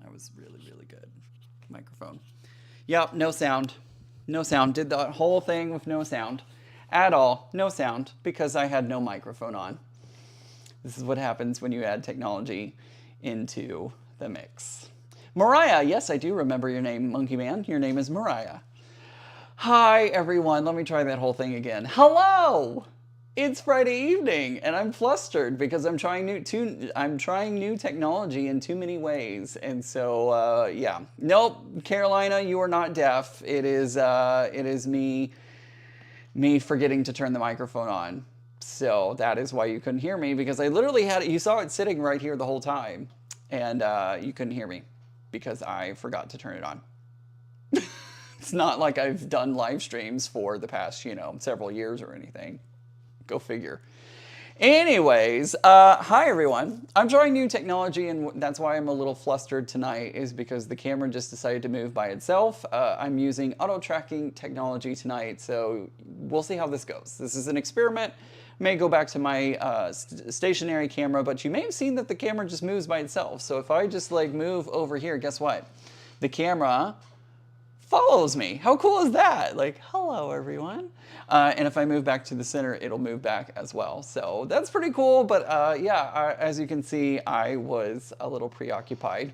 That was really, really good. Microphone. Yep, no sound. No sound. Did the whole thing with no sound at all. No sound because I had no microphone on. This is what happens when you add technology into the mix. Mariah, yes, I do remember your name, Monkey Man. Your name is Mariah. Hi, everyone. Let me try that whole thing again. Hello! It's Friday evening, and I'm flustered because I'm trying new technology in too many ways, and so yeah. Nope, Carolina, you are not deaf. It is me forgetting to turn the microphone on. So that is why you couldn't hear me, because I literally had it. You saw it sitting right here the whole time, and you couldn't hear me because I forgot to turn it on. It's not like I've done live streams for the past, several years or anything. Go figure. Anyways, hi everyone. I'm trying new technology, and that's why I'm a little flustered tonight, is because the camera just decided to move by itself. I'm using auto tracking technology tonight, so we'll see how this goes. This is an experiment. May go back to my stationary camera, but you may have seen that the camera just moves by itself. So if I just like move over here, guess what? The camera follows me. How cool is that? Like, hello everyone. And if I move back to the center, it'll move back as well. So that's pretty cool. But yeah, as you can see, I was a little preoccupied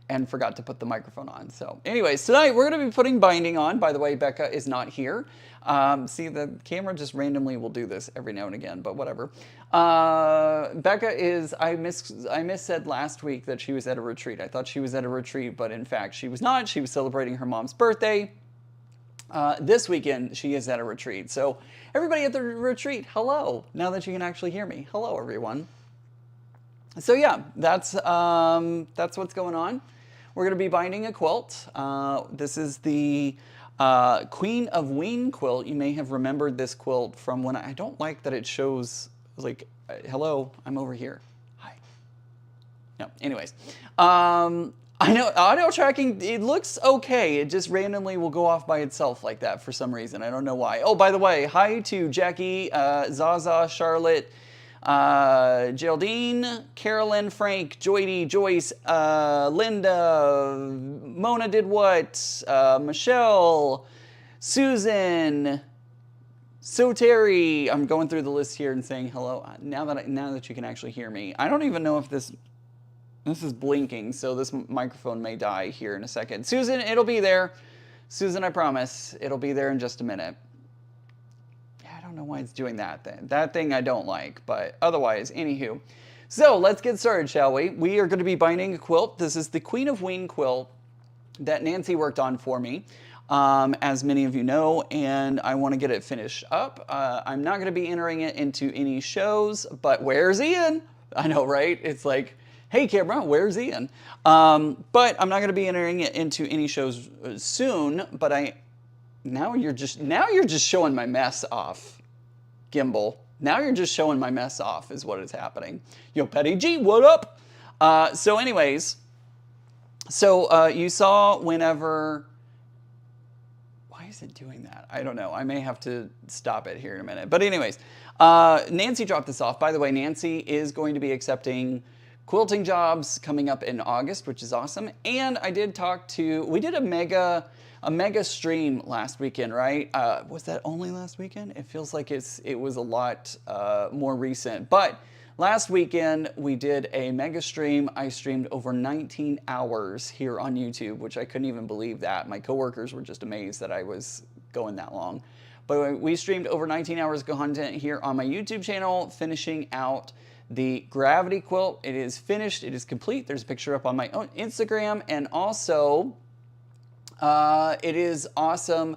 and forgot to put the microphone on. So anyways, tonight we're going to be putting binding on. By the way, Becca is not here. See, the camera just randomly will do this every now and again, but whatever. Becca is, I missaid last week that she was at a retreat. I thought she was at a retreat, but in fact she was not. She was celebrating her mom's birthday. This weekend she is at a retreat. So everybody at the retreat, hello. Now that you can actually hear me. Hello, everyone. So yeah, that's what's going on. We're going to be binding a quilt. This is the Queen of Ween quilt. You may have remembered this quilt from when I don't like that it shows like, hello, I'm over here. Hi. No, anyways. I know audio tracking, it looks okay. It just randomly will go off by itself like that for some reason. I don't know why. Oh, by the way, hi to Jackie, Zaza, Charlotte, Geraldine, Carolyn, Frank, Joydy, Joyce, Linda, Mona did what, Michelle, Susan, Terry. I'm going through the list here and saying hello. Now that you can actually hear me, I don't even know if this is blinking, so this microphone may die here in a second. Susan, it'll be there. Susan, I promise, it'll be there in just a minute. I don't know why it's doing that then. That thing I don't like, but otherwise, anywho. So let's get started, shall we? We are going to be binding a quilt. This is the Queen of Ween quilt that Nancy worked on for me, as many of you know, and I want to get it finished up. I'm not going to be entering it into any shows, but where's Ian? I know, right? It's like, hey camera, where's Ian? But I'm not going to be entering it into any shows soon, but now you're just showing my mess off, Gimbal. Now you're just showing my mess off is what is happening. Yo, Petty G, what up? So anyways, you saw whenever, why is it doing that? I don't know. I may have to stop it here in a minute. But anyways, Nancy dropped this off. By the way, Nancy is going to be accepting quilting jobs coming up in August, which is awesome. And we did a mega stream last weekend, right? Was that only last weekend? It feels like it was a lot more recent. But last weekend we did a mega stream. I streamed over 19 hours here on YouTube, which I couldn't even believe that. My coworkers were just amazed that I was going that long. But we streamed over 19 hours of content here on my YouTube channel, finishing out the gravity quilt. It is finished. It is complete. There's a picture up on my own Instagram. And also, it is awesome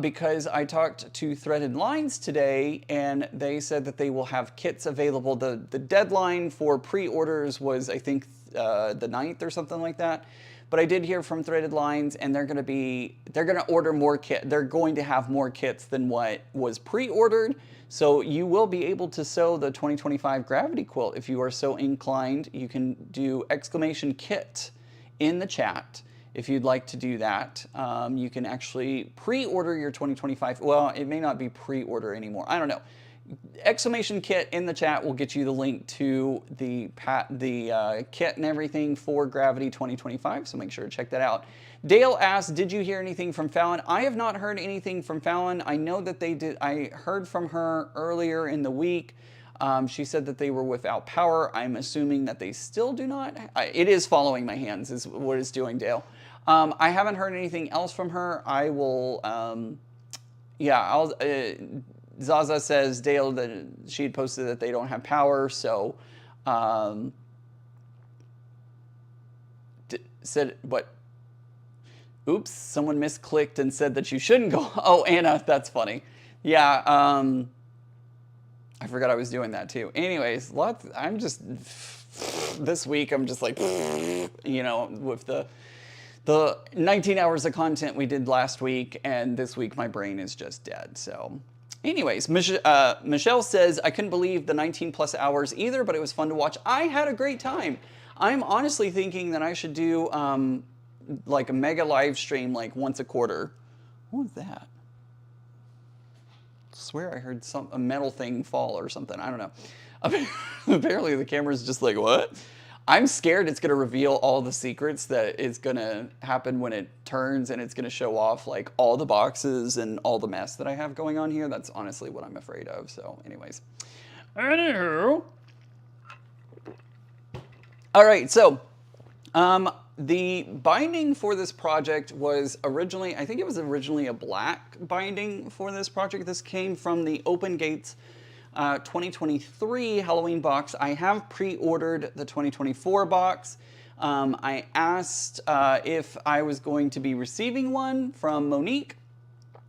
because I talked to Threaded Lines today, and they said that they will have kits available. The deadline for pre-orders was, I think, the 9th or something like that. But I did hear from Threaded Lines, and they're going to order more kits. They're going to have more kits than what was pre-ordered. So you will be able to sew the 2025 gravity quilt if you are so inclined. You can do !kit in the chat if you'd like to do that. You can actually pre-order your 2025. Well, it may not be pre-order anymore. I don't know. exclamation kit in the chat will get you the link to the kit and everything for Gravity 2025, so make sure to check that out. Dale asked, did you hear anything from Fallon? I have not heard anything from Fallon. I know that they did. I heard from her earlier in the week. She said that they were without power. I'm assuming that they still do not. It is following my hands is what it's doing, Dale. I haven't heard anything else from her. I will, Zaza says, Dale, that she had posted that they don't have power, so, said, what? Oops, someone misclicked and said that you shouldn't go. Oh, Anna, that's funny. Yeah, I forgot I was doing that too. Anyways, I'm just, this week I'm just like, you know, with the 19 hours of content we did last week, and this week my brain is just dead, so. Anyways, Michelle says, I couldn't believe the 19 plus hours either, but it was fun to watch. I had a great time. I'm honestly thinking that I should do like a mega live stream like once a quarter. What was that? I swear I heard a metal thing fall or something. I don't know. Apparently the camera's just like, what? I'm scared it's going to reveal all the secrets that is going to happen when it turns, and it's going to show off like all the boxes and all the mess that I have going on here. That's honestly what I'm afraid of. So anyways. Anywho. All right. So the binding for this project was originally, I think it was originally a black binding for this project. This came from the Open Gates 2023 Halloween box. I have pre-ordered the 2024 box. I asked if I was going to be receiving one from Monique,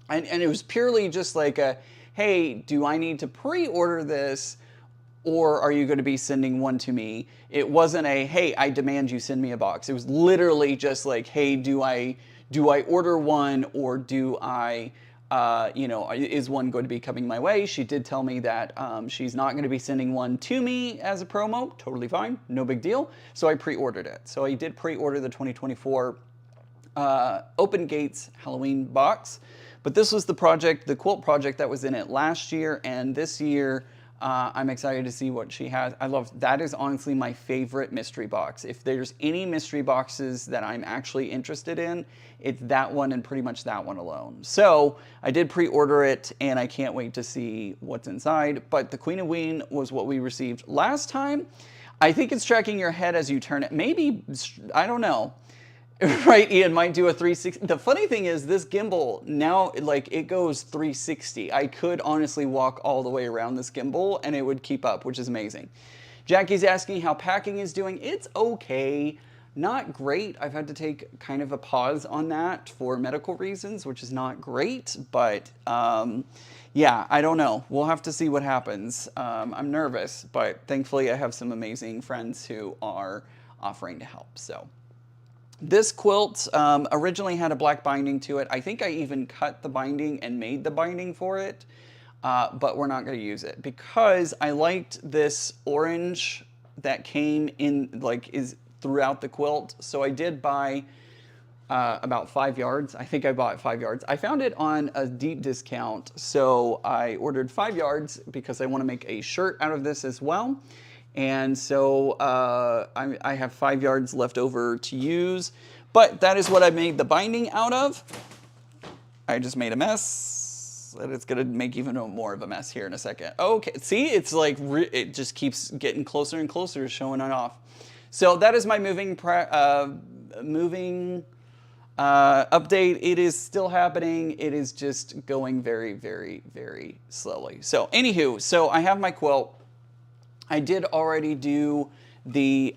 and it was purely just like a, hey, do I need to pre-order this, or are you going to be sending one to me? It wasn't a, hey, I demand you send me a box. It was literally just like, hey, do I order one, or do I you know, is one going to be coming my way? She did tell me that she's not going to be sending one to me as a promo. Totally fine. No big deal. So I pre-ordered it. So I did pre-order the 2024 Open Gates Halloween box. But this was the project, the quilt project that was in it last year. And this year, I'm excited to see what she has. That is honestly my favorite mystery box. If there's any mystery boxes that I'm actually interested in, it's that one and pretty much that one alone. So I did pre-order it, and I can't wait to see what's inside. But the Queen of Ween was what we received last time. I think it's tracking your head as you turn it. Maybe, I don't know. Right, Ian might do a 360. The funny thing is this gimbal now, like, it goes 360. I could honestly walk all the way around this gimbal and it would keep up, which is amazing. Jackie's asking how packing is doing. It's okay. Not great. I've had to take kind of a pause on that for medical reasons, which is not great, but yeah, I don't know. We'll have to see what happens. I'm nervous, but thankfully I have some amazing friends who are offering to help, so. This quilt originally had a black binding to it. I think I even cut the binding and made the binding for it, but we're not going to use it because I liked this orange that came in, like, is throughout the quilt. So I did buy about 5 yards. I think I bought 5 yards. I found it on a deep discount, so I ordered 5 yards because I want to make a shirt out of this as well. And so I have 5 yards left over to use, but that is what I made the binding out of. I just made a mess, and it's gonna make even more of a mess here in a second. Okay, see, it's like, it just keeps getting closer and closer to showing it off. So that is my moving update. It is still happening. It is just going very, very, very slowly. So anywho, so I have my quilt. I did already do the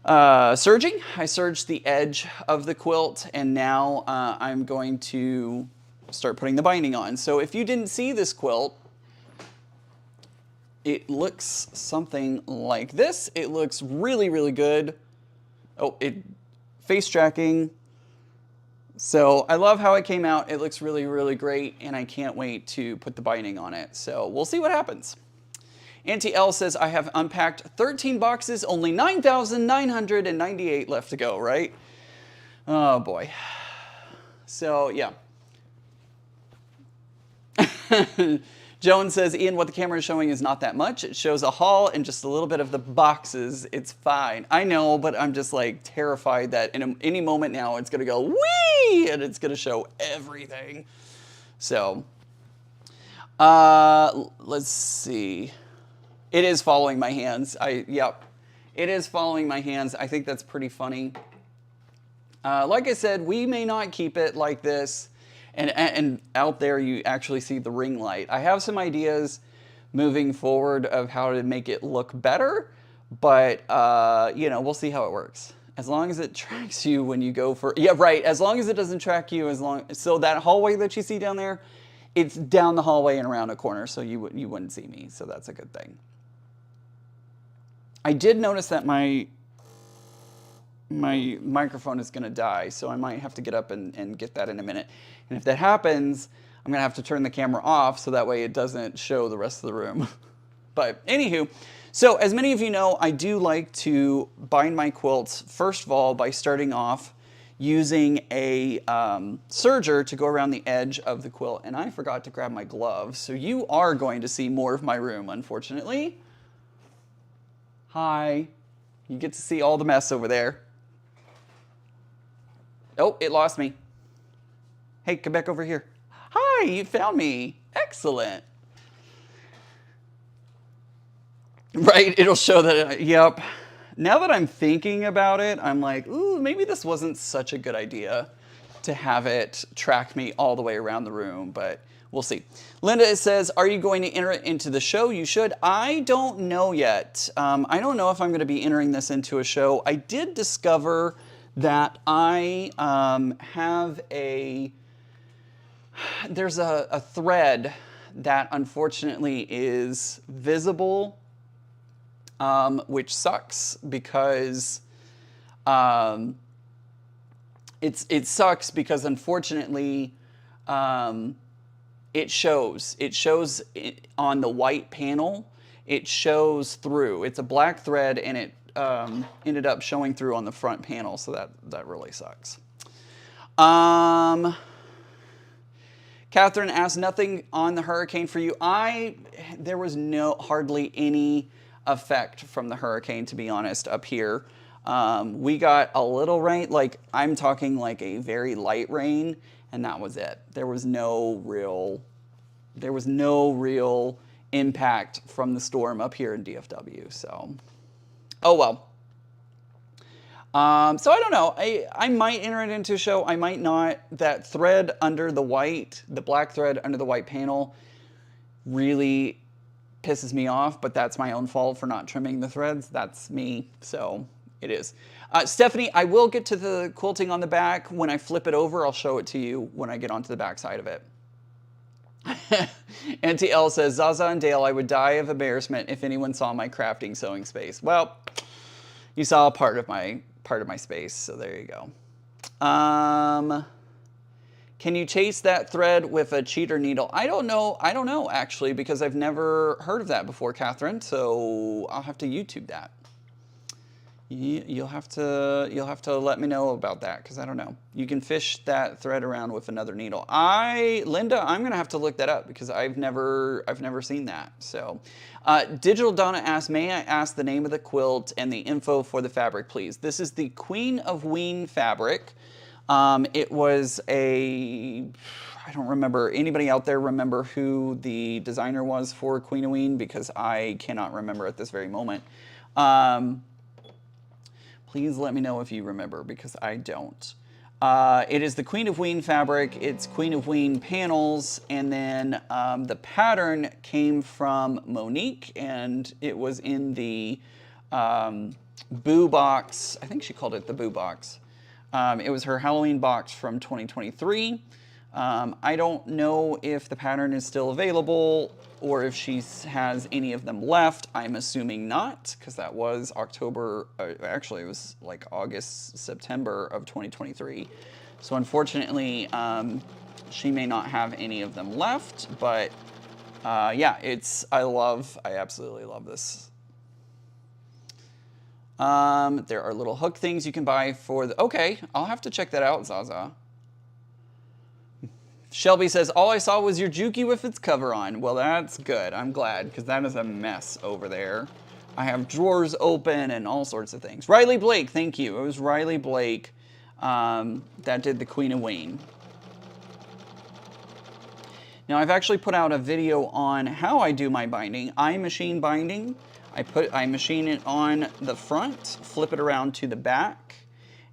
serging. I serged the edge of the quilt, and now I'm going to start putting the binding on. So if you didn't see this quilt, it looks something like this. It looks really, really good. Oh, face tracking. So I love how it came out. It looks really, really great, and I can't wait to put the binding on it. So we'll see what happens. Auntie L says, I have unpacked 13 boxes, only 9,998 left to go, right? Oh boy. So yeah. Joan says, Ian, what the camera is showing is not that much. It shows a haul and just a little bit of the boxes. It's fine. I know, but I'm just like terrified that in any moment now it's going to go wee and it's going to show everything. So, let's see. It is following my hands. Yep. It is following my hands. I think that's pretty funny. Like I said, we may not keep it like this. And out there you actually see the ring light. I have some ideas moving forward of how to make it look better, but you know, we'll see how it works. As long as it tracks you when you go for, yeah, right. As long as it doesn't track you, so that hallway that you see down there, it's down the hallway and around a corner, so you wouldn't see me. So that's a good thing. I did notice that my microphone is going to die, so I might have to get up and get that in a minute. And if that happens, I'm going to have to turn the camera off so that way it doesn't show the rest of the room. But anywho, so as many of you know, I do like to bind my quilts, first of all, by starting off using a serger to go around the edge of the quilt. And I forgot to grab my gloves, so you are going to see more of my room, unfortunately. Hi. You get to see all the mess over there. Oh, it lost me. Hey, come back over here. Hi, you found me. Excellent. Right, it'll show that, yep. Now that I'm thinking about it, I'm like, ooh, maybe this wasn't such a good idea to have it track me all the way around the room, but we'll see. Linda says, are you going to enter it into the show? You should. I don't know yet. I don't know if I'm going to be entering this into a show. I did discover that I have there's a thread that unfortunately is visible, which sucks because it sucks because unfortunately it shows on the white panel. It shows through. It's a black thread and it ended up showing through on the front panel, so that really sucks. Catherine asked, nothing on the hurricane for you. There was hardly any effect from the hurricane, to be honest, up here. We got a little rain, like I'm talking like a very light rain, and that was it. There was no real impact from the storm up here in DFW, so. Oh well. So I don't know. I might enter it into a show. I might not. That thread under the black thread under the white panel really pisses me off, but that's my own fault for not trimming the threads. That's me, so it is. Stephanie, I will get to the quilting on the back. When I flip it over, I'll show it to you when I get onto the back side of it. Auntie L says, Zaza and Dale, I would die of embarrassment if anyone saw my crafting sewing space. Well, you saw a part of my space, so there you go. Can you chase that thread with a cheater needle? I don't know actually, because I've never heard of that before, Catherine, so I'll have to YouTube that. You'll have to let me know about that, because I don't know. You can fish that thread around with another needle. Linda, I'm gonna have to look that up because I've never seen that. So, Digital Donna asked, may I ask the name of the quilt and the info for the fabric, please? This is the Queen of Ween fabric. It was I don't remember. Anybody out there remember who the designer was for Queen of Ween? Because I cannot remember at this very moment. Please let me know if you remember, because I don't. It is the Queen of Ween fabric. It's Queen of Ween panels, and then the pattern came from Monique, and it was in the Boo box. I think she called it the Boo box. It was her Halloween box from 2023. I don't know if the pattern is still available or if she has any of them left. I'm assuming not, because that was October, actually it was like August, September of 2023. So unfortunately, she may not have any of them left, but yeah, I absolutely love this. There are little hook things you can buy for okay, I'll have to check that out, Zaza. Shelby says, all I saw was your Juki with its cover on. Well, that's good. I'm glad, because that is a mess over there. I have drawers open and all sorts of things. Riley Blake, thank you. It was Riley Blake that did the Queen of Ween. Now, I've actually put out a video on how I do my binding. I machine binding. I machine it on the front, flip it around to the back,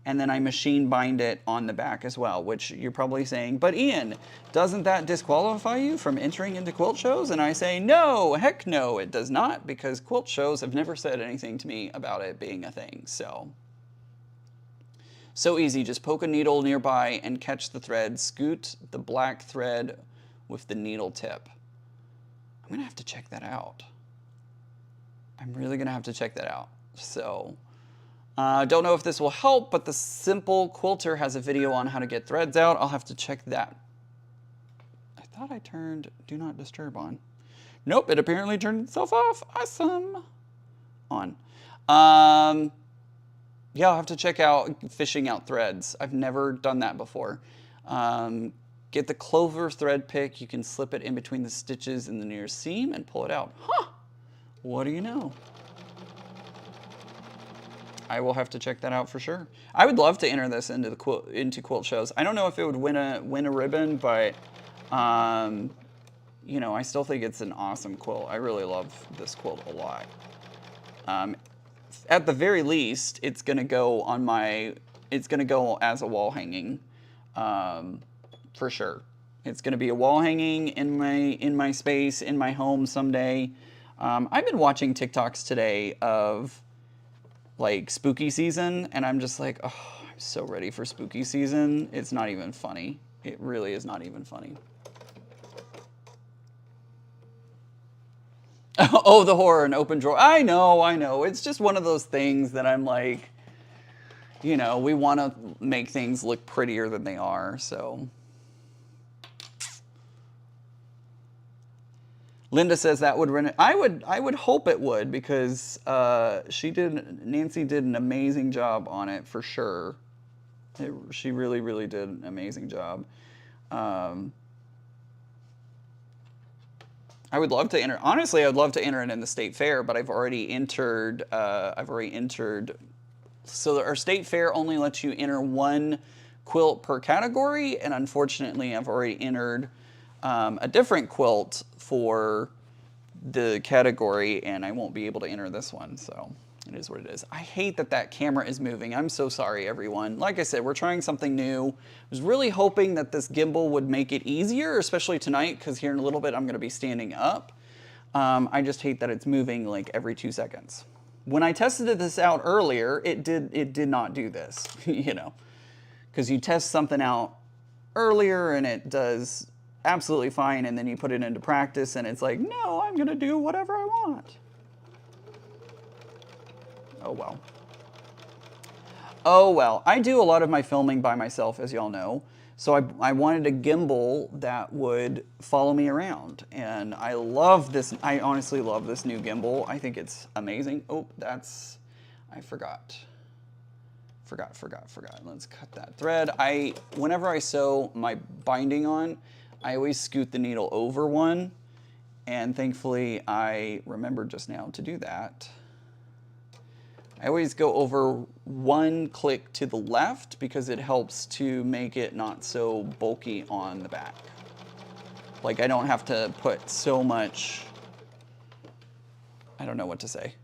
and then I machine bind it on the back as well, which you're probably saying, but Ian, doesn't that disqualify you from entering into quilt shows? And I say, no, heck no, it does not, because quilt shows have never said anything to me about it being a thing, so. So easy, just poke a needle nearby and catch the thread, scoot the black thread with the needle tip. I'm gonna have to check that out. I'm really gonna have to check that out, so. Don't know if this will help, but the Simple Quilter has a video on how to get threads out. I'll have to check that. I thought I turned Do Not Disturb on. Nope, it apparently turned itself off. Awesome. On. Yeah, I'll have to check out fishing out threads. I've never done that before. Get the clover thread pick. You can slip it in between the stitches in the near seam and pull it out. Huh, what do you know? I will have to check that out for sure. I would love to enter this into the quilt shows. I don't know if it would win a ribbon, but you know, I still think it's an awesome quilt. I really love this quilt a lot. At the very least, it's gonna go on it's gonna go as a wall hanging, for sure. It's gonna be a wall hanging in my space in my home someday. I've been watching TikToks today of like spooky season, and I'm just like, oh, I'm so ready for spooky season. It's not even funny. It really is not even funny. Oh, the horror and open drawer. I know. It's just one of those things that I'm like, you know, we want to make things look prettier than they are, so. Linda says that would run it. I would hope it would, because Nancy did an amazing job on it for sure. She really, really did an amazing job. I would love to enter. Honestly, I would love to enter it in the state fair, but I've already entered. So our state fair only lets you enter one quilt per category, and unfortunately, I've already entered a different quilt for the category, and I won't be able to enter this one, so it is what it is. I hate that camera is moving. I'm so sorry, everyone. Like I said, we're trying something new. I was really hoping that this gimbal would make it easier, especially tonight, because here in a little bit I'm going to be standing up. I just hate that it's moving like every 2 seconds. When I tested this out earlier, it did not do this, you know, because you test something out earlier and it does absolutely fine, and then you put it into practice and it's like, no, I'm gonna do whatever I want. Oh well. Oh well. I do a lot of my filming by myself, as y'all know, so I wanted a gimbal that would follow me around, and I love this. I honestly love this new gimbal. I think it's amazing. Oh, I forgot. Let's cut that thread. Whenever I sew my binding on, I always scoot the needle over one, and thankfully I remembered just now to do that. I always go over one click to the left because it helps to make it not so bulky on the back. Like, I don't have to put so much, I don't know what to say.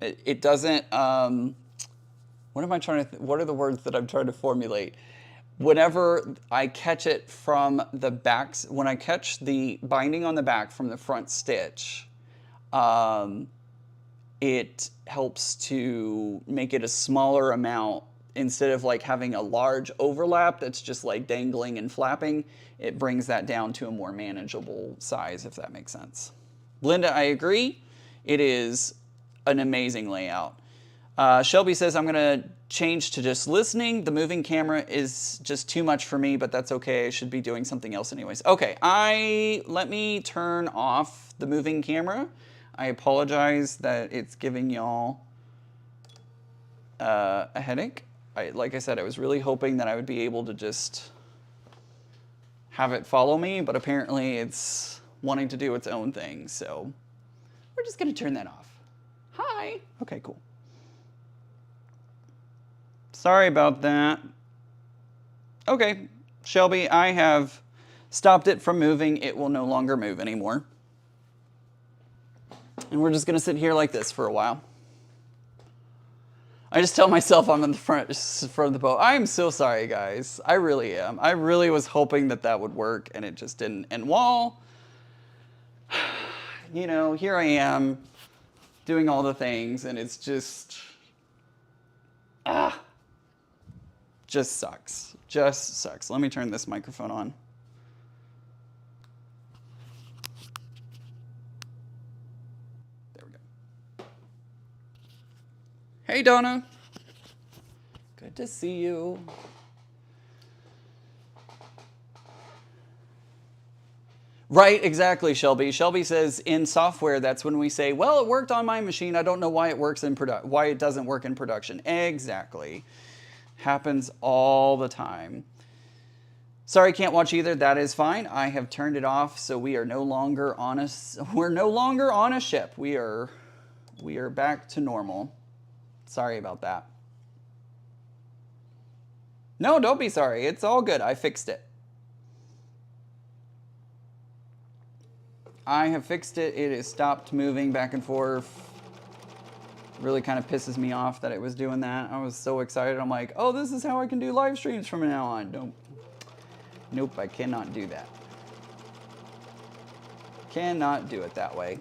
It doesn't, what are the words that I'm trying to formulate? Whenever I catch it from the back, when I catch the binding on the back from the front stitch, it helps to make it a smaller amount. Instead of like having a large overlap that's just like dangling and flapping, it brings that down to a more manageable size, if that makes sense. Linda, I agree. It is an amazing layout. Shelby says, I'm gonna change to just listening. The moving camera is just too much for me, but that's okay. I should be doing something else anyways. Okay, let me turn off the moving camera. I apologize that it's giving y'all a headache. Like I said, I was really hoping that I would be able to just have it follow me, but apparently it's wanting to do its own thing. So we're just going to turn that off. Hi. Okay, cool. Sorry about that. Okay, Shelby, I have stopped it from moving. It will no longer move anymore. And we're just going to sit here like this for a while. I just tell myself I'm in the front of the boat. I'm so sorry, guys. I really am. I really was hoping that that would work, and it just didn't. And while, you know, here I am doing all the things, and it's just, just sucks. Just sucks. Let me turn this microphone on. There we go. Hey, Donna. Good to see you. Right, exactly, Shelby. Shelby says in software, that's when we say, well, it worked on my machine. I don't know why it works in why it doesn't work in production. Exactly. Happens all the time. Sorry, can't watch either. That is fine. I have turned it off, so we are no longer on a ship. We are back to normal. Sorry about that. No, don't be sorry. It's all good. I fixed it. I have fixed it. It has stopped moving back and forth. Really kind of pisses me off that it was doing that. I was so excited. I'm like, oh, this is how I can do live streams from now on. Nope. Nope, I cannot do that. Cannot do it that way.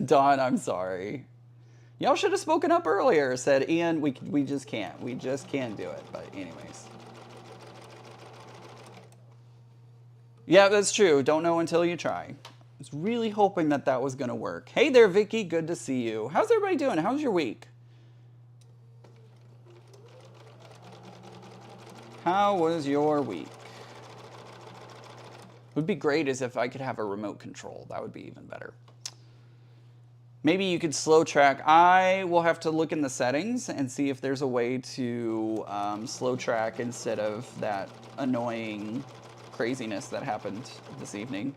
Dawn, I'm sorry. Y'all should have spoken up earlier, said Ian. We just can't. We just can't do it. But anyways. Yeah, that's true. Don't know until you try. I was really hoping that that was going to work. Hey there, Vicky. Good to see you. How's everybody doing? How's your week? How was your week? Would be great is if I could have a remote control. That would be even better. Maybe you could slow track. I will have to look in the settings and see if there's a way to slow track instead of that annoying craziness that happened this evening.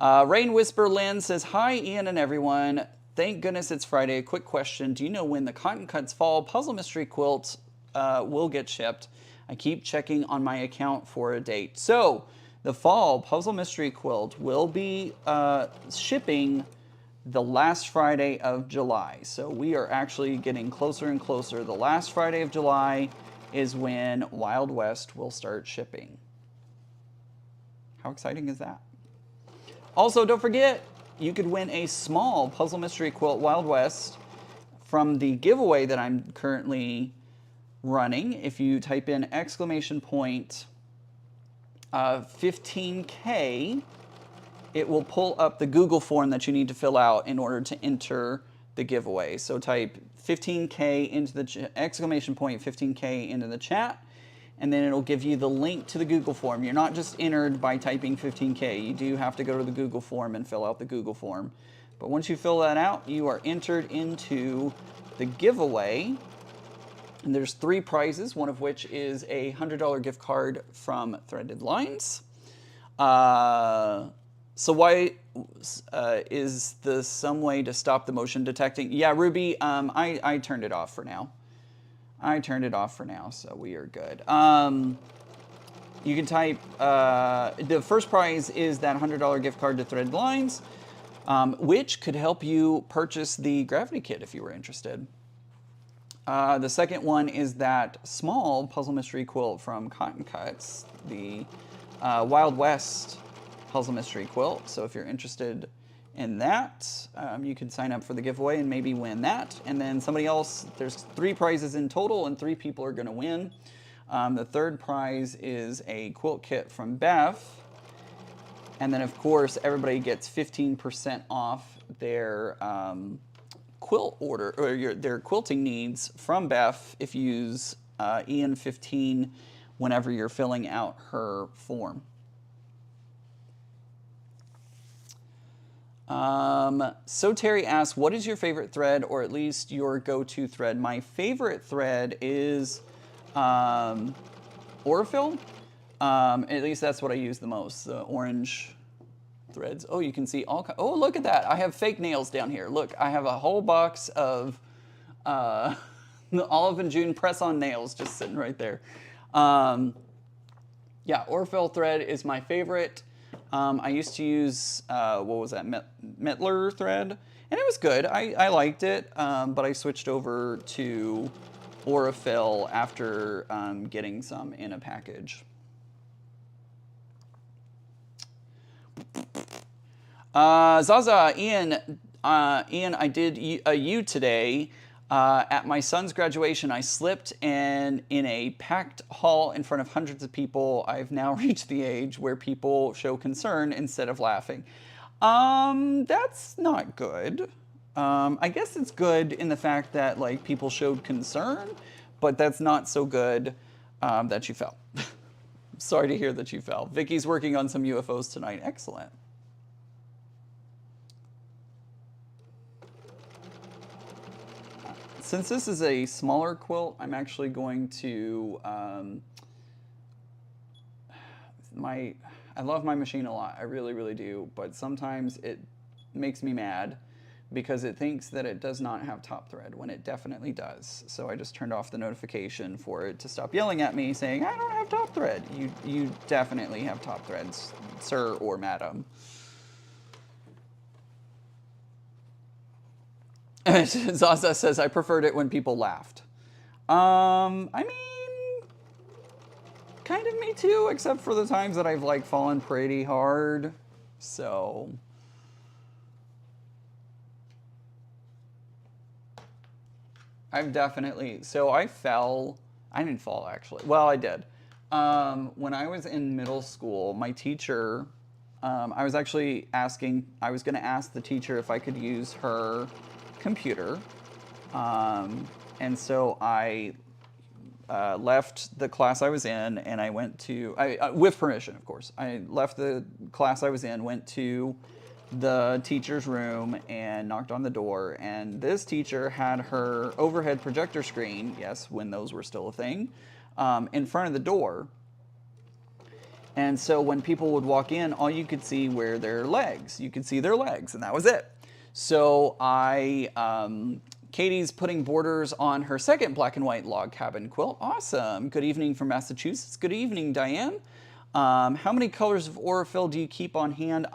Rain Whisper Lynn says, hi, Ian and everyone. Thank goodness it's Friday. A quick question. Do you know when the Cotton Cuts Fall Puzzle Mystery Quilt will get shipped? I keep checking on my account for a date. So, the Fall Puzzle Mystery Quilt will be shipping the last Friday of July. So we are actually getting closer and closer. The last Friday of July is when Wild West will start shipping. How exciting is that? Also, don't forget, you could win a small Puzzle Mystery Quilt Wild West from the giveaway that I'm currently running. If you type in ! 15K, it will pull up the Google form that you need to fill out in order to enter the giveaway. So type 15K into the ! 15K into the chat, and then it'll give you the link to the Google form. You're not just entered by typing 15K. You do have to go to the Google form and fill out the Google form. But once you fill that out, you are entered into the giveaway. And there's 3 prizes, one of which is a $100 gift card from Threaded Lines. So why is there some way to stop the motion detecting? Yeah, Ruby, I turned it off for now. I turned it off for now, so we are good. You can type, the first prize is that $100 gift card to Threaded Lines, which could help you purchase the Gravity Kit if you were interested. The second one is that small Puzzle Mystery Quilt from Cotton Cuts, the Wild West Puzzle Mystery Quilt. So if you're interested in that, you can sign up for the giveaway and maybe win that. And then somebody else, there's 3 prizes in total and 3 people are going to win. The third prize is a quilt kit from Beth. And then of course, everybody gets 15% off their quilt order, or their quilting needs from Beth if you use Ian15 whenever you're filling out her form. So Terry asks, what is your favorite thread, or at least your go-to thread? My favorite thread is Aurifil. At least that's what I use the most, the orange threads. Oh, you can see all oh, look at that. I have fake nails down here. Look, I have a whole box of the Olive and June press-on nails just sitting right there. Yeah, Aurifil thread is my favorite. I used to use, what was that, Mettler thread, and it was good. I liked it, but I switched over to Aurifil after getting some in a package. Zaza, Ian, I did a U today. At my son's graduation, I slipped and in a packed hall in front of hundreds of people. I've now reached the age where people show concern instead of laughing. That's not good. I guess it's good in the fact that like people showed concern, but that's not so good that you fell. Sorry to hear that you fell. Vicky's working on some UFOs tonight. Excellent. Since this is a smaller quilt, I'm actually going to, I love my machine a lot, I really, really do, but sometimes it makes me mad because it thinks that it does not have top thread when it definitely does. So I just turned off the notification for it to stop yelling at me saying, I don't have top thread. You definitely have top threads, sir or madam. Zaza says, I preferred it when people laughed. I mean, kind of me too, except for the times that I've like fallen pretty hard. So I've definitely, so I didn't fall actually. Well, I did. When I was in middle school, my teacher, I was going to ask the teacher if I could use her computer, and so I left the class I was in and I went to, with permission of course, I left the class I was in, went to the teacher's room and knocked on the door, and this teacher had her overhead projector screen, yes, when those were still a thing, in front of the door. And so when people would walk in, all you could see were their legs. You could see their legs, and that was it. So Katie's putting borders on her second black and white log cabin quilt. Awesome. Good evening from Massachusetts. Good evening, Diane. How many colors of Aurifil do you keep on hand?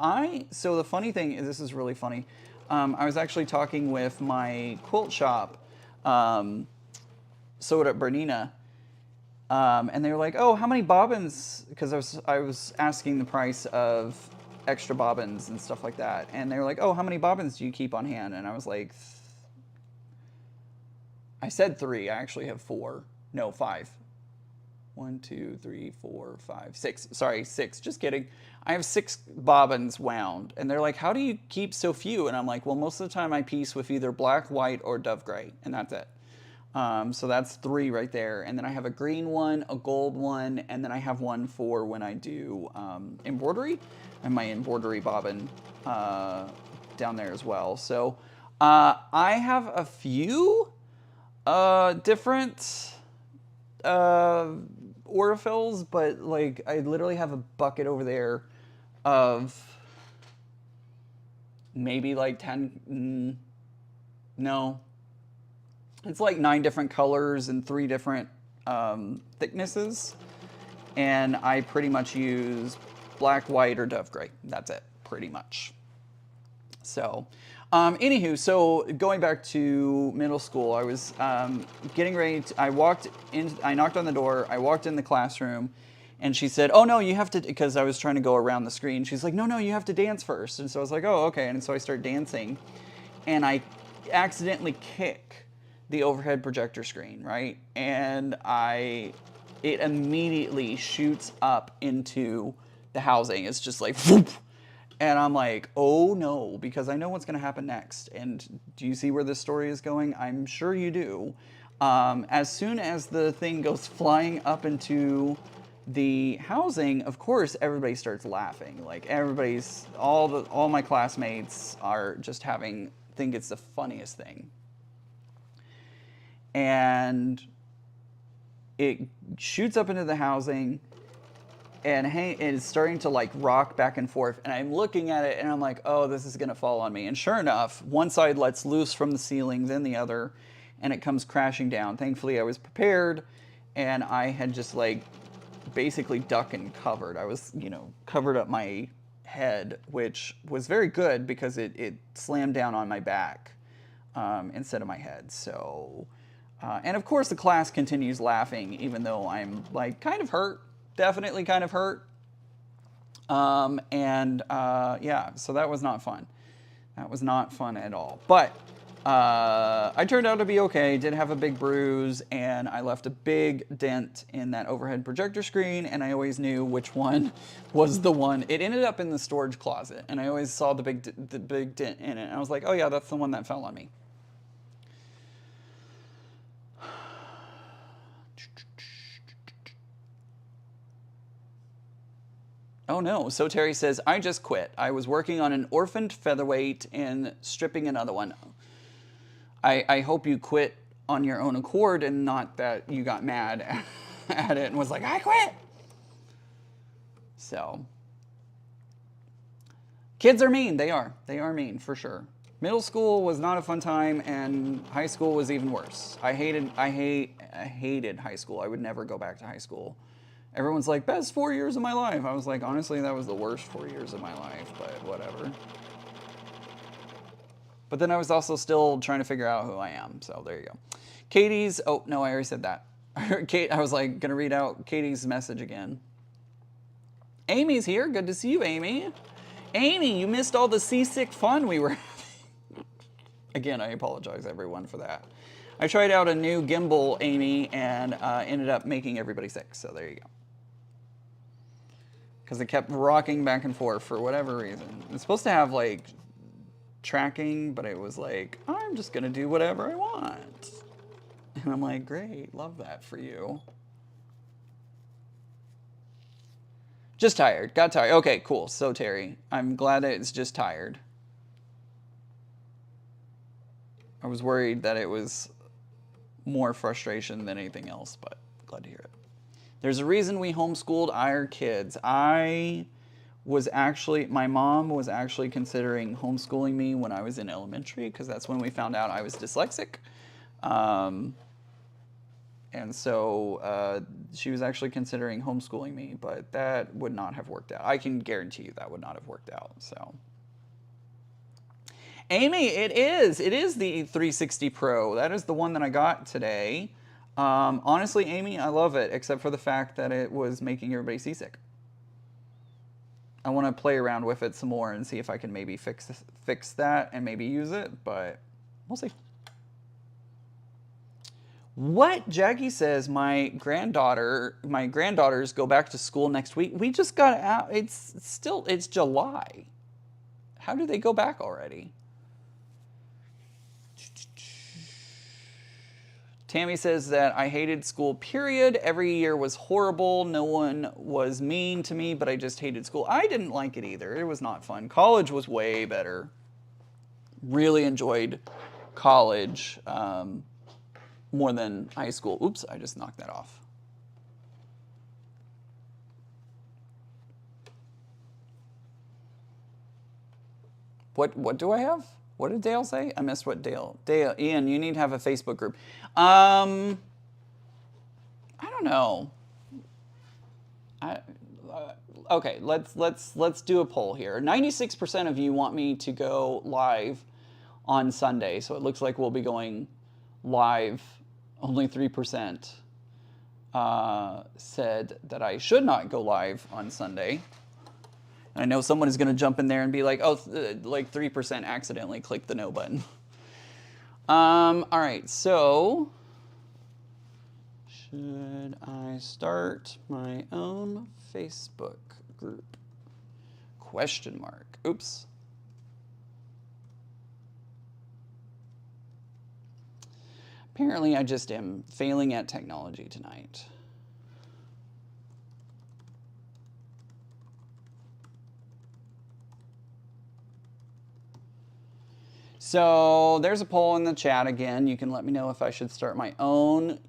So the funny thing is, this is really funny. I was actually talking with my quilt shop, Soda Bernina, and they were like, oh, how many bobbins? Because I was asking the price of extra bobbins and stuff like that. And they were like, oh, how many bobbins do you keep on hand? And I was like, I said 3. I actually have 4. No, 5. 1, 2, 3, 4, 5, 6. Sorry, 6. Just kidding. I have 6 bobbins wound. And they're like, how do you keep so few? And I'm like, well, most of the time I piece with either black, white, or dove gray. And that's it. So that's 3 right there. And then I have a green one, a gold one, and then I have one for when I do embroidery. And my embroidery bobbin down there as well. So I have a few different Aurifils, but like I literally have a bucket over there of maybe like 10, no. It's like 9 different colors and 3 different thicknesses. And I pretty much use black, white, or dove gray. That's it, pretty much. So, anywho, so going back to middle school, I was getting ready I knocked on the door, I walked in the classroom, and she said, oh no, you have to, because I was trying to go around the screen. She's like, no, you have to dance first. And so I was like, oh, okay. And so I started dancing, and I accidentally kick the overhead projector screen, right? And it immediately shoots up into the housing. It's just like, whoop. And I'm like, oh no, because I know what's gonna happen next. And do you see where this story is going? I'm sure you do. As soon as the thing goes flying up into the housing, of course, everybody starts laughing. Like all my classmates are just think it's the funniest thing. And it shoots up into the housing and it's starting to like rock back and forth. And I'm looking at it and I'm like, oh, this is going to fall on me. And sure enough, one side lets loose from the ceiling, then the other, and it comes crashing down. Thankfully, I was prepared and I had just like basically duck and covered. I was, covered up my head, which was very good because it slammed down on my back instead of my head. So, and of course the class continues laughing even though I'm like kind of hurt. Definitely kind of hurt. Yeah, so that was not fun. That was not fun at all. But I turned out to be okay. Did have a big bruise, and I left a big dent in that overhead projector screen, and I always knew which one was the one. It ended up in the storage closet, and I always saw the big dent in it. And I was like, oh yeah, that's the one that fell on me. Oh no, so Terry says, I just quit. I was working on an orphaned featherweight and stripping another one. I hope you quit on your own accord and not that you got mad at it and was like, I quit. So, kids are mean. They are. They are mean, for sure. Middle school was not a fun time, and high school was even worse. I hated high school. I would never go back to high school. Everyone's like, best 4 years of my life. I was like, honestly, that was the worst 4 years of my life, but whatever. But then I was also still trying to figure out who I am, so there you go. Katie's, oh, no, I already said that. Kate, I was like, gonna read out Katie's message again. Amy's here, good to see you, Amy. Amy, you missed all the seasick fun we were having. Again, I apologize, everyone, for that. I tried out a new gimbal, Amy, and ended up making everybody sick, so there you go. Because it kept rocking back and forth for whatever reason. It's supposed to have, like, tracking, but it was like, I'm just going to do whatever I want. And I'm like, great, love that for you. Just tired, got tired. Okay, cool, so Terry, I'm glad that it's just tired. I was worried that it was more frustration than anything else, but glad to hear it. There's a reason we homeschooled our kids. My mom was actually considering homeschooling me when I was in elementary, because that's when we found out I was dyslexic. And so she was actually considering homeschooling me, but that would not have worked out. I can guarantee you that would not have worked out, so. Amy, it is the 360 Pro. That is the one that I got today. Honestly, Amy, I love it, except for the fact that it was making everybody seasick. I want to play around with it some more and see if I can maybe fix that and maybe use it, but we'll see. What? Jackie says my granddaughters go back to school next week. We just got out. It's July. How do they go back already? Tammy says that I hated school, period. Every year was horrible. No one was mean to me, but I just hated school. I didn't like it either. It was not fun. College was way better. Really enjoyed college more than high school. Oops, I just knocked that off. What do I have? What did Dale say? I missed what Dale, Ian, you need to have a Facebook group. I don't know. Okay, let's do a poll here. 96% of you want me to go live on Sunday, so it looks like we'll be going live. Only 3% said that I should not go live on Sunday. I know someone is going to jump in there and be like, oh, like 3% accidentally clicked the no button. All right, so should I start my own Facebook group? Question mark. Oops. Apparently, I just am failing at technology tonight. So there's a poll in the chat again. You can let me know if I should start my own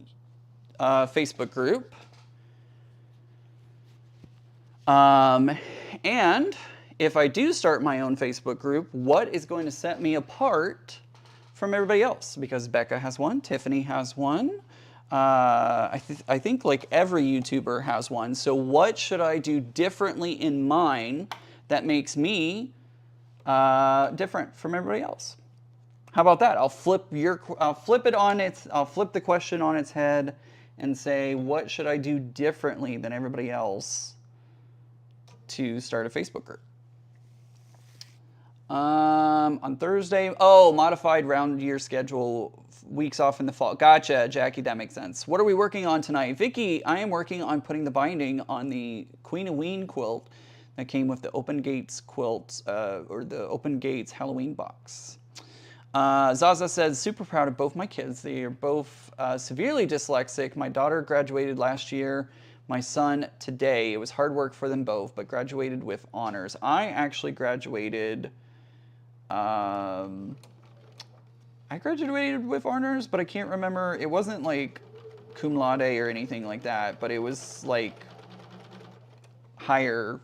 Facebook group. And if I do start my own Facebook group, what is going to set me apart from everybody else? Because Becca has one, Tiffany has one. I think like every YouTuber has one. So what should I do differently in mine that makes me different from everybody else? How about that? I'll flip the question on its head and say, what should I do differently than everybody else to start a Facebook group? On Thursday, modified round year schedule, weeks off in the fall. Gotcha, Jackie, that makes sense. What are we working on tonight? Vicky, I am working on putting the binding on the Queen of Ween quilt that came with the Open Gates quilt, or the Open Gates Halloween box. Zaza says, super proud of both my kids. They are both severely dyslexic. My daughter graduated last year. My son today. It was hard work for them both, but graduated with honors. I actually graduated... I graduated with honors, but I can't remember. It wasn't like cum laude or anything like that, but it was like higher.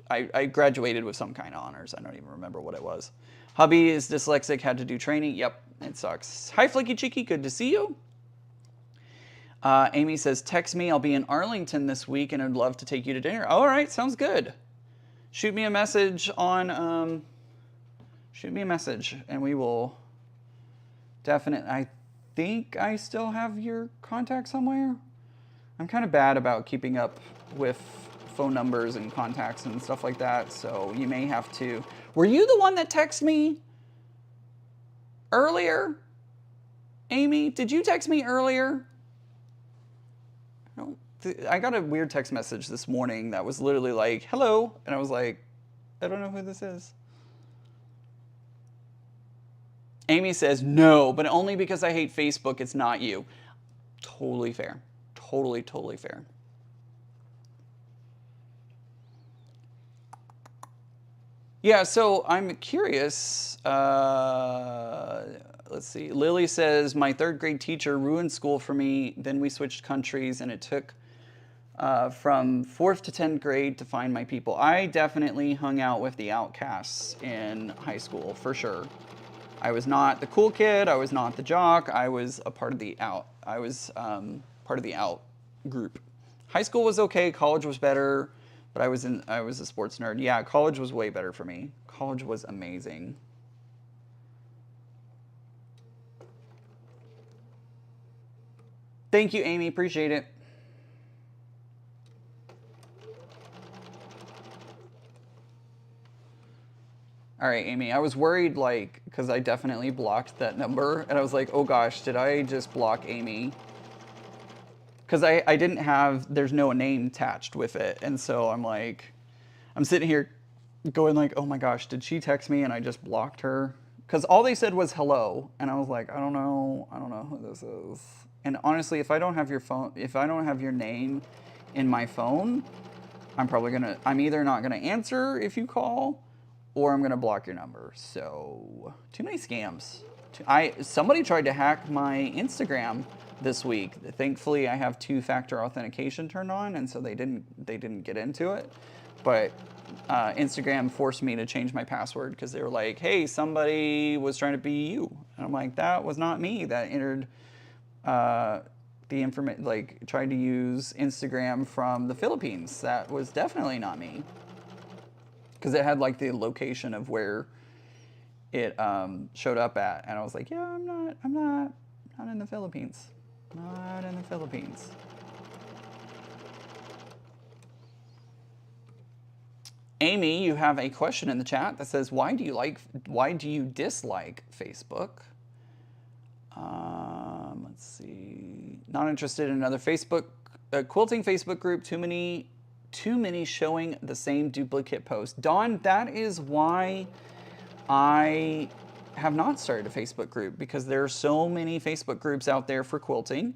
I graduated with some kind of honors. I don't even remember what it was. Hubby is dyslexic, had to do training. Yep, it sucks. Hi, Flicky Cheeky, good to see you. Amy says, text me. I'll be in Arlington this week and I'd love to take you to dinner. All right, sounds good. Shoot me a message on, shoot me a message and we will definitely, I think I still have your contact somewhere. I'm kind of bad about keeping up with phone numbers and contacts and stuff like that, so you may have to. Were you the one that texted me earlier? Amy, did you text me earlier? I got a weird text message this morning that was literally like, hello, and I was like, I don't know who this is. Amy says, no, but only because I hate Facebook, it's not you. Totally fair. Totally, totally fair. Yeah, so I'm curious. Let's see. Lily says, my third grade teacher ruined school for me. Then we switched countries, and it took from 4th to 10th grade to find my people. I definitely hung out with the outcasts in high school, for sure. I was not the cool kid. I was not the jock. I was a part of the out. I was part of the out group. High school was okay. College was better. But I was a sports nerd. Yeah, college was way better for me. College was amazing. Thank you, Amy. Appreciate it. All right, Amy. I was worried, like, because I definitely blocked that number. And I was like, oh gosh, did I just block Amy? Because I didn't have, there's no name attached with it. And so I'm like, I'm sitting here going like, oh my gosh, did she text me and I just blocked her? Because all they said was hello. And I was like, I don't know who this is. And honestly, if I don't have your phone, if I don't have your name in my phone, I'm either not gonna answer if you call, or I'm gonna block your number. So, too many scams. Somebody tried to hack my Instagram this week. Thankfully, I have 2-factor authentication turned on, and so they didn't get into it. But Instagram forced me to change my password because they were like, "Hey, somebody was trying to be you," and I'm like, "That was not me. That entered the information, like tried to use Instagram from the Philippines. That was definitely not me." Because it had like the location of where it showed up at, and I was like, "Yeah, I'm not in the Philippines. Not in the Philippines." Amy, you have a question in the chat that says, "Why do you dislike Facebook?" Let's see. Not interested in another quilting Facebook group. Too many showing the same duplicate post. Dawn, that is why I have not started a Facebook group, because there are so many Facebook groups out there for quilting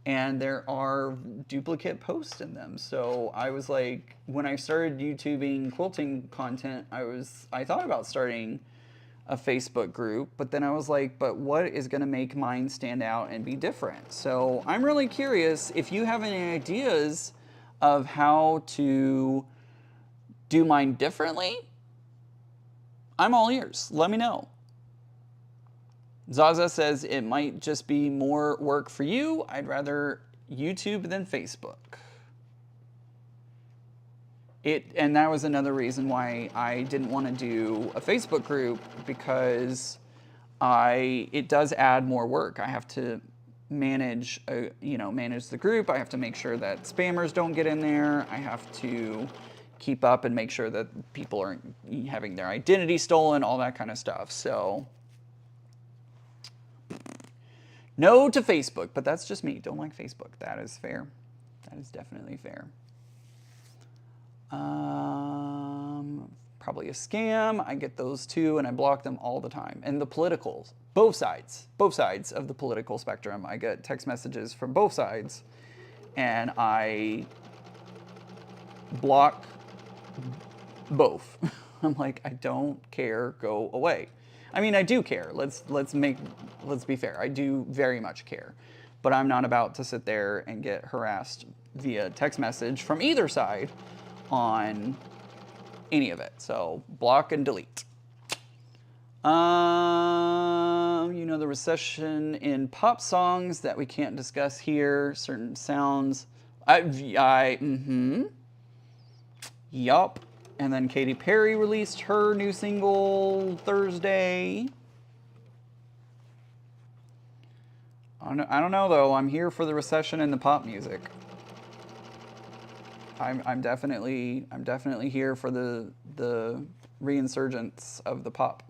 and there are duplicate posts in them. So I was like, when I started YouTubing quilting content, I thought about starting a Facebook group, but then I was like, but what is going to make mine stand out and be different? So I'm really curious if you have any ideas of how to do mine differently. I'm all ears. Let me know. Zaza says it might just be more work for you. I'd rather YouTube than Facebook. And that was another reason why I didn't want to do a Facebook group, because it does add more work. I have to manage the group. I have to make sure that spammers don't get in there. I have to keep up and make sure that people aren't having their identity stolen, all that kind of stuff. So no to Facebook, but that's just me. Don't like Facebook. That is fair. That is definitely fair. Probably a scam. I get those too, and I block them all the time. And the politicals, both sides of the political spectrum. I get text messages from both sides, and I block both. I'm like, I don't care. Go away. I mean, I do care. Let's be fair. I do very much care, but I'm not about to sit there and get harassed via text message from either side on any of it. So block and delete. The recession in pop songs that we can't discuss here. Certain sounds. Yup. And then Katy Perry released her new single Thursday. I don't know though. I'm here for the recession in the pop music. I'm definitely here for the reinsurgence of the pop.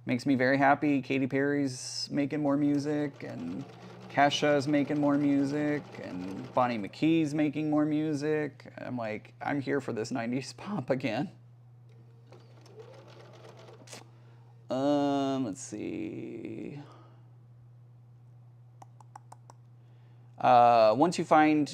Makes me very happy. Katy Perry's making more music, and Kesha's making more music, and Bonnie McKee's making more music. I'm like, I'm here for this 90s pop again. Let's see. Once you find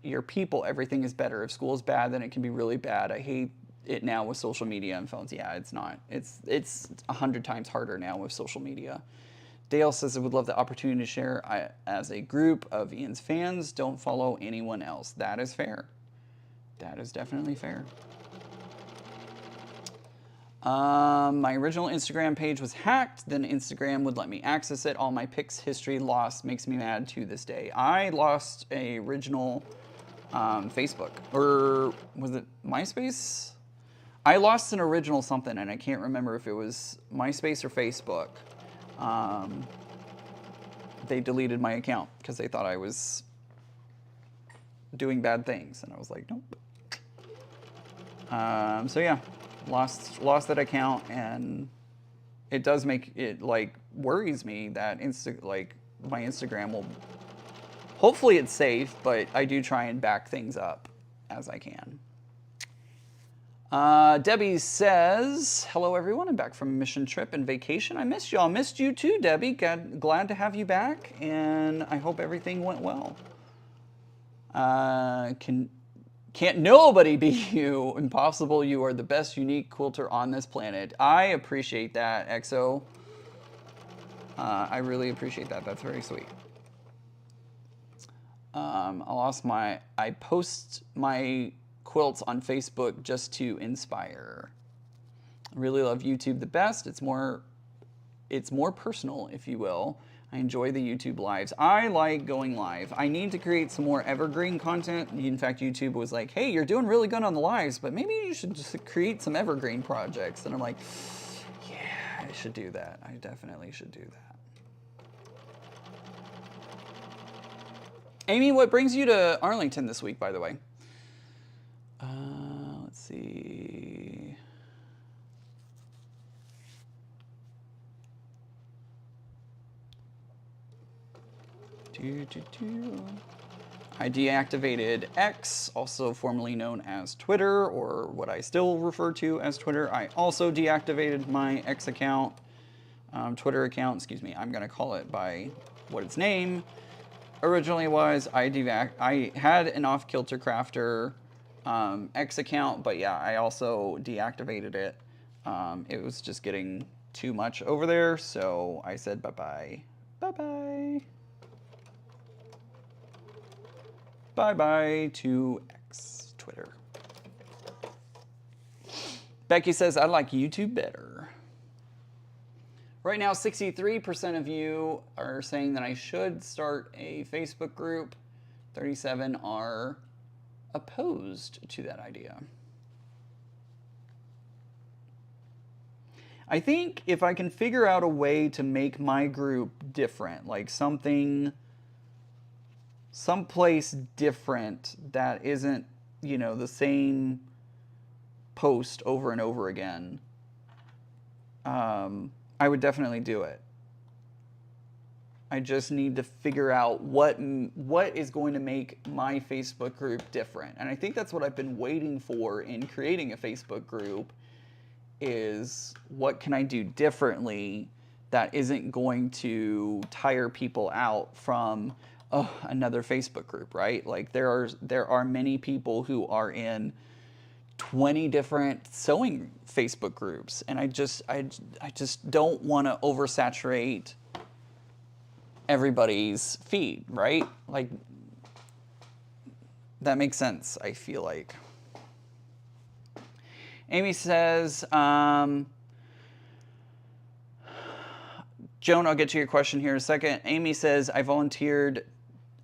your people, everything is better. If school is bad, then it can be really bad. I hate it now with social media and phones. Yeah, it's not. It's 100 times harder now with social media. Dale says, I would love the opportunity to share as a group of Ian's fans. Don't follow anyone else. That is fair. That is definitely fair. My original Instagram page was hacked. Then Instagram would let me access it. All my pics history lost. Makes me mad to this day. I lost a original Facebook. Or was it MySpace? I lost an original something, and I can't remember if it was MySpace or Facebook. They deleted my account because they thought I was doing bad things, and I was like, nope. So yeah, lost that account, and it does make it worries me that my Instagram will. Hopefully it's safe, but I do try and back things up as I can. Debbie says, hello everyone, I'm back from a mission trip and vacation. I missed y'all. Missed you too, Debbie. Glad to have you back, and I hope everything went well. Can't nobody be you. Impossible. You are the best unique quilter on this planet. I appreciate that, EXO. I really appreciate that. That's very sweet. I post my quilts on Facebook just to inspire. I really love YouTube the best. It's more personal, if you will. I enjoy the YouTube lives. I like going live. I need to create some more evergreen content. In fact, YouTube was like, hey, you're doing really good on the lives, but maybe you should just create some evergreen projects. And I'm like, yeah, I should do that. I definitely should do that. Amy, what brings you to Arlington this week, by the way? Let's see. I deactivated X, also formerly known as Twitter, or what I still refer to as Twitter. I also deactivated my X account, Twitter account, excuse me. I'm going to call it by what its name originally was. I had an off Kilter Crafter X account, but yeah, I also deactivated it. It was just getting too much over there, so I said bye-bye. Bye-bye. Bye-bye to X, Twitter. Becky says, I like YouTube better. Right now, 63% of you are saying that I should start a Facebook group. 37 are opposed to that idea. I think if I can figure out a way to make my group different, like someplace different that isn't, you know, the same post over and over again, I would definitely do it. I just need to figure out what is going to make my Facebook group different. And I think that's what I've been waiting for in creating a Facebook group, is what can I do differently that isn't going to tire people out from, oh, another Facebook group, right? Like there are many people who are in 20 different sewing Facebook groups, and I just don't want to oversaturate everybody's feed, right? Like that makes sense, I feel like. Amy says, Joan, I'll get to your question here in a second. Amy says, I volunteered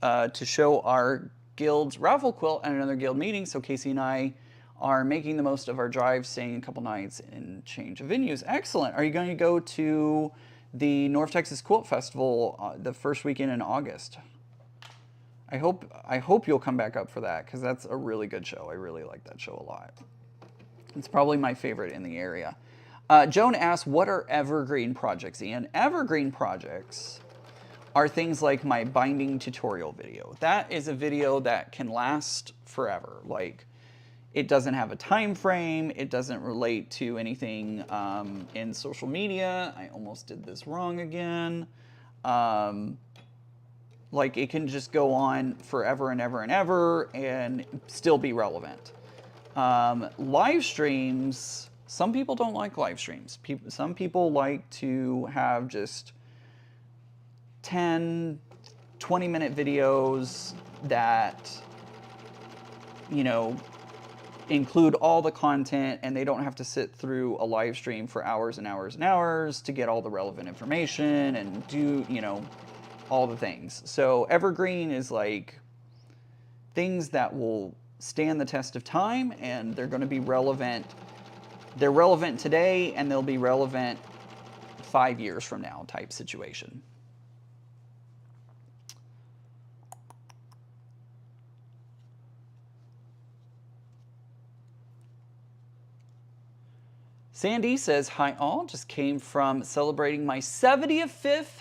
to show our guild's raffle quilt at another guild meeting, so Casey and I are making the most of our drive, staying a couple nights in change of venues. Excellent. Are you going to go to the North Texas Quilt Festival the first weekend in August? I hope you'll come back up for that, because that's a really good show. I really like that show a lot. It's probably my favorite in the area. Joan asks, what are evergreen projects, Ian? Evergreen projects are things like my binding tutorial video. That is a video that can last forever. Like, it doesn't have a time frame. It doesn't relate to anything in social media. I almost did this wrong again. Like, it can just go on forever and ever and ever and still be relevant. Live streams, some people don't like live streams. Some people like to have just 10, 20-minute videos that, you know, include all the content, and they don't have to sit through a live stream for hours and hours and hours to get all the relevant information and do, you know, all the things. So evergreen is like things that will stand the test of time, and they're going to be relevant. They're relevant today, and they'll be relevant 5 years from now type situation. Sandy says, hi all, just came from celebrating my 75th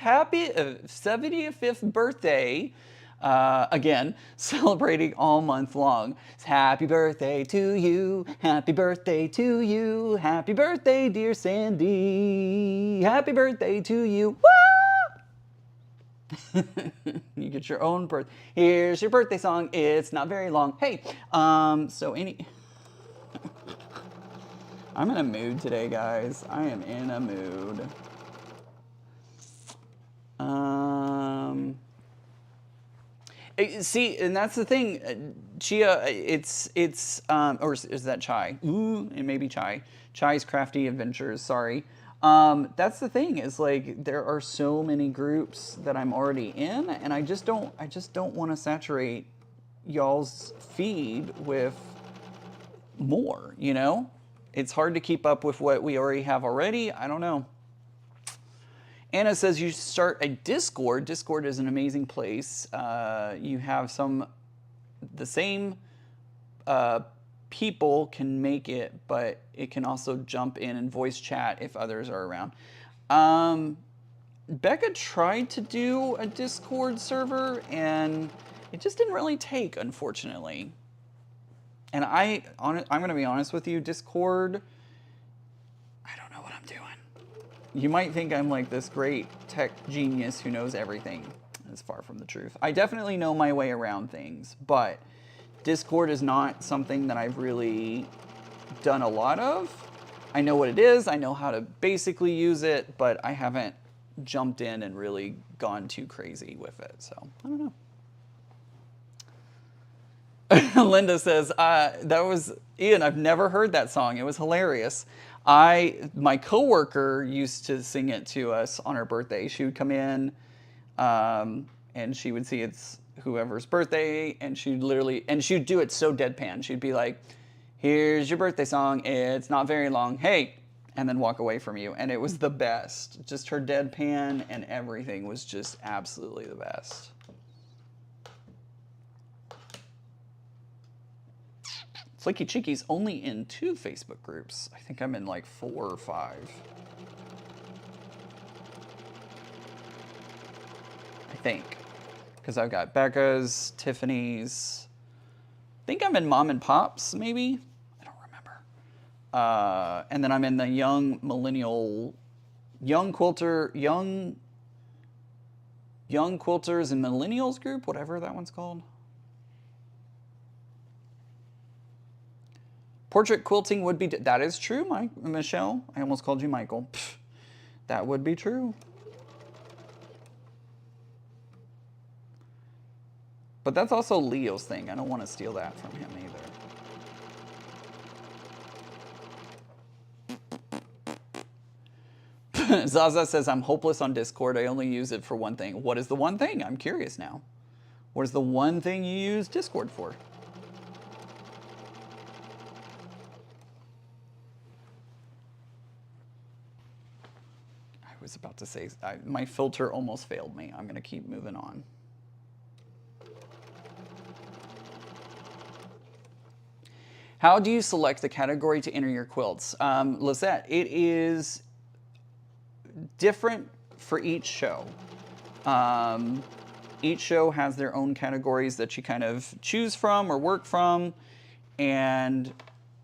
birthday. Again, celebrating all month long. Happy birthday to you, happy birthday to you, happy birthday dear Sandy, happy birthday to you. Woo! You get your own birth. Here's your birthday song, it's not very long. Hey, I'm in a mood today, guys. I am in a mood. See, and that's the thing, Chia, or is that Chai? Ooh, it may be Chai. Chai's Crafty Adventures, sorry. That's the thing, is like, there are so many groups that I'm already in, and I just don't want to saturate y'all's feed with more, you know? It's hard to keep up with what we already have already. I don't know. Anna says you start a Discord. Discord is an amazing place. You have the same people can make it, but it can also jump in and voice chat if others are around. Becca tried to do a Discord server, and it just didn't really take, unfortunately. And I'm going to be honest with you, Discord, I don't know what I'm doing. You might think I'm like this great tech genius who knows everything. It's far from the truth. I definitely know my way around things, but Discord is not something that I've really done a lot of. I know what it is. I know how to basically use it, but I haven't jumped in and really gone too crazy with it. So I don't know. Linda says, that was, Ian, I've never heard that song. It was hilarious. My coworker used to sing it to us on her birthday. She would come in, and she would see it's whoever's birthday, and she'd do it so deadpan. She'd be like, here's your birthday song. It's not very long. Hey, and then walk away from you. And it was the best. Just her deadpan and everything was just absolutely the best. Flicky Chicky's only in 2 Facebook groups. I think I'm in like 4 or 5. I think. Because I've got Becca's, Tiffany's. I think I'm in Mom and Pop's, maybe? I don't remember. And then I'm in the young quilters and millennials group, whatever that one's called. Portrait quilting would be, that is true, Michelle. I almost called you Michael. Pfft, that would be true. But that's also Leo's thing. I don't want to steal that from him either. Zaza says, I'm hopeless on Discord. I only use it for one thing. What is the one thing? I'm curious now. What is the one thing you use Discord for? I was about to say, my filter almost failed me. I'm going to keep moving on. How do you select the category to enter your quilts? Lisette, it is different for each show. Each show has their own categories that you kind of choose from or work from, and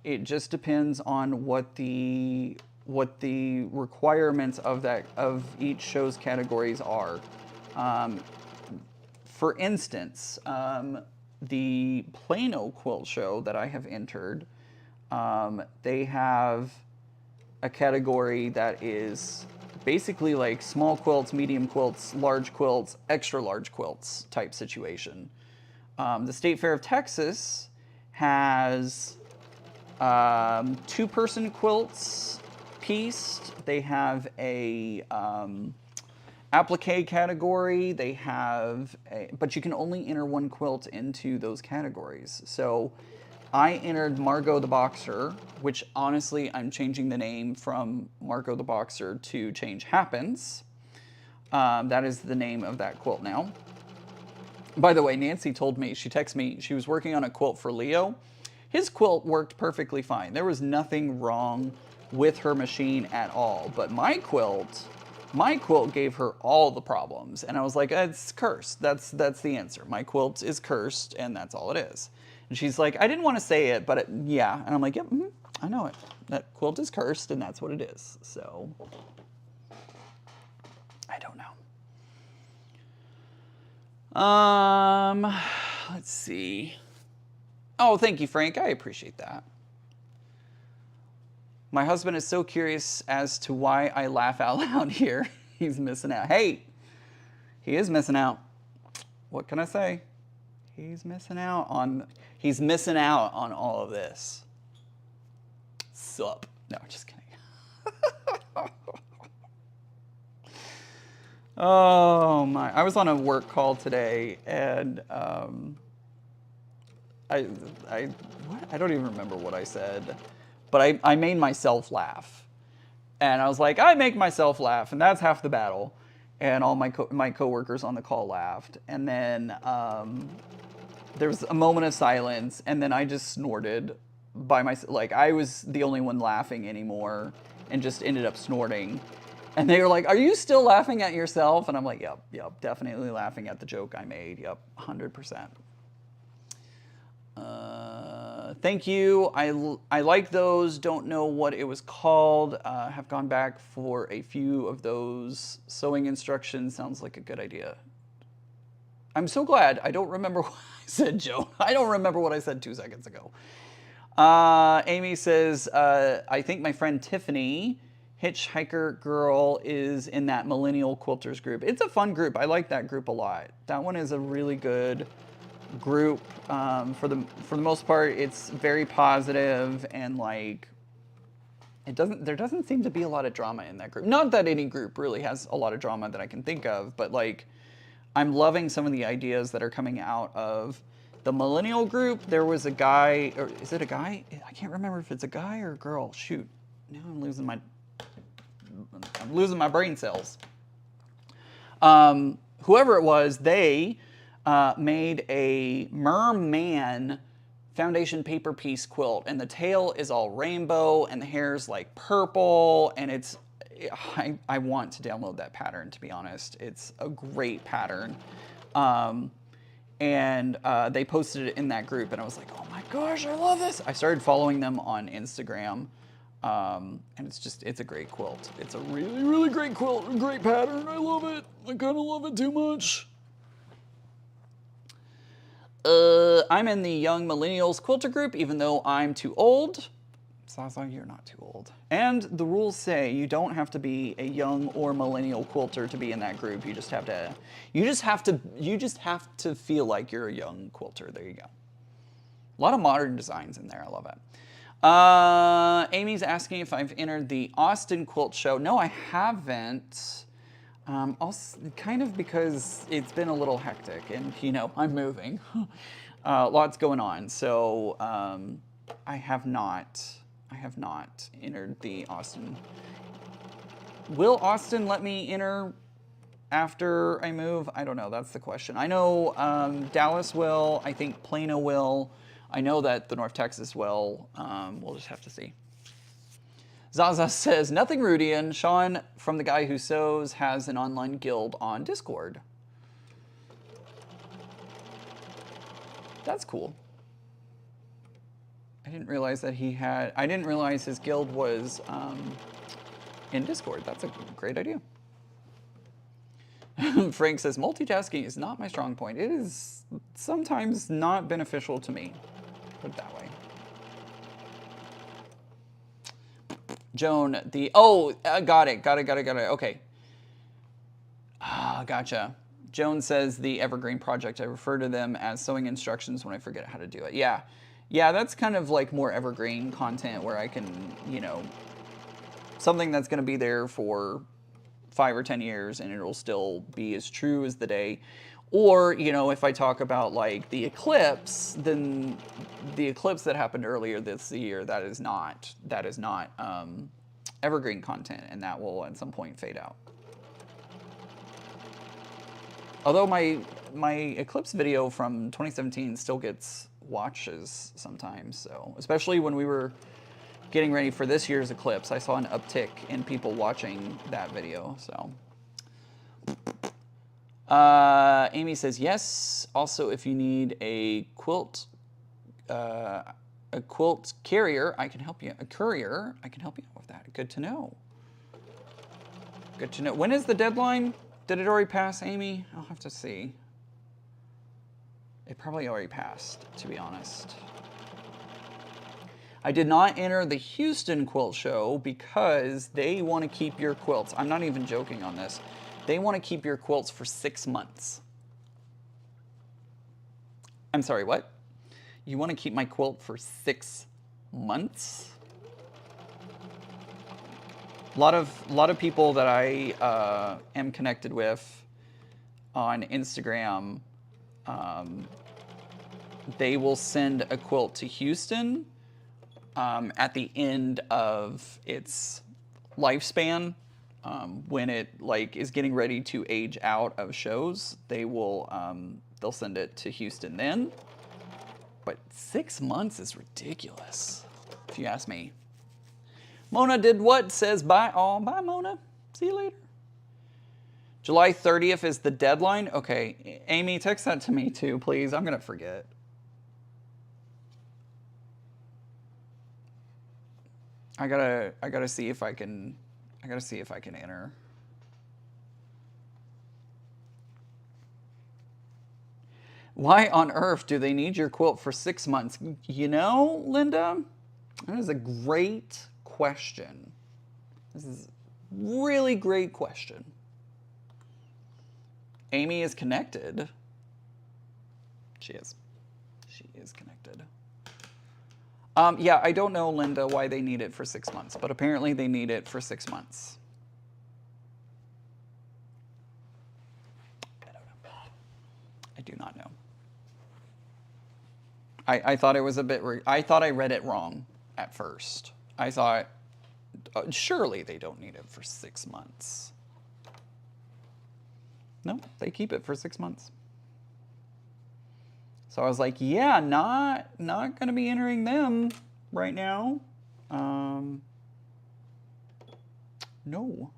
it just depends on what the requirements of each show's categories are. For instance, the Plano Quilt Show that I have entered, they have a category that is basically like small quilts, medium quilts, large quilts, extra large quilts type situation. The State Fair of Texas has 2-person quilts pieced. They have a applique category. They have but you can only enter 1 quilt into those categories. So I entered Margot the Boxer, which honestly I'm changing the name from Margot the Boxer to Change Happens. That is the name of that quilt now. By the way, Nancy told me, she texted me, she was working on a quilt for Leo. His quilt worked perfectly fine. There was nothing wrong with her machine at all. But my quilt gave her all the problems. And I was like, it's cursed. That's the answer. My quilt is cursed, and that's all it is. And she's like, I didn't want to say it, but yeah. And I'm like, yep, I know it. That quilt is cursed, and that's what it is. So, I don't know. Let's see. Oh, thank you, Frank. I appreciate that. My husband is so curious as to why I laugh out loud here. He's missing out. Hey, he is missing out. What can I say? He's missing out on all of this. Sup. No, just kidding. Oh my, I was on a work call today, and I don't even remember what I said. But I made myself laugh. And I was like, I make myself laugh, and that's half the battle. And all my coworkers on the call laughed. And then there was a moment of silence, and then I just snorted by myself. Like, I was the only one laughing anymore, and just ended up snorting. And they were like, are you still laughing at yourself? And I'm like, yep, definitely laughing at the joke I made. Yep, 100%. Thank you. I like those. Don't know what it was called. Have gone back for a few of those. Sewing instructions sounds like a good idea. I'm so glad. I don't remember what I said, Joe. I don't remember what I said 2 seconds ago. Amy says, I think my friend Tiffany, Hitchhiker Girl, is in that Millennial Quilters group. It's a fun group. I like that group a lot. That one is a really good group. For the most part, it's very positive and like there doesn't seem to be a lot of drama in that group. Not that any group really has a lot of drama that I can think of, but like I'm loving some of the ideas that are coming out of the millennial group. There was a guy, or is it a guy? I can't remember if it's a guy or a girl. Shoot, now I'm losing my brain cells. Whoever it was, they made a merman foundation paper piece quilt, and the tail is all rainbow and the hair's like purple, and it's I want to download that pattern, to be honest. It's a great pattern. And they posted it in that group, and I was like, oh my gosh, I love this. I started following them on Instagram, and it's a great quilt. It's a really, really great quilt, a great pattern. I love it. I kind of love it too much. I'm in the Young Millennials Quilter group, even though I'm too old. Zaza, you're not too old. And the rules say you don't have to be a young or millennial quilter to be in that group. You just have to feel like you're a young quilter. There you go. A lot of modern designs in there. I love it. Amy's asking if I've entered the Austin Quilt Show. No, I haven't. Also, kind of because it's been a little hectic, and you know I'm moving. Lots going on, so I have not entered the Austin. Will Austin let me enter after I move? I don't know. That's the question. I know Dallas will. I think Plano will. I know that the North Texas will. We'll just have to see. Zaza says, nothing Rudian. Sean, from the guy who sews, has an online guild on Discord. That's cool. I didn't realize his guild was in Discord. That's a great idea. Frank says, multitasking is not my strong point. It is sometimes not beneficial to me. Put it that way. Joan, got it. Okay. Gotcha. Joan says the Evergreen Project. I refer to them as sewing instructions when I forget how to do it. Yeah, that's kind of like more evergreen content where I can, something that's going to be there for 5 or 10 years and it'll still be as true as the day. Or, if I talk about like the eclipse, then the eclipse that happened earlier this year, that is not evergreen content, and that will at some point fade out. Although my eclipse video from 2017 still gets watches sometimes, so especially when we were getting ready for this year's eclipse, I saw an uptick in people watching that video, so. Amy says yes. Also, if you need a quilt carrier, I can help you. A courier, I can help you with that. Good to know. Good to know. When is the deadline? Did it already pass, Amy? I'll have to see. It probably already passed, to be honest. I did not enter the Houston Quilt Show because they want to keep your quilts. I'm not even joking on this. They want to keep your quilts for 6 months. I'm sorry, what? You want to keep my quilt for 6 months? A lot of people that I am connected with on Instagram, they will send a quilt to Houston at the end of its lifespan. When it is getting ready to age out of shows, they'll send it to Houston then. But 6 months is ridiculous, if you ask me. Mona did what? Says bye. Oh, bye, Mona. See you later. July 30th is the deadline. Okay, Amy, text that to me too, please. I'm gonna forget. I gotta see if I can. I gotta see if I can enter. Why on earth do they need your quilt for 6 months? You know, Linda, that is a great question. This is a really great question. Amy is connected. She is. She is connected. Yeah, I don't know, Linda, why they need it for 6 months, but apparently they need it for 6 months. I don't know. I do not know. I thought it was a bit, I thought I read it wrong at first. I thought, surely they don't need it for 6 months. No, they keep it for 6 months. So I was like, yeah, not going to be entering them right now. No.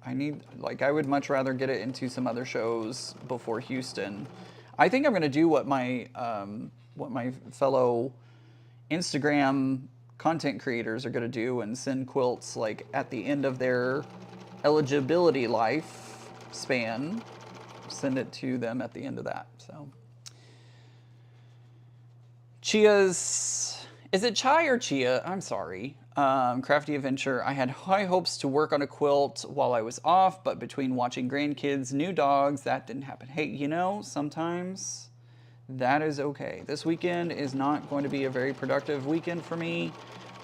I need, like, I would much rather get it into some other shows before Houston. I think I'm going to do what my fellow Instagram content creators are going to do and send quilts, like, at the end of their eligibility life span. Send it to them at the end of that, so. Chia's, is it Chai or Chia? I'm sorry. Crafty Adventure. I had high hopes to work on a quilt while I was off, but between watching grandkids, new dogs, that didn't happen. Hey, you know, sometimes that is okay. This weekend is not going to be a very productive weekend for me,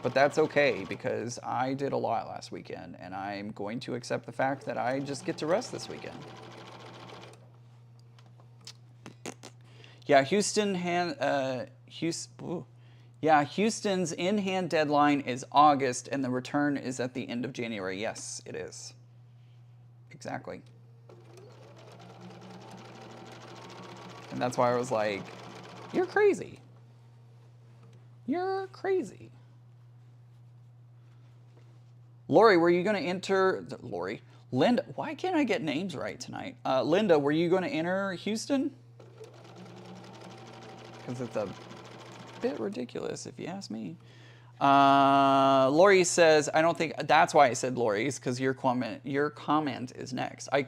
but that's okay because I did a lot last weekend and I'm going to accept the fact that I just get to rest this weekend. Yeah, Houston's in-hand deadline is August, and the return is at the end of January. Yes, it is. Exactly. And that's why I was like, you're crazy. You're crazy. Lori, were you going to enter... Lori. Linda, why can't I get names right tonight? Linda, were you going to enter Houston? Because it's a bit ridiculous if you ask me. Lori says, I don't think, that's why I said Lori's, because your comment is next. I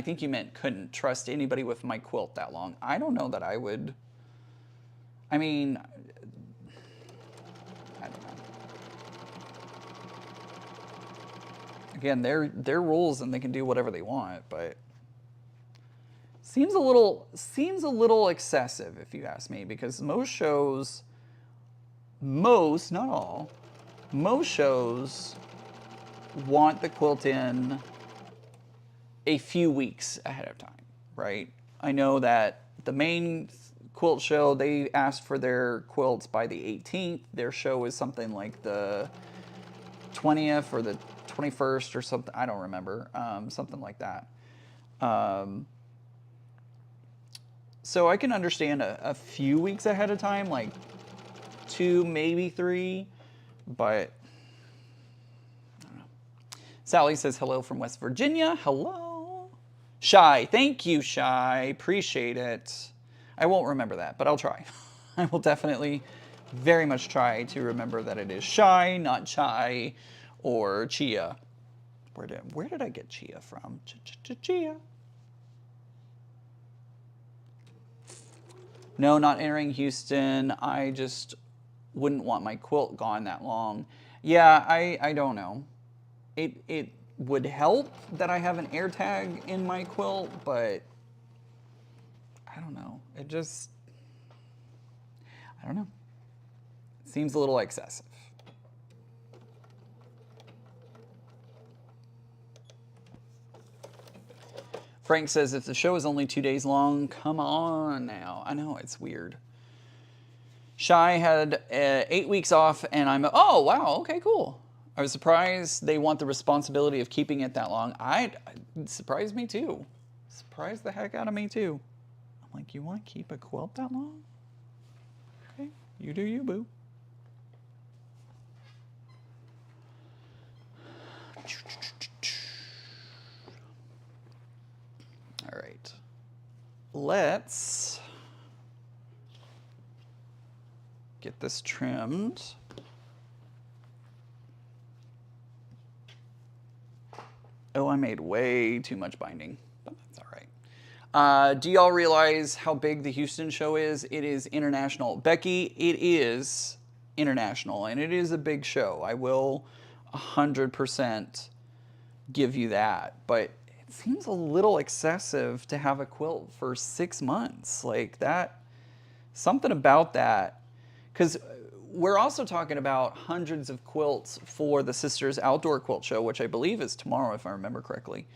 think you meant couldn't trust anybody with my quilt that long. I don't know that I would. I mean, I don't know. Again, they're rules and they can do whatever they want, but seems a little excessive if you ask me, because most shows, not all, most shows want the quilt in a few weeks ahead of time, right? I know that the main quilt show, they asked for their quilts by the 18th. Their show is something like the 20th or the 21st or something. I don't remember. Something like that. So I can understand a few weeks ahead of time, like 2, maybe 3, but I don't know. Sally says hello from West Virginia. Hello. Shy. Thank you, Shy. Appreciate it. I won't remember that, but I'll try. I will definitely very much try to remember that it is Shy, not Chai or Chia. Where did I get Chia from? Chia. No, not entering Houston. I just wouldn't want my quilt gone that long. Yeah, I don't know. It would help that I have an air tag in my quilt, but I don't know. I don't know. It seems a little excessive. Frank says, if the show is only 2 days long, come on now. I know, it's weird. Shy had 8 weeks off, and I'm, oh, wow, okay, cool. I was surprised they want the responsibility of keeping it that long. It surprised me too. Surprised the heck out of me too. I'm like, you want to keep a quilt that long? Okay, you do you, boo. All right, let's get this trimmed. Oh, I made way too much binding, but that's all right. Do y'all realize how big the Houston show is? It is international. Becky, it is international, and it is a big show. I will 100% give you that. But it seems a little excessive to have a quilt for 6 months. Like that, something about that. Because we're also talking about hundreds of quilts for the Sisters Outdoor Quilt Show, which I believe is tomorrow, if I remember correctly.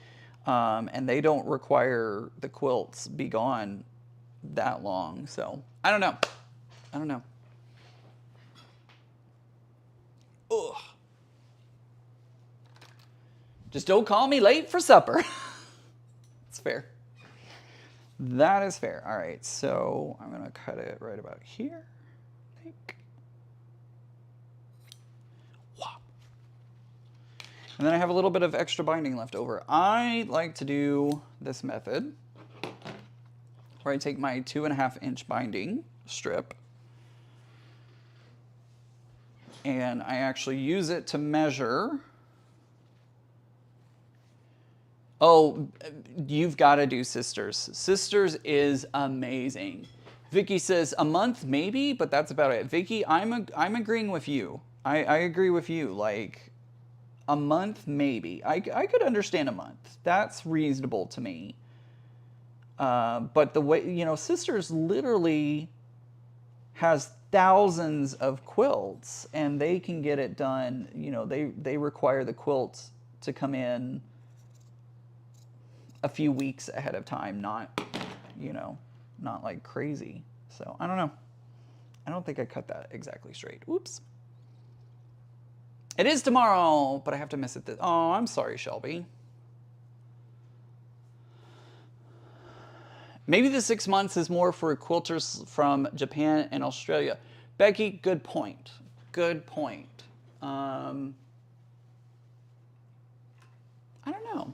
And they don't require the quilts be gone that long. So I don't know. I don't know. Ugh. Just don't call me late for supper. It's fair. That is fair. All right, so I'm going to cut it right about here. I think. Wow. And then I have a little bit of extra binding left over. I like to do this method where I take my 2.5-inch binding strip and I actually use it to measure. Oh, you've got to do Sisters. Sisters is amazing. Vicky says a month maybe, but that's about it. Vicky, I'm agreeing with you. I agree with you. Like a month maybe. I could understand a month. That's reasonable to me. But the way, you know, Sisters literally has thousands of quilts and they can get it done. You know, they require the quilts to come in a few weeks ahead of time, not, you know, not like crazy. So I don't know. I don't think I cut that exactly straight. Oops. It is tomorrow, but I have to miss it. Oh, I'm sorry, Shelby. Maybe the 6 months is more for quilters from Japan and Australia. Becky, good point. Good point. I don't know.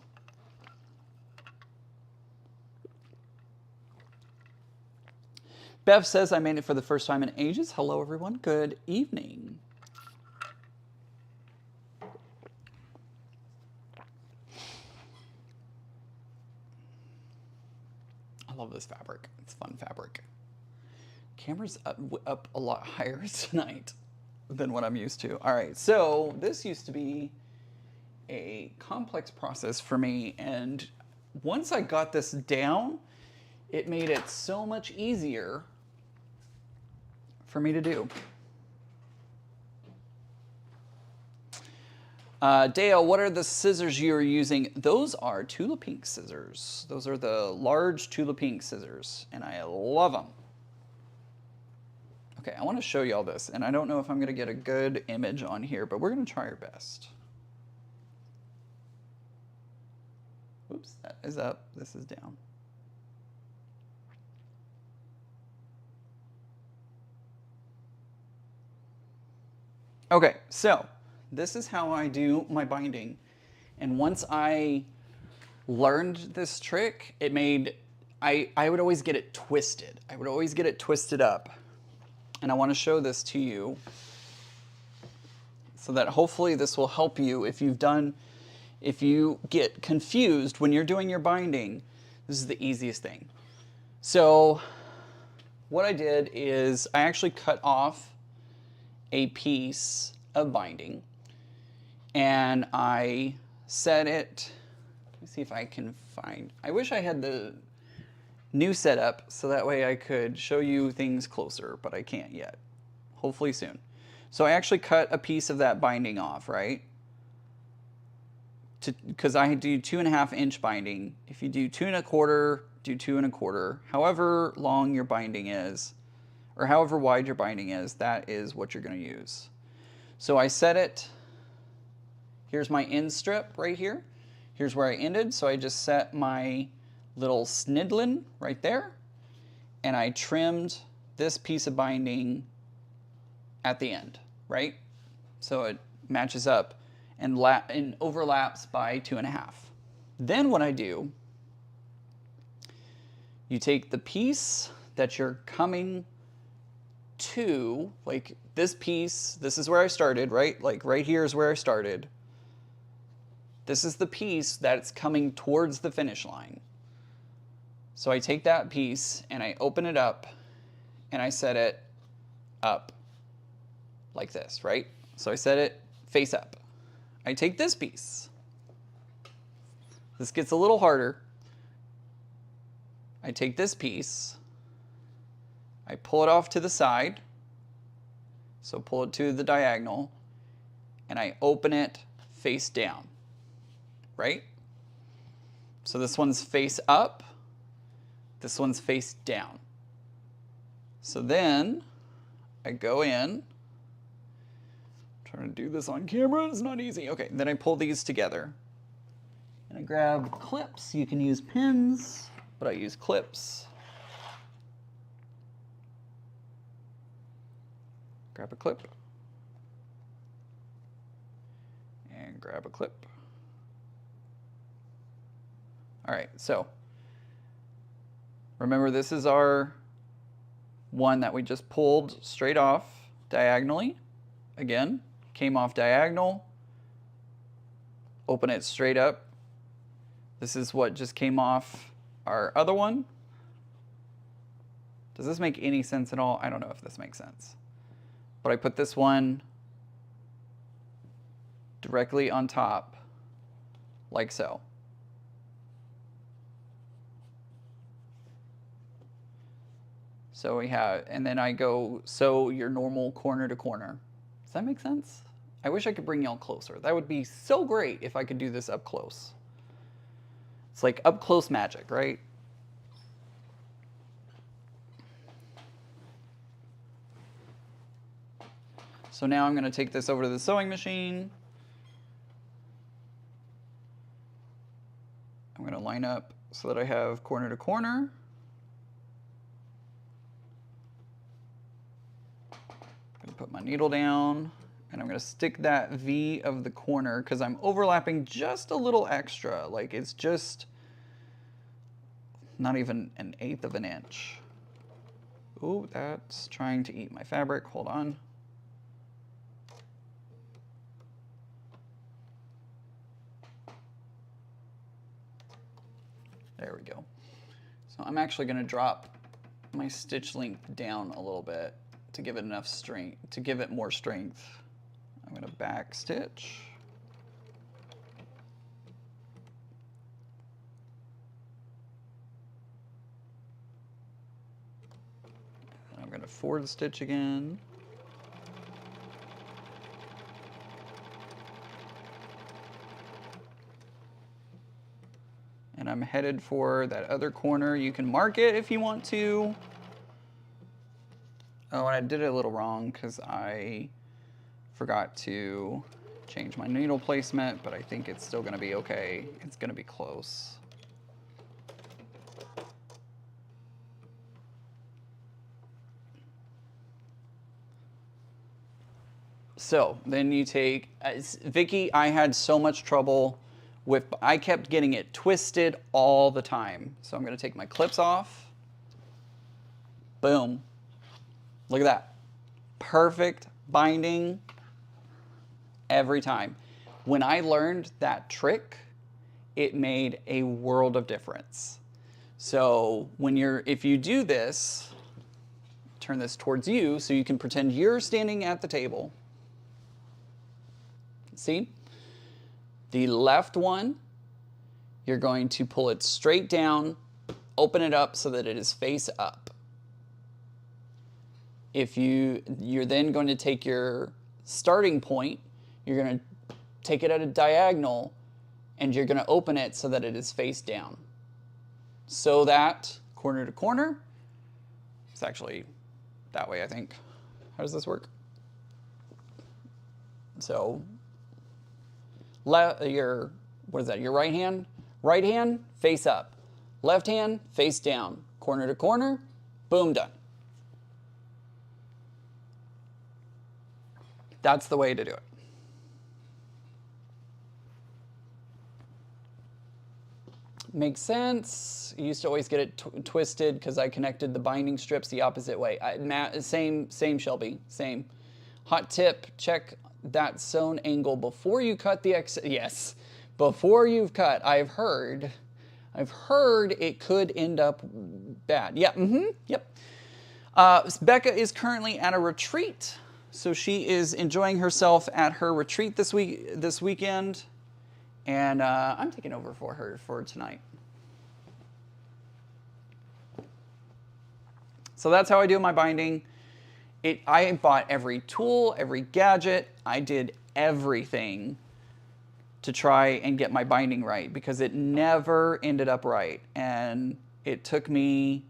Bev says, I made it for the first time in ages. Hello, everyone. Good evening. I love this fabric. It's fun fabric. Camera's up a lot higher tonight than what I'm used to. All right, so this used to be a complex process for me, and once I got this down, it made it so much easier for me to do. Dale, what are the scissors you're using? Those are Tula Pink scissors. Those are the large Tula Pink scissors, and I love them. Okay, I want to show you all this, and I don't know if I'm going to get a good image on here, but we're going to try our best. Oops, that is up. This is down. Okay, so this is how I do my binding. And once I learned this trick, it made, I would always get it twisted. I would always get it twisted up. And I want to show this to you so that hopefully this will help you if you get confused when you're doing your binding. This is the easiest thing. So what I did is I actually cut off a piece of binding and I set it, let me see if I can find, I wish I had the new setup so that way I could show you things closer, but I can't yet. Hopefully soon. So I actually cut a piece of that binding off, right? Because I do 2.5-inch binding. If you do 2 1/4, do 2 1/4. However long your binding is, or however wide your binding is, that is what you're going to use. So I set it, here's my end strip right here. Here's where I ended, so I just set my little snidlin right there, and I trimmed this piece of binding at the end, right? So it matches up and overlaps by 2.5. Then what I do, you take the piece that you're coming to, like this piece, this is where I started, right? Like right here is where I started. This is the piece that's coming towards the finish line. So I take that piece and I open it up and I set it up like this, right? So I set it face up. I take this piece. This gets a little harder. I take this piece. I pull it off to the side. So pull it to the diagonal. And I open it face down, right? So this one's face up. This one's face down. So then I go in. Trying to do this on camera, it's not easy. Okay, then I pull these together. And I grab clips. You can use pins, but I use clips. Grab a clip. And grab a clip. All right, so remember this is our one that we just pulled straight off diagonally. Again, came off diagonal, open it straight up. This is what just came off our other one. Does this make any sense at all? I don't know if this makes sense. But I put this one directly on top, like so. So we have, and then I go sew your normal corner to corner. Does that make sense? I wish I could bring y'all closer. That would be so great if I could do this up close. It's like up close magic, right? So now I'm going to take this over to the sewing machine. I'm going to line up so that I have corner to corner. I'm going to put my needle down. And I'm going to stick that V of the corner because I'm overlapping just a little extra. Like it's just not even 1/8 of an inch. Ooh, that's trying to eat my fabric. Hold on. There we go. So I'm actually going to drop my stitch length down a little bit to give it enough strength, to give it more strength. I'm going to back stitch. And I'm going to forward stitch again. And I'm headed for that other corner. You can mark it if you want to. Oh, and I did it a little wrong because I forgot to change my needle placement, but I think it's still going to be okay. It's going to be close. So then you take, Vicky, I had so much trouble with, I kept getting it twisted all the time. So I'm going to take my clips off. Boom. Look at that. Perfect binding every time. When I learned that trick, it made a world of difference. So when if you do this, turn this towards you so you can pretend you're standing at the table. See? The left one, you're going to pull it straight down, open it up so that it is face up. If you're then going to take your starting point, you're going to take it at a diagonal and you're going to open it so that it is face down. Sew that corner to corner. It's actually that way, I think. How does this work? So what is that, your right hand? Right hand, face up. Left hand, face down. Corner to corner, boom, done. That's the way to do it. Makes sense. You used to always get it twisted because I connected the binding strips the opposite way. Same, Shelby, same. Hot tip, check that sewn angle before you cut the excess. Yes, before you've cut. I've heard I've heard it could end up bad. Yeah, yep. Becca is currently at a retreat, so she is enjoying herself at her retreat this weekend, and I'm taking over for her for tonight. So that's how I do my binding. I bought every tool, every gadget. I did everything to try and get my binding right because it never ended up right. And it took me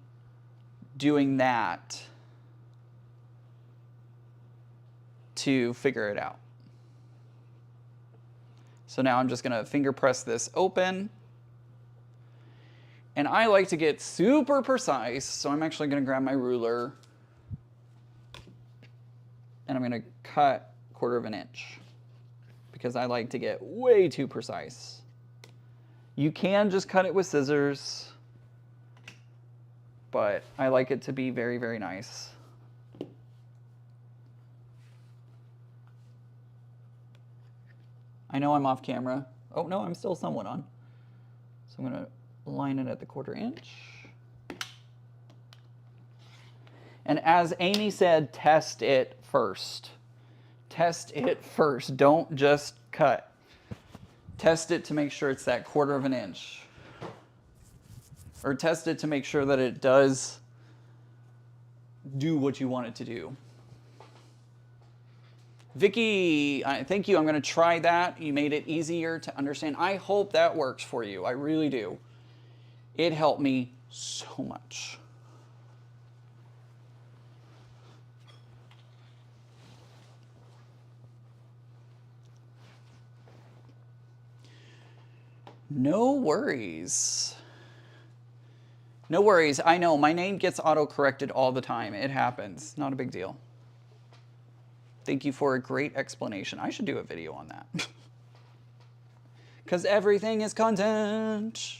doing that to figure it out. So now I'm just gonna finger press this open. And I like to get super precise, so I'm actually gonna grab my ruler and I'm gonna cut 1/4 inch because I like to get way too precise. You can just cut it with scissors, but I like it to be very, very nice. I know I'm off camera. Oh no, I'm still somewhat on. So I'm gonna line it at the 1/4 inch. And as Amy said, test it first. Test it first. Don't just cut. Test it to make sure it's that 1/4 inch. Or test it to make sure that it does do what you want it to do. Vicky, thank you. I'm going to try that. You made it easier to understand. I hope that works for you. I really do. It helped me so much. No worries. No worries. I know my name gets auto-corrected all the time. It happens. Not a big deal. Thank you for a great explanation. I should do a video on that. Because everything is content.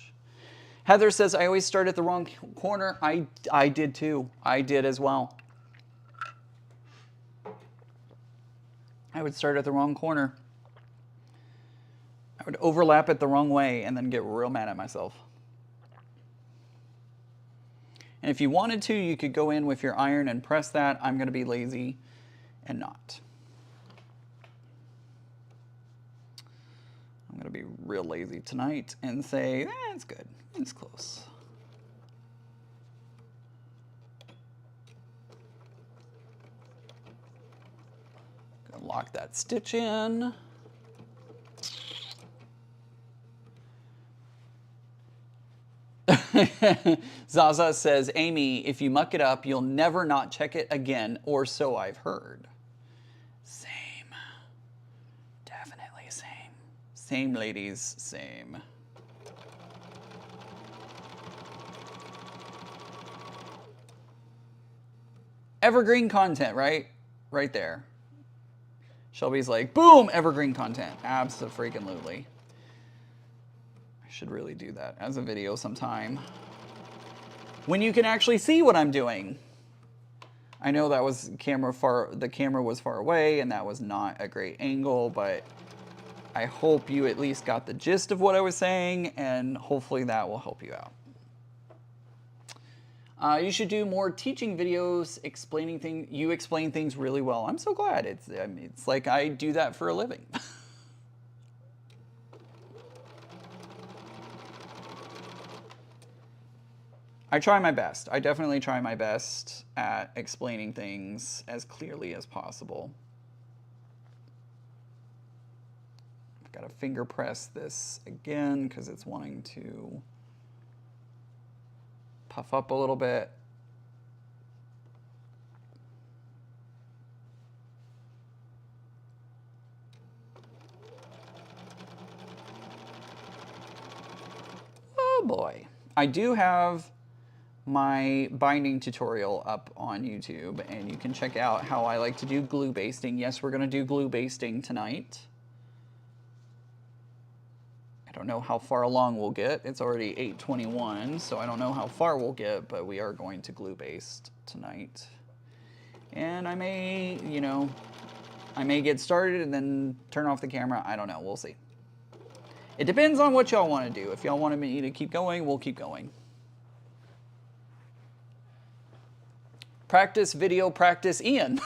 Heather says, I always start at the wrong corner. I did too. I did as well. I would start at the wrong corner. I would overlap it the wrong way and then get real mad at myself. And if you wanted to, you could go in with your iron and press that. I'm going to be lazy and not. I'm going to be real lazy tonight and say, it's good. It's close. Gonna lock that stitch in. Zaza says, Amy, if you muck it up, you'll never not check it again, or so I've heard. Same. Definitely same. Same, ladies, same. Evergreen content, right? Right there. Shelby's like, boom, evergreen content. Abso-freaking-lutely. I should really do that as a video sometime. When you can actually see what I'm doing. I know that was the camera was far away and that was not a great angle, but I hope you at least got the gist of what I was saying, and hopefully that will help you out. You should do more teaching videos explaining things. You explain things really well. I'm so glad. It's like I do that for a living. I try my best. I definitely try my best at explaining things as clearly as possible. I've got to finger press this again because it's wanting to puff up a little bit. Oh boy. I do have my binding tutorial up on YouTube, and you can check out how I like to do glue basting. Yes, we're going to do glue basting tonight. I don't know how far along we'll get. It's already 8:21, so I don't know how far we'll get, but we are going to glue baste tonight. And I may, I may get started and then turn off the camera. I don't know. We'll see. It depends on what y'all want to do. If y'all want me to keep going, we'll keep going. Practice video, practice Ian.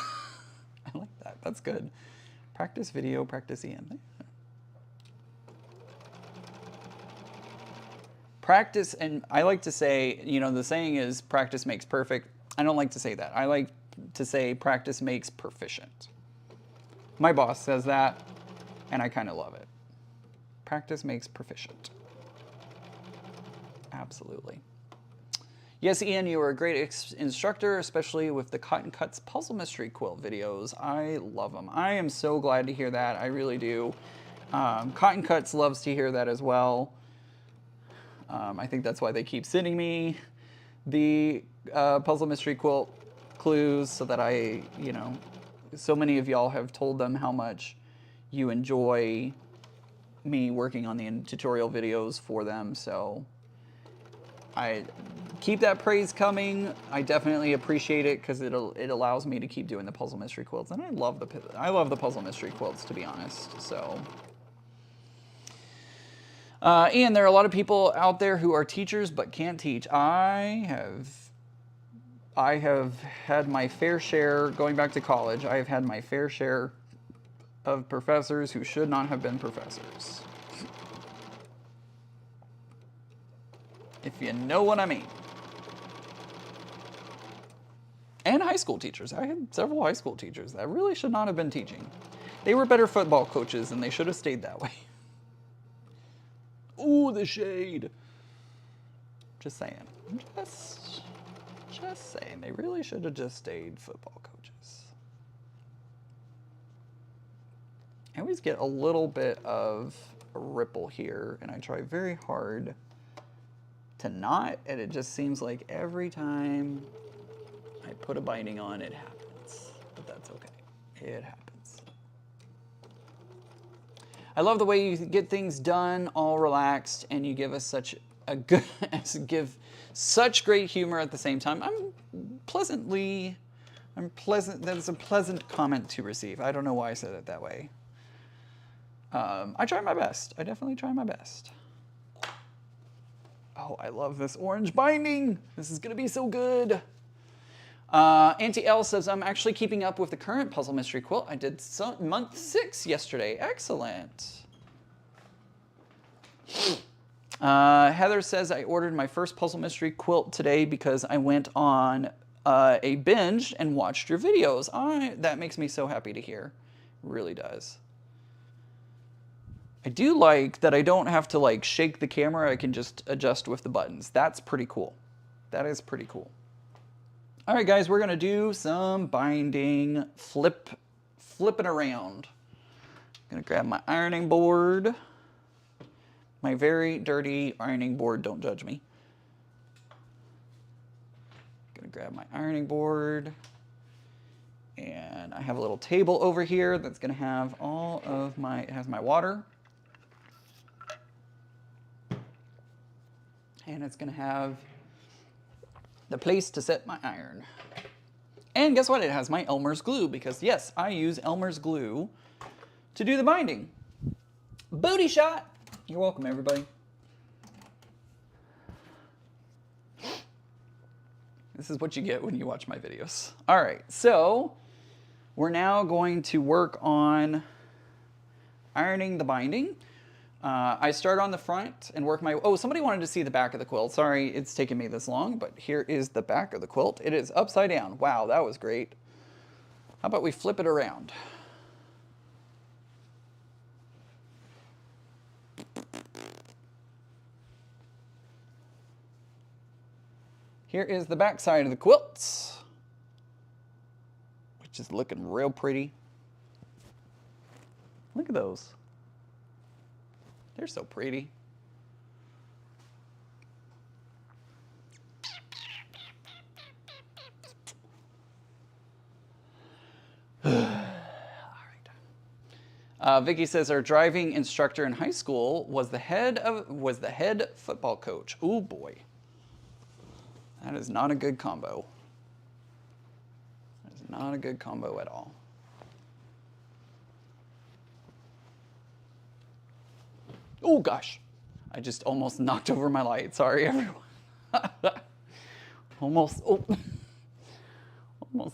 I like that. That's good. Practice video, practice Ian. Practice, and I like to say, you know, the saying is practice makes perfect. I don't like to say that. I like to say practice makes proficient. My boss says that, and I kind of love it. Practice makes proficient. Absolutely. Yes, Ian, you were a great instructor, especially with the Cotton Cuts Puzzle Mystery Quilt videos. I love them. I am so glad to hear that. I really do. Cotton Cuts loves to hear that as well. I think that's why they keep sending me the Puzzle Mystery Quilt clues so that I, you know, so many of y'all have told them how much you enjoy me working on the tutorial videos for them. So I keep that praise coming. I definitely appreciate it because it allows me to keep doing the Puzzle Mystery Quilts. And I love the Puzzle Mystery Quilts, to be honest. So and there are a lot of people out there who are teachers but can't teach. I have had my fair share, going back to college, I have had my fair share of professors who should not have been professors. If you know what I mean. And high school teachers. I had several high school teachers that really should not have been teaching. They were better football coaches and they should have stayed that way. Ooh, the shade. Just saying. Just saying. They really should have just stayed football coaches. I always get a little bit of a ripple here, and I try very hard to not, and it just seems like every time I put a binding on, it happens. But that's okay. It happens. I love the way you get things done, all relaxed, and you give us such a good, give such great humor at the same time. I'm pleasant. That is a pleasant comment to receive. I don't know why I said it that way. I try my best. I definitely try my best. Oh, I love this orange binding. This is gonna be so good. Auntie L says, I'm actually keeping up with the current Puzzle Mystery Quilt. I did month 6 yesterday. Excellent. Heather says, I ordered my first Puzzle Mystery Quilt today because I went on a binge and watched your videos. That makes me so happy to hear. Really does. I do like that I don't have to like shake the camera. I can just adjust with the buttons. That's pretty cool. That is pretty cool. All right, guys, we're gonna do some binding, flipping around. I'm gonna grab my ironing board, my very dirty ironing board. Don't judge me. Gonna grab my ironing board, and I have a little table over here that's gonna have all of my. It has my water, and it's gonna have the place to set my iron. And guess what? It has my Elmer's glue because yes, I use Elmer's glue to do the binding. Booty shot! You're welcome, everybody. This is what you get when you watch my videos. All right, so we're now going to work on ironing the binding. I start on the front and work my... Oh, somebody wanted to see the back of the quilt. Sorry it's taken me this long, but here is the back of the quilt. It is upside down. Wow, that was great. How about we flip it around? Here is the back side of the quilt, which is looking real pretty. Look at those. They're so pretty. All right. Vicky says our driving instructor in high school was the head football coach. Oh boy, that is not a good combo. That is not a good combo at all. Oh gosh, I just almost knocked over my light. Sorry, everyone. Almost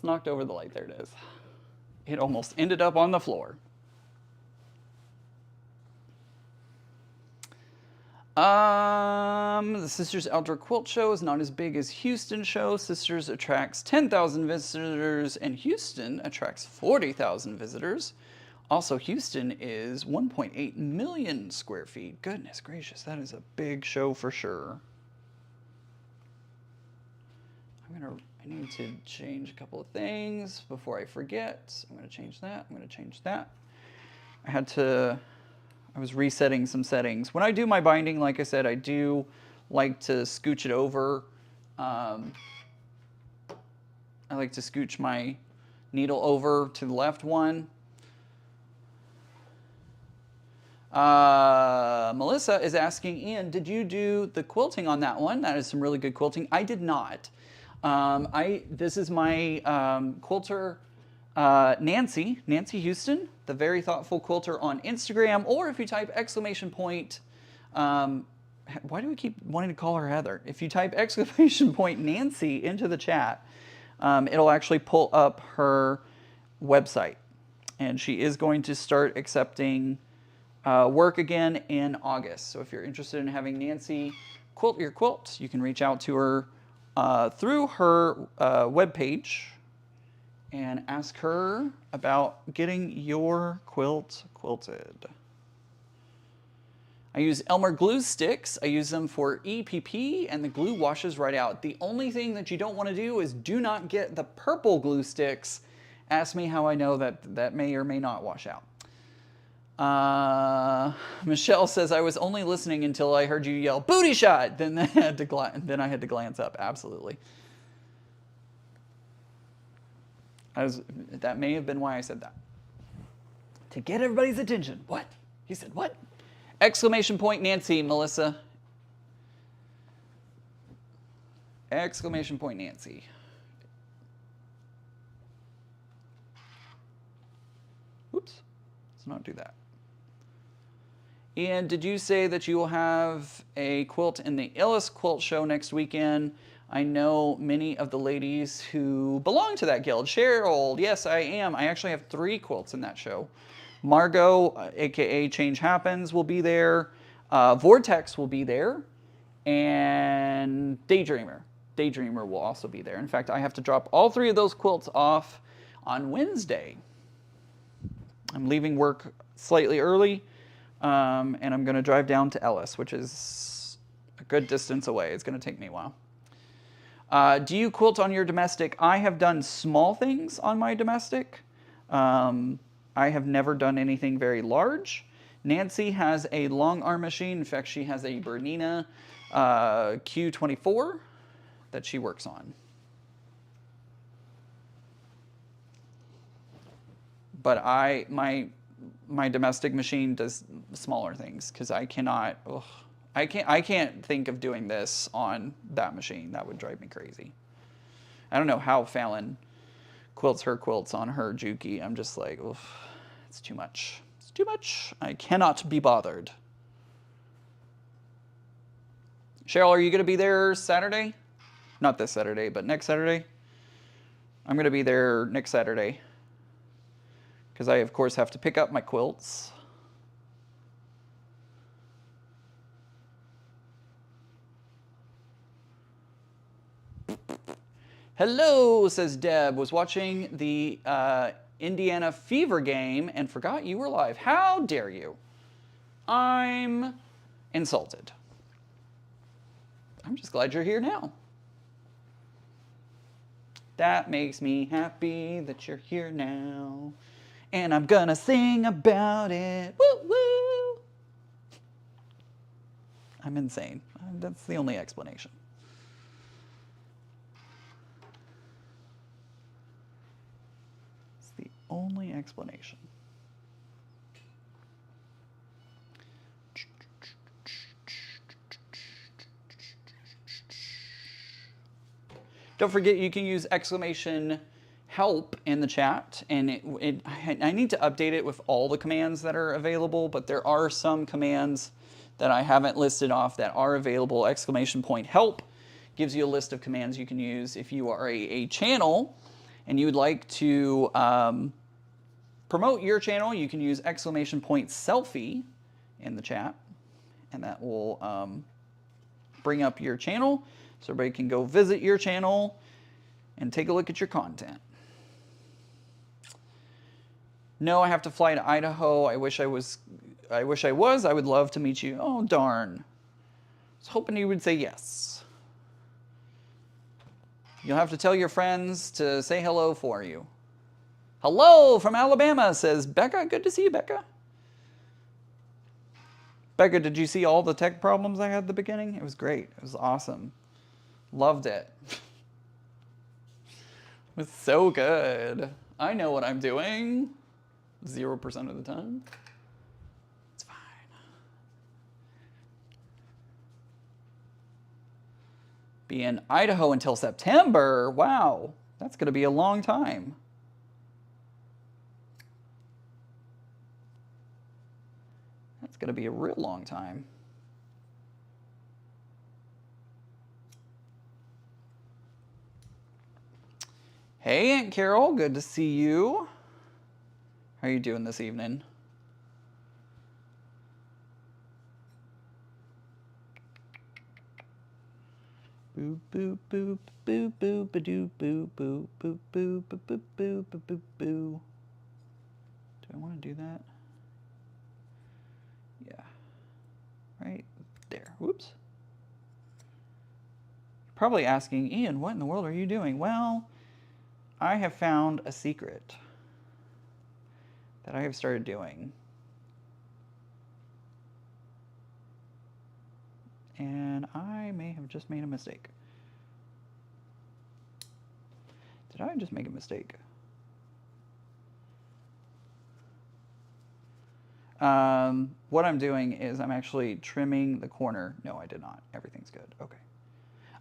knocked over the light. There it is. It almost ended up on the floor. The Sisters Outdoor Quilt Show is not as big as Houston show. Sisters attracts 10,000 visitors and Houston attracts 40,000 visitors. Also, Houston is 1.8 million square feet. Goodness gracious, that is a big show for sure. I need to change a couple of things before I forget. I'm going to change that. I'm going to change that. I was resetting some settings. When I do my binding, like I said, I do like to scooch it over. I like to scooch my needle over to the left one. Melissa is asking, Ian, did you do the quilting on that one? That is some really good quilting. I did not. This is my quilter, Nancy Houston, the Very Thoughtful Quilter on Instagram, or if you type exclamation point, why do we keep wanting to call her Heather? If you type exclamation point Nancy into the chat, it'll actually pull up her website. And she is going to start accepting work again in August. So if you're interested in having Nancy quilt your quilt, you can reach out to her through her webpage and ask her about getting your quilt quilted. I use Elmer glue sticks. I use them for EPP and the glue washes right out. The only thing that you don't want to do is do not get the purple glue sticks. Ask me how I know that may or may not wash out. Michelle says, I was only listening until I heard you yell, booty shot! Then I had to glance up. Absolutely. That may have been why I said that. To get everybody's attention. What? He said what? Exclamation point Nancy, Melissa. Exclamation point Nancy. Oops. Let's not do that. And did you say that you will have a quilt in the Illis Quilt Show next weekend? I know many of the ladies who belong to that guild. Cheryl, yes, I am. I actually have 3 quilts in that show. Margot, aka Change Happens, will be there. Vortex will be there. And Daydreamer. Daydreamer will also be there. In fact, I have to drop all 3 of those quilts off on Wednesday. I'm leaving work slightly early, and I'm going to drive down to Ellis, which is a good distance away. It's going to take me a while. Do you quilt on your domestic? I have done small things on my domestic. I have never done anything very large. Nancy has a long arm machine. In fact, she has a Bernina Q24 that she works on. But my domestic machine does smaller things because I cannot. Ugh, I can't think of doing this on that machine. That would drive me crazy. I don't know how Fallon quilts her quilts on her Juki. I'm just like, oof, it's too much. It's too much. I cannot be bothered. Cheryl, are you going to be there Saturday? Not this Saturday, but next Saturday? I'm going to be there next Saturday because I, of course, have to pick up my quilts. Hello, says Deb. Was watching the Indiana Fever game and forgot you were live. How dare you? I'm insulted. I'm just glad you're here now. That makes me happy that you're here now. And I'm gonna sing about it. Woo woo! I'm insane. That's the only explanation. Only explanation. Don't forget you can use exclamation help in the chat, and I need to update it with all the commands that are available, but there are some commands that I haven't listed off that are available. !help gives you a list of commands you can use if you are a channel and you would like to promote your channel. You can use !selfie in the chat, and that will bring up your channel so everybody can go visit your channel and take a look at your content. No, I have to fly to Idaho. I wish I was. I would love to meet you. Oh, darn. I was hoping you would say yes. You'll have to tell your friends to say hello for you. Hello from Alabama, says Becca. Good to see you, Becca. Becca, did you see all the tech problems I had at the beginning? It was great. It was awesome. Loved it. It was so good. I know what I'm doing. 0% of the time. It's fine. Be in Idaho until September. Wow. That's going to be a long time. That's going to be a real long time. Hey, Aunt Carol. Good to see you. How are you doing this evening? Boop boop boop boop boop ba doop boop boop boop boop boop boop boop boop boop boo. Do I want to do that? Yeah. Right there. Whoops. Probably asking, Ian, what in the world are you doing? Well, I have found a secret that I have started doing. And I may have just made a mistake. Did I just make a mistake? What I'm doing is I'm actually trimming the corner. No, I did not. Everything's good. Okay.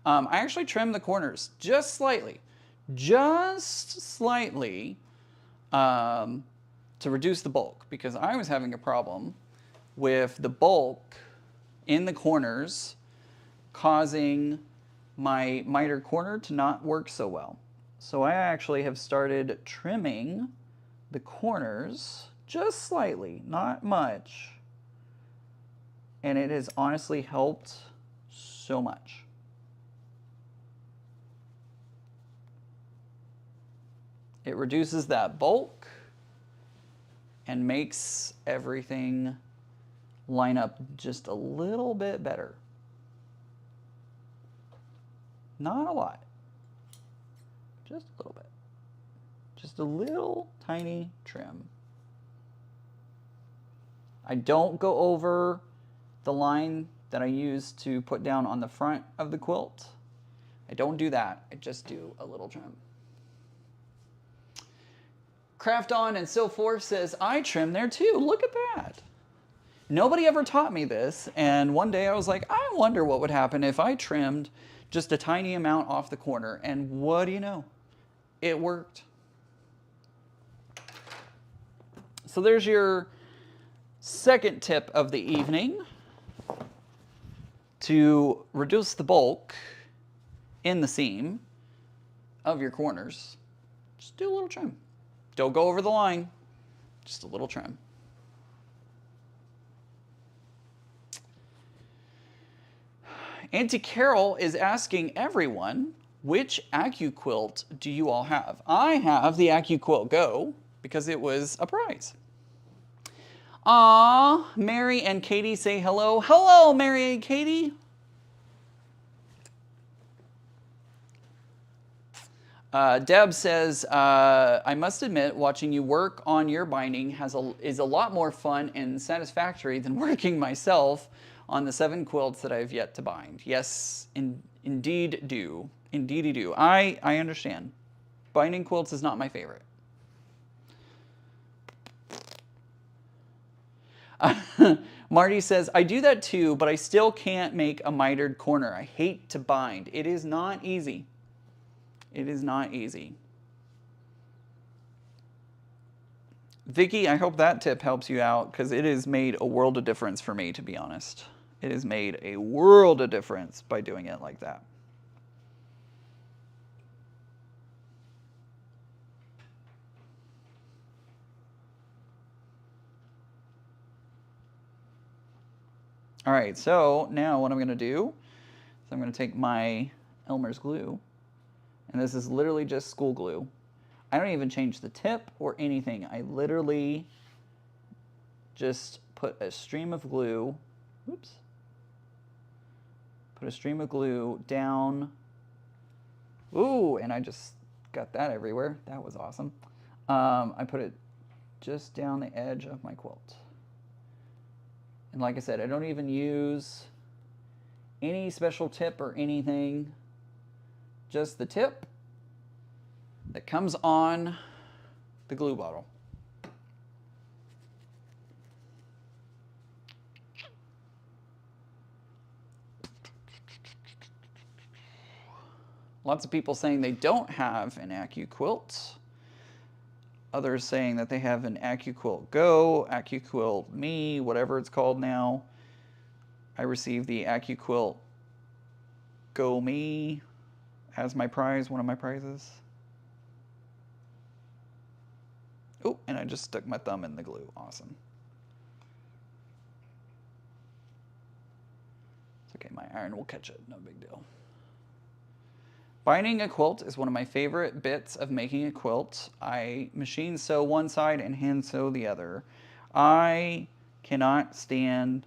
I actually trimmed the corners just slightly. Just slightly. To reduce the bulk, because I was having a problem with the bulk in the corners causing my miter corner to not work so well. So I actually have started trimming the corners just slightly, not much, and it has honestly helped so much. It reduces that bulk and makes everything line up just a little bit better. Not a lot, just a little bit. Just a little tiny trim. I don't go over the line that I use to put down on the front of the quilt. I don't do that, I just do a little trim. Craft On and So Forth says, I trim there too. Look at that. Nobody ever taught me this, and one day I was like, I wonder what would happen if I trimmed just a tiny amount off the corner, and what do you know? It worked. So there's your second tip of the evening to reduce the bulk in the seam of your corners. Just do a little trim. Don't go over the line, just a little trim. Auntie Carol is asking everyone, which AccuQuilt do you all have? I have the AccuQuilt Go because it was a prize. Aw, Mary and Katie say hello. Hello, Mary and Katie. Deb says, I must admit, watching you work on your binding is a lot more fun and satisfactory than working myself on the 7 quilts that I've yet to bind. Yes, indeed do. Indeedy do. I understand. Binding quilts is not my favorite. Marty says, I do that too, but I still can't make a mitered corner. I hate to bind. It is not easy. It is not easy. Vicky, I hope that tip helps you out because it has made a world of difference for me, to be honest. It has made a world of difference by doing it like that. All right, so now what I'm going to do is I'm going to take my Elmer's glue, and this is literally just school glue. I don't even change the tip or anything. I literally just put a stream of glue, oops, put a stream of glue down. Ooh, and I just got that everywhere. That was awesome. I put it just down the edge of my quilt. And like I said, I don't even use any special tip or anything. Just the tip that comes on the glue bottle. Lots of people saying they don't have an AccuQuilt. Others saying that they have an AccuQuilt Go, AccuQuilt Me, whatever it's called now. I received the AccuQuilt Go Me as my prize, one of my prizes. Oh, and I just stuck my thumb in the glue. Awesome. It's okay, my iron will catch it, no big deal. Binding a quilt is one of my favorite bits of making a quilt. I machine sew one side and hand sew the other. I cannot stand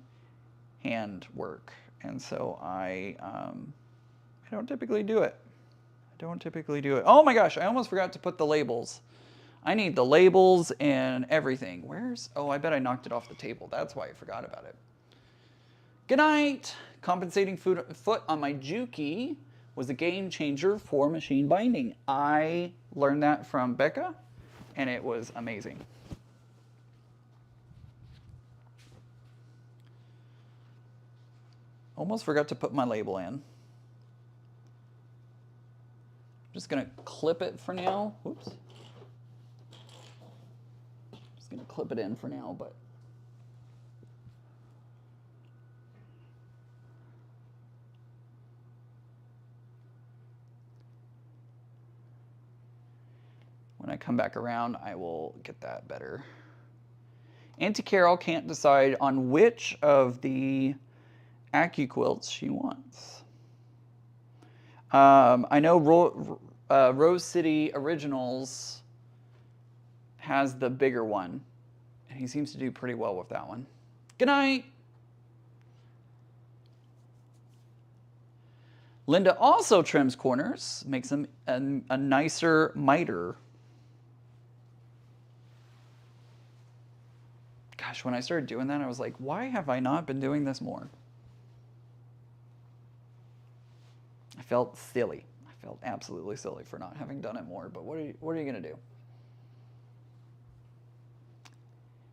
hand work, and so I don't typically do it. Oh my gosh, I almost forgot to put the labels. I need the labels and everything. Oh, I bet I knocked it off the table. That's why I forgot about it. Good night. Compensating foot on my Juki was a game changer for machine binding. I learned that from Becca, and it was amazing. Almost forgot to put my label in. I'm just gonna clip it for now. Whoops. Just gonna clip it in for now, but when I come back around, I will get that better. Auntie Carol can't decide on which of the AccuQuilts she wants. I know Rose City Originals has the bigger one, and he seems to do pretty well with that one. Good night. Linda also trims corners, makes them a nicer miter. Gosh, when I started doing that, I was like, why have I not been doing this more? I felt silly. I felt absolutely silly for not having done it more, but what are you going to do?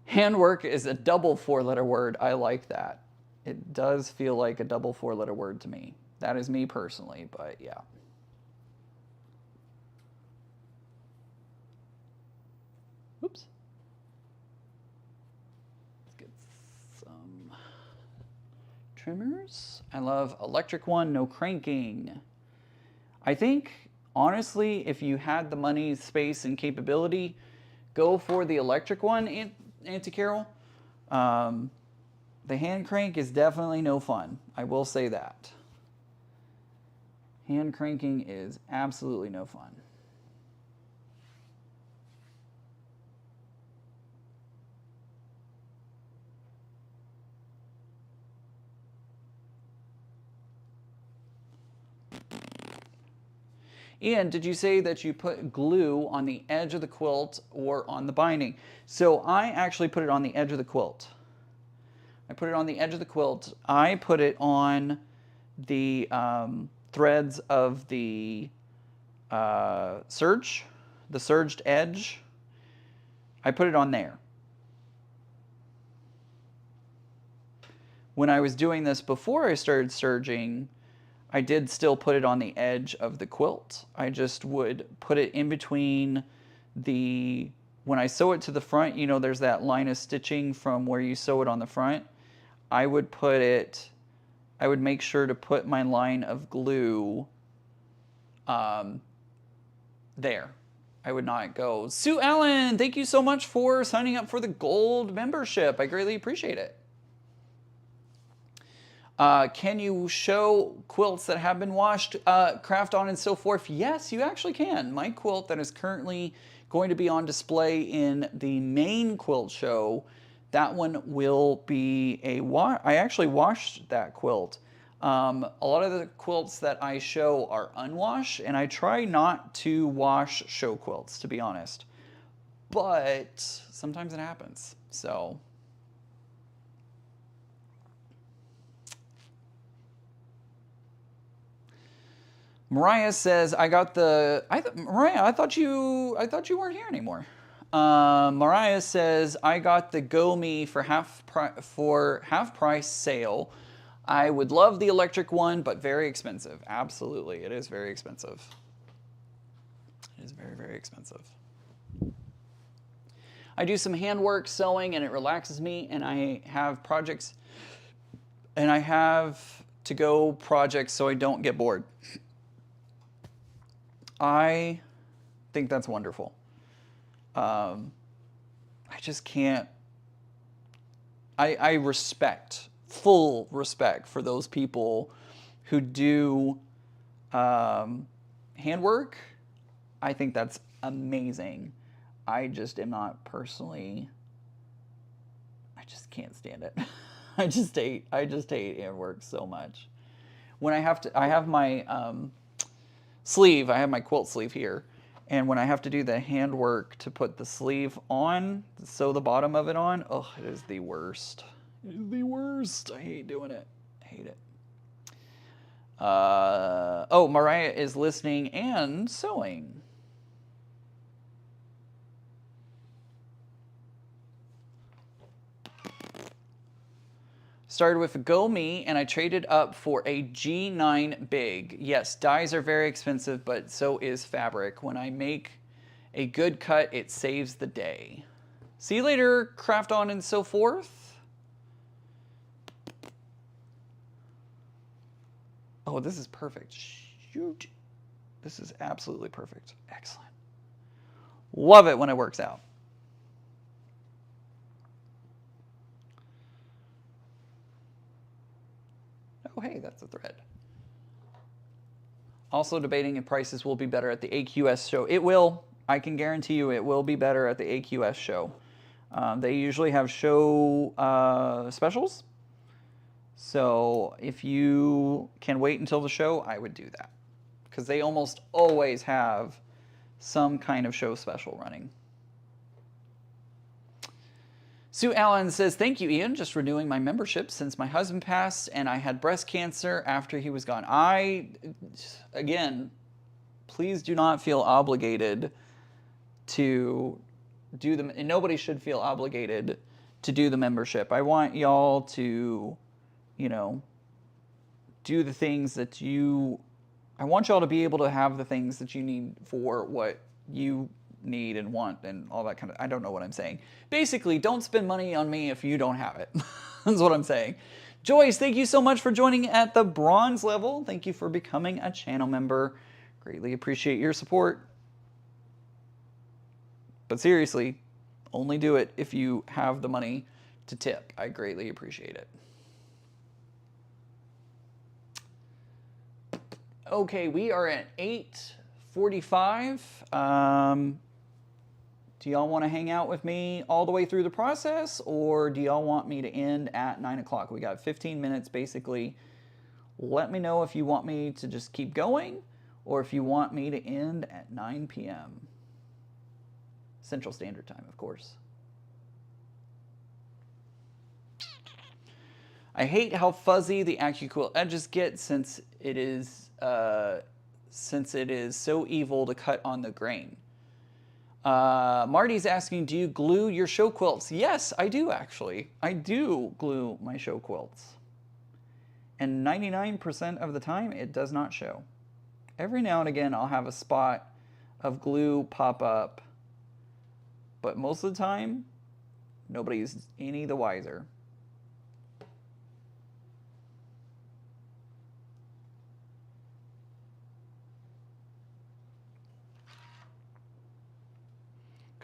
Handwork is a double four-letter word. I like that. It does feel like a double four-letter word to me. That is me personally, but yeah. Oops. Let's get some trimmers. I love electric one, no cranking. I think, honestly, if you had the money, space, and capability, go for the electric one, Auntie Carol. The hand crank is definitely no fun. I will say that. Hand cranking is absolutely no fun. Ian, did you say that you put glue on the edge of the quilt or on the binding? So I actually put it on the edge of the quilt. I put it on the edge of the quilt. I put it on the threads of the serge, the serged edge. I put it on there. When I was doing this before I started serging, I did still put it on the edge of the quilt. I just would put it in between when I sew it to the front, you know, there's that line of stitching from where you sew it on the front. I would put it I would make sure to put my line of glue there. I would not go. Sue Allen, thank you so much for signing up for the gold membership. I greatly appreciate it. Can you show quilts that have been washed, craft on, and so forth? Yes, you actually can. My quilt that is currently going to be on display in the main quilt show, that one will be a wash. I actually washed that quilt. A lot of the quilts that I show are unwashed, and I try not to wash show quilts, to be honest. But sometimes it happens, so... Mariah says, "I got the." Mariah, I thought you weren't here anymore. Mariah says, "I got the Go Me for half price sale. I would love the electric one, but very expensive." Absolutely, it is very expensive. It is very, very expensive. I do some handwork sewing, and it relaxes me. And I have projects, and I have to go projects so I don't get bored. I think that's wonderful. I just can't. I respect, full respect for those people who do handwork. I think that's amazing. I just am not personally. I just can't stand it. I just hate handwork so much. When I have to, I have my sleeve. I have my quilt sleeve here, and when I have to do the handwork to put the sleeve on, sew the bottom of it on, oh, it is the worst. It is the worst. I hate doing it. I hate it. Oh, Mariah is listening and sewing. Started with a Go Me, and I traded up for a G9 Big. Yes, dyes are very expensive, but so is fabric. When I make a good cut, it saves the day. See you later, craft on and so forth. Oh, this is perfect. Shoot. This is absolutely perfect. Excellent. Love it when it works out. Oh, hey, that's a thread. Also debating if prices will be better at the AQS show. It will. I can guarantee you it will be better at the AQS show. They usually have show specials. So if you can wait until the show, I would do that. Because they almost always have some kind of show special running. Sue Allen says, "Thank you, Ian. Just renewing my membership since my husband passed and I had breast cancer after he was gone." Again, please do not feel obligated to do them. And nobody should feel obligated to do the membership. I want y'all to, do the things that I want y'all to be able to have the things that you need for what you need and want and all that kind of, I don't know what I'm saying. Basically, don't spend money on me if you don't have it. That's what I'm saying. Joyce, thank you so much for joining at the bronze level. Thank you for becoming a channel member. Greatly appreciate your support. But seriously, only do it if you have the money to tip. I greatly appreciate it. Okay, we are at 8:45. Do y'all want to hang out with me all the way through the process, or do y'all want me to end at 9 o'clock? We got 15 minutes, basically. Let me know if you want me to just keep going, or if you want me to end at 9 p.m. Central Standard Time, of course. I hate how fuzzy the AccuQuilt edges get since it is so evil to cut on the grain. Marty's asking, do you glue your show quilts? Yes, I do actually. I do glue my show quilts. And 99% of the time, it does not show. Every now and again, I'll have a spot of glue pop up. But most of the time, nobody's any the wiser.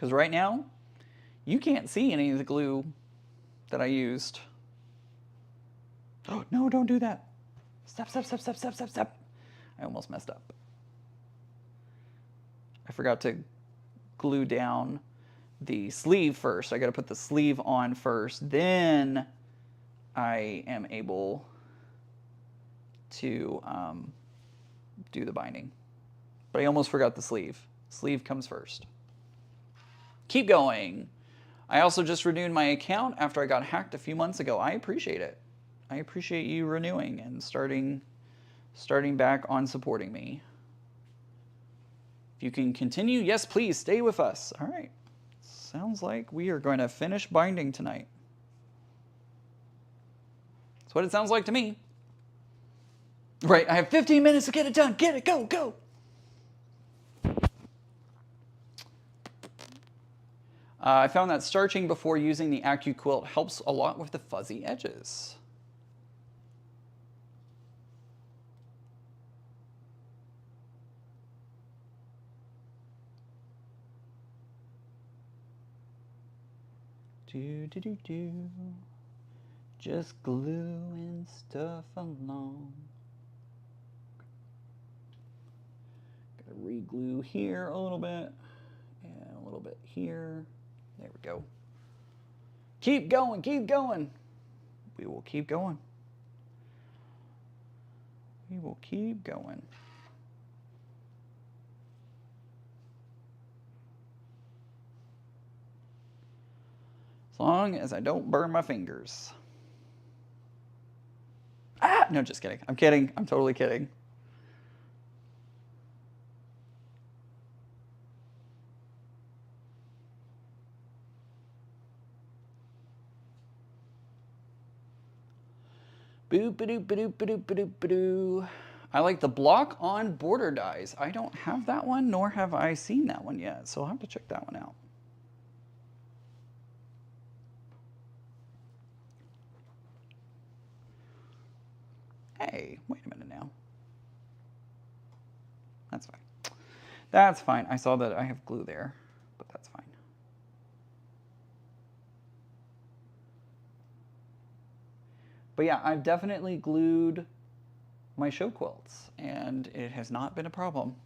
Because right now, you can't see any of the glue that I used. Oh, no, don't do that. Stop, stop, stop, stop, stop, stop, stop. I almost messed up. I forgot to glue down the sleeve first. I got to put the sleeve on first. Then I am able to do the binding. But I almost forgot the sleeve. Sleeve comes first. Keep going. I also just renewed my account after I got hacked a few months ago. I appreciate it. I appreciate you renewing and starting back on supporting me. If you can continue, yes, please stay with us. All right. Sounds like we are going to finish binding tonight. That's what it sounds like to me. Right, I have 15 minutes to get it done. Get it, go, go. I found that starching before using the AccuQuilt helps a lot with the fuzzy edges. Do, do, do, do. Just gluing stuff along. Gotta re-glue here a little bit, and a little bit here. There we go. Keep going, keep going. We will keep going. We will keep going. As long as I don't burn my fingers. Ah, no, just kidding. I'm kidding. I'm totally kidding. Boop, ba-doop, ba-doop, ba-doop, ba-doop, ba-doo. I like the block on border dies. I don't have that one, nor have I seen that one yet, so I'll have to check that one out. Hey, wait a minute now. That's fine. That's fine. I saw that I have glue there, but that's fine. But yeah, I've definitely glued my show quilts, and it has not been a problem.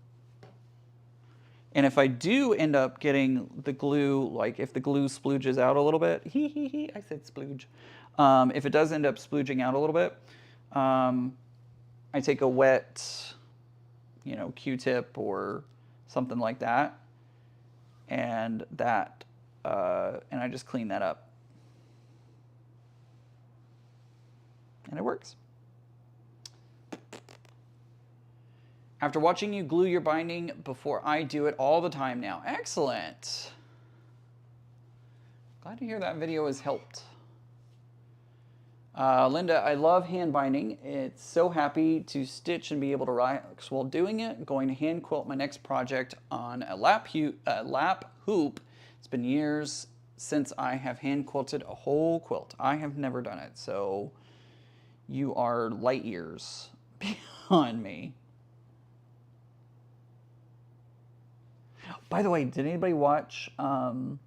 And if I do end up getting the glue, like if the glue splooges out a little bit, I said splooge. If it does end up splooging out a little bit, I take a wet, Q-tip or something like that, and I just clean that up. And it works. After watching you glue your binding before I do it all the time now. Excellent. Glad to hear that video has helped. Linda, I love hand binding. It's so happy to stitch and be able to relax while doing it. I'm going to hand quilt my next project on a lap hoop. It's been years since I have hand quilted a whole quilt. I have never done it, so you are light years behind me. By the way, did anybody watch Claim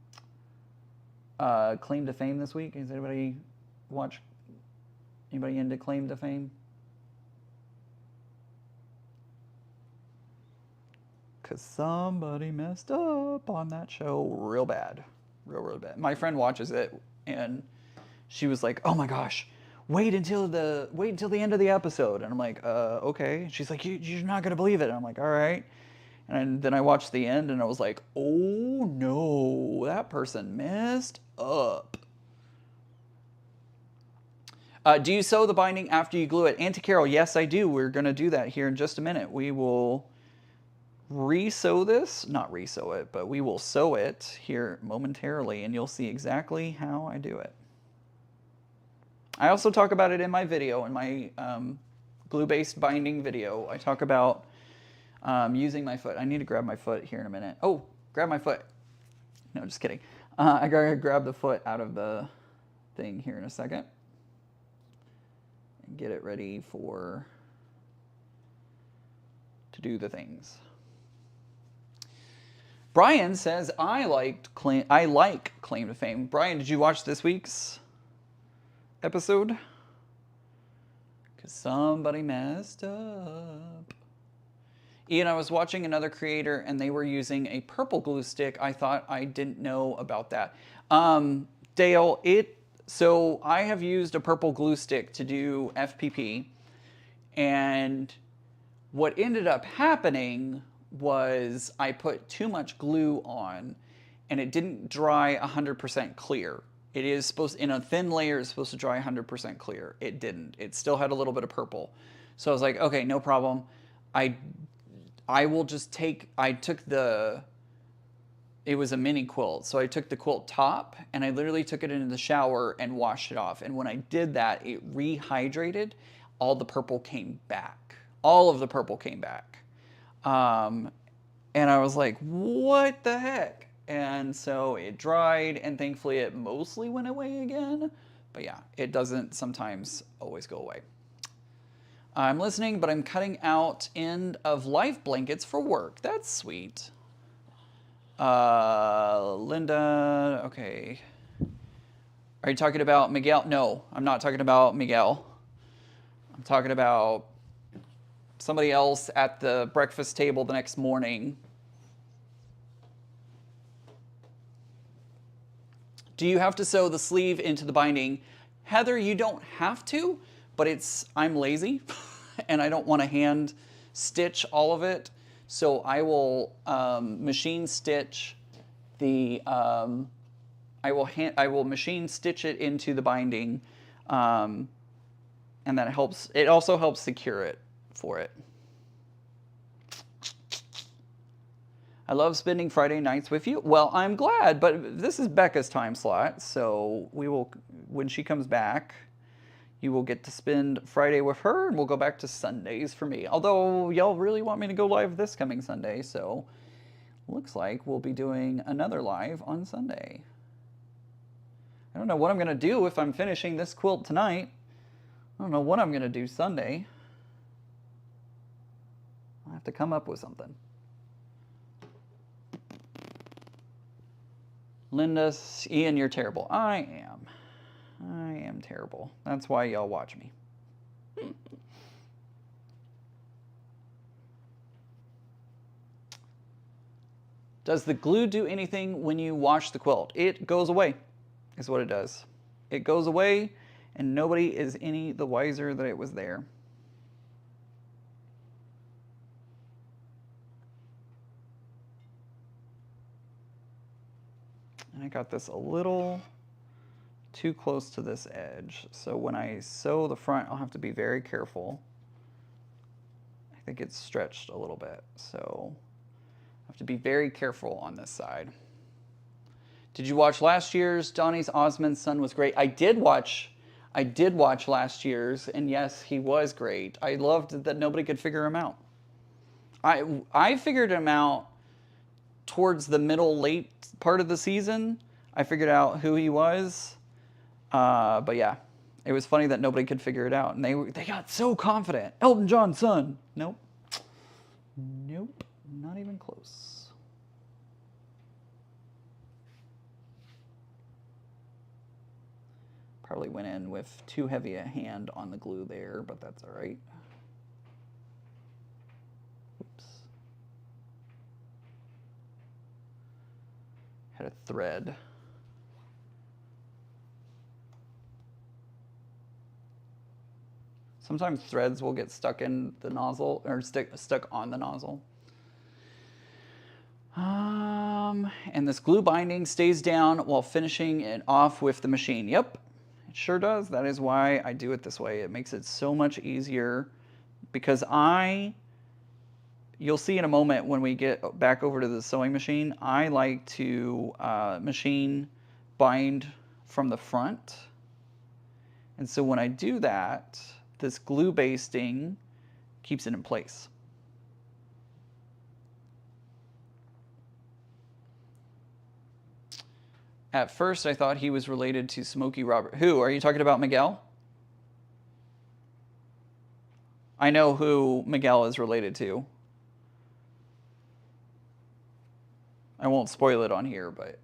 to Fame this week? Has anybody watched? Anybody into Claim to Fame? Because somebody messed up on that show real bad. Real bad. My friend watches it, and she was like, oh my gosh, wait until the end of the episode. And I'm like, okay. She's like, you're not going to believe it. And I'm like, all right. And then I watched the end, and I was like, oh no, that person messed up. Do you sew the binding after you glue it? Auntie Carol, yes, I do. We're going to do that here in just a minute. We will re-sew this. Not re-sew it, but we will sew it here momentarily, and you'll see exactly how I do it. I also talk about it in my video, in my glue-based binding video. I talk about using my foot. I need to grab my foot here in a minute. Oh, grab my foot. No, just kidding. I gotta grab the foot out of the thing here in a second. And get it ready to do the things. Brian says, I like Claim to Fame. Brian, did you watch this week's episode? Because somebody messed up. Ian, I was watching another creator and they were using a purple glue stick. I thought I didn't know about that. Dale, so I have used a purple glue stick to do FPP, and what ended up happening was I put too much glue on and it didn't dry 100% clear. It is supposed, in a thin layer, it's supposed to dry 100% clear. It didn't. It still had a little bit of purple. So I was like, okay, no problem. I will just it was a mini quilt. So I took the quilt top and I literally took it into the shower and washed it off. And when I did that, it rehydrated. All the purple came back. All of the purple came back. And I was like, what the heck? And so it dried, and thankfully it mostly went away again. But yeah, it doesn't sometimes always go away. I'm listening, but I'm cutting out end of life blankets for work. That's sweet. Linda, okay. Are you talking about Miguel? No, I'm not talking about Miguel. I'm talking about somebody else at the breakfast table the next morning. Do you have to sew the sleeve into the binding? Heather, you don't have to, but I'm lazy and I don't want to hand stitch all of it. So I will machine stitch I will machine stitch it into the binding, and that helps. It also helps secure it for it. I love spending Friday nights with you. Well, I'm glad, but this is Becca's time slot, so when she comes back, you will get to spend Friday with her, and we'll go back to Sundays for me. Although y'all really want me to go live this coming Sunday, so looks like we'll be doing another live on Sunday. I don't know what I'm going to do if I'm finishing this quilt tonight. I don't know what I'm going to do Sunday. I'll have to come up with something. Linda, Ian, you're terrible. I am terrible. That's why y'all watch me. Does the glue do anything when you wash the quilt? It goes away, is what it does. It goes away, and nobody is any the wiser that it was there. And I got this a little too close to this edge. So when I sew the front, I'll have to be very careful. I think it's stretched a little bit, so I have to be very careful on this side. Did you watch last year's? Donnie's Osmond's son was great. I did watch last year's, and yes, he was great. I loved that nobody could figure him out. I figured him out towards the late part of the season. I figured out who he was. But yeah, it was funny that nobody could figure it out, and they got so confident. Elton John's son. Nope, not even close. Probably went in with too heavy a hand on the glue there, but that's all right. Oops. Had a thread. Sometimes threads will get stuck in the nozzle, or stuck on the nozzle. And this glue binding stays down while finishing it off with the machine. Yep, it sure does. That is why I do it this way. It makes it so much easier, because you'll see in a moment when we get back over to the sewing machine, I like to machine bind from the front. And so when I do that, this glue basting keeps it in place. At first, I thought he was related to Smokey Robert. Who? Are you talking about Miguel? I know who Miguel is related to. I won't spoil it on here, but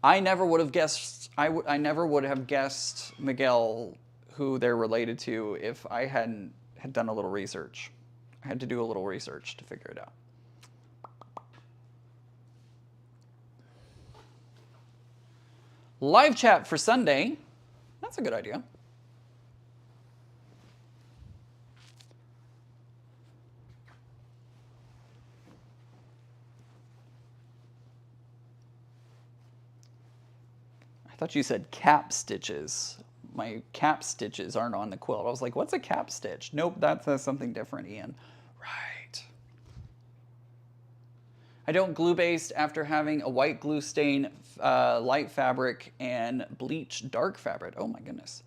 I never would have guessed. I never would have guessed Miguel, who they're related to, if I hadn't had done a little research. I had to do a little research to figure it out. Live chat for Sunday. That's a good idea. I thought you said cap stitches. My cap stitches aren't on the quilt. I was like, what's a cap stitch? Nope, that's something different, Ian. Right. I don't glue baste after having a white glue stain, light fabric, and bleach dark fabric. Oh my goodness.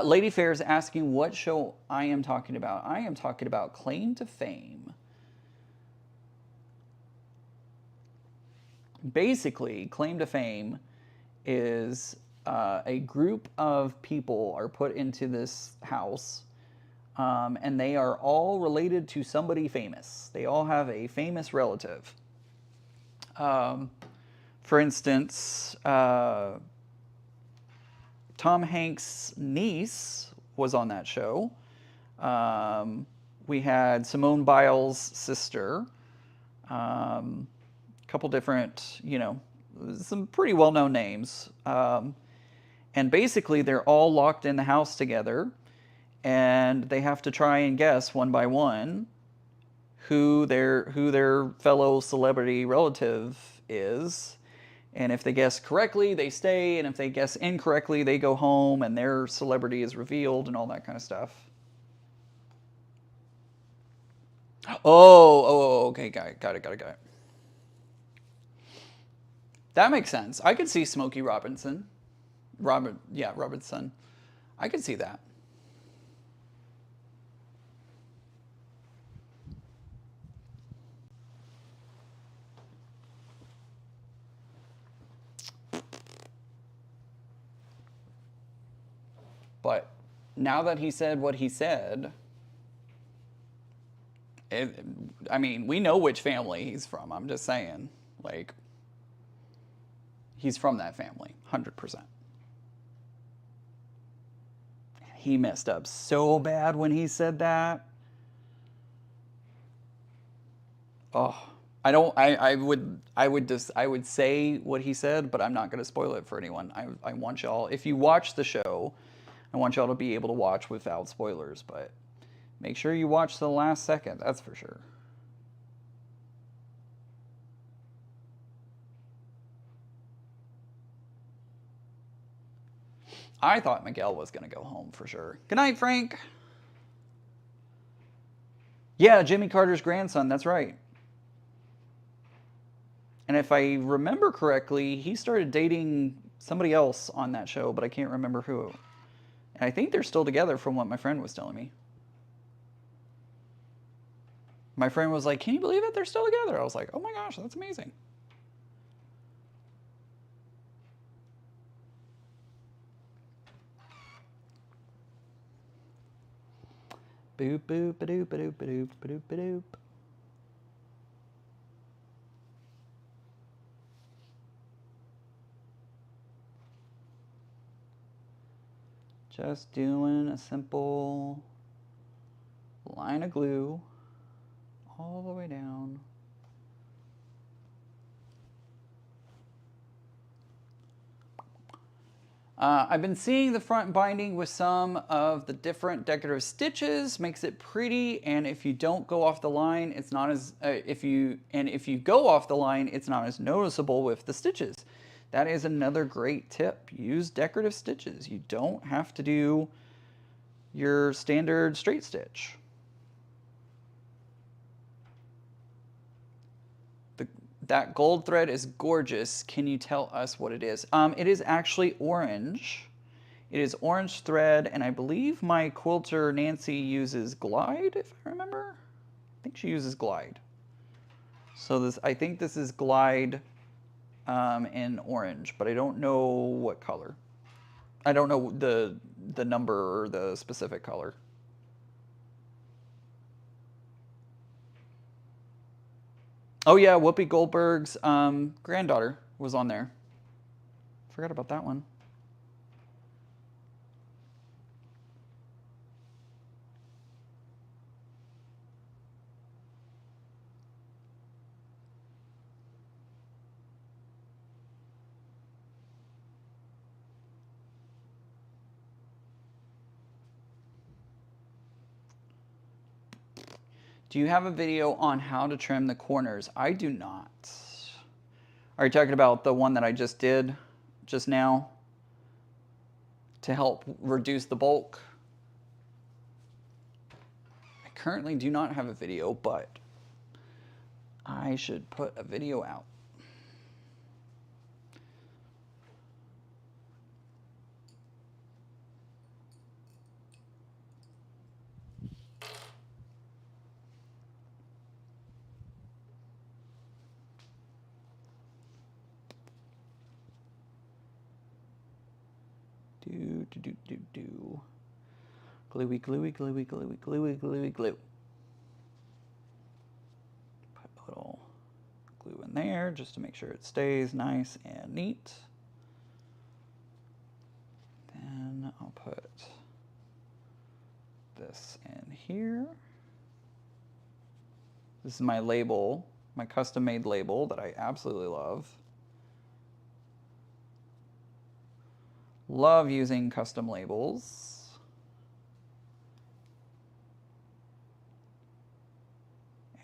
Lady Fair is asking what show I am talking about. I am talking about Claim to Fame. Basically, Claim to Fame is a group of people are put into this house, and they are all related to somebody famous. They all have a famous relative. For instance, Tom Hanks' niece was on that show. We had Simone Biles' sister. Couple different, some pretty well-known names. And basically, they're all locked in the house together, and they have to try and guess one by one who their fellow celebrity relative is. And if they guess correctly, they stay, and if they guess incorrectly, they go home, and their celebrity is revealed, and all that kind of stuff. Okay, got it. That makes sense. I could see Smokey Robinson. Robinson. I could see that. But now that he said what he said, we know which family he's from. I'm just saying, like, he's from that family, 100%. He messed up so bad when he said that. Oh, I would say what he said, but I'm not going to spoil it for anyone. I want y'all, if you watch the show, I want y'all to be able to watch without spoilers, but make sure you watch the last second, that's for sure. I thought Miguel was going to go home for sure. Good night, Frank. Yeah, Jimmy Carter's grandson, that's right. And if I remember correctly, he started dating somebody else on that show, but I can't remember who. And I think they're still together from what my friend was telling me. My friend was like, can you believe it? They're still together. I was like, oh my gosh, that's amazing. Boop, boop, ba-doop, ba-doop, ba-doop, ba-doop, ba-doop. Just doing a simple line of glue all the way down. I've been seeing the front binding with some of the different decorative stitches, makes it pretty, and if you don't go off the line, it's not as, if you go off the line, it's not as noticeable with the stitches. That is another great tip. Use decorative stitches. You don't have to do your standard straight stitch. That gold thread is gorgeous. Can you tell us what it is? It is actually orange. It is orange thread, and I believe my quilter Nancy uses Glide, if I remember. I think she uses Glide. So I think this is Glide in orange, but I don't know what color. I don't know the number or the specific color. Oh yeah, Whoopi Goldberg's granddaughter was on there. Forgot about that one. Do you have a video on how to trim the corners? I do not. Are you talking about the one that I just did just now to help reduce the bulk? I currently do not have a video, but I should put a video out. Do. Gluey, gluey, gluey, gluey, gluey, gluey, glue. Put a little glue in there just to make sure it stays nice and neat. Then I'll put this in here. This is my label, my custom made label that I absolutely love. Love using custom labels.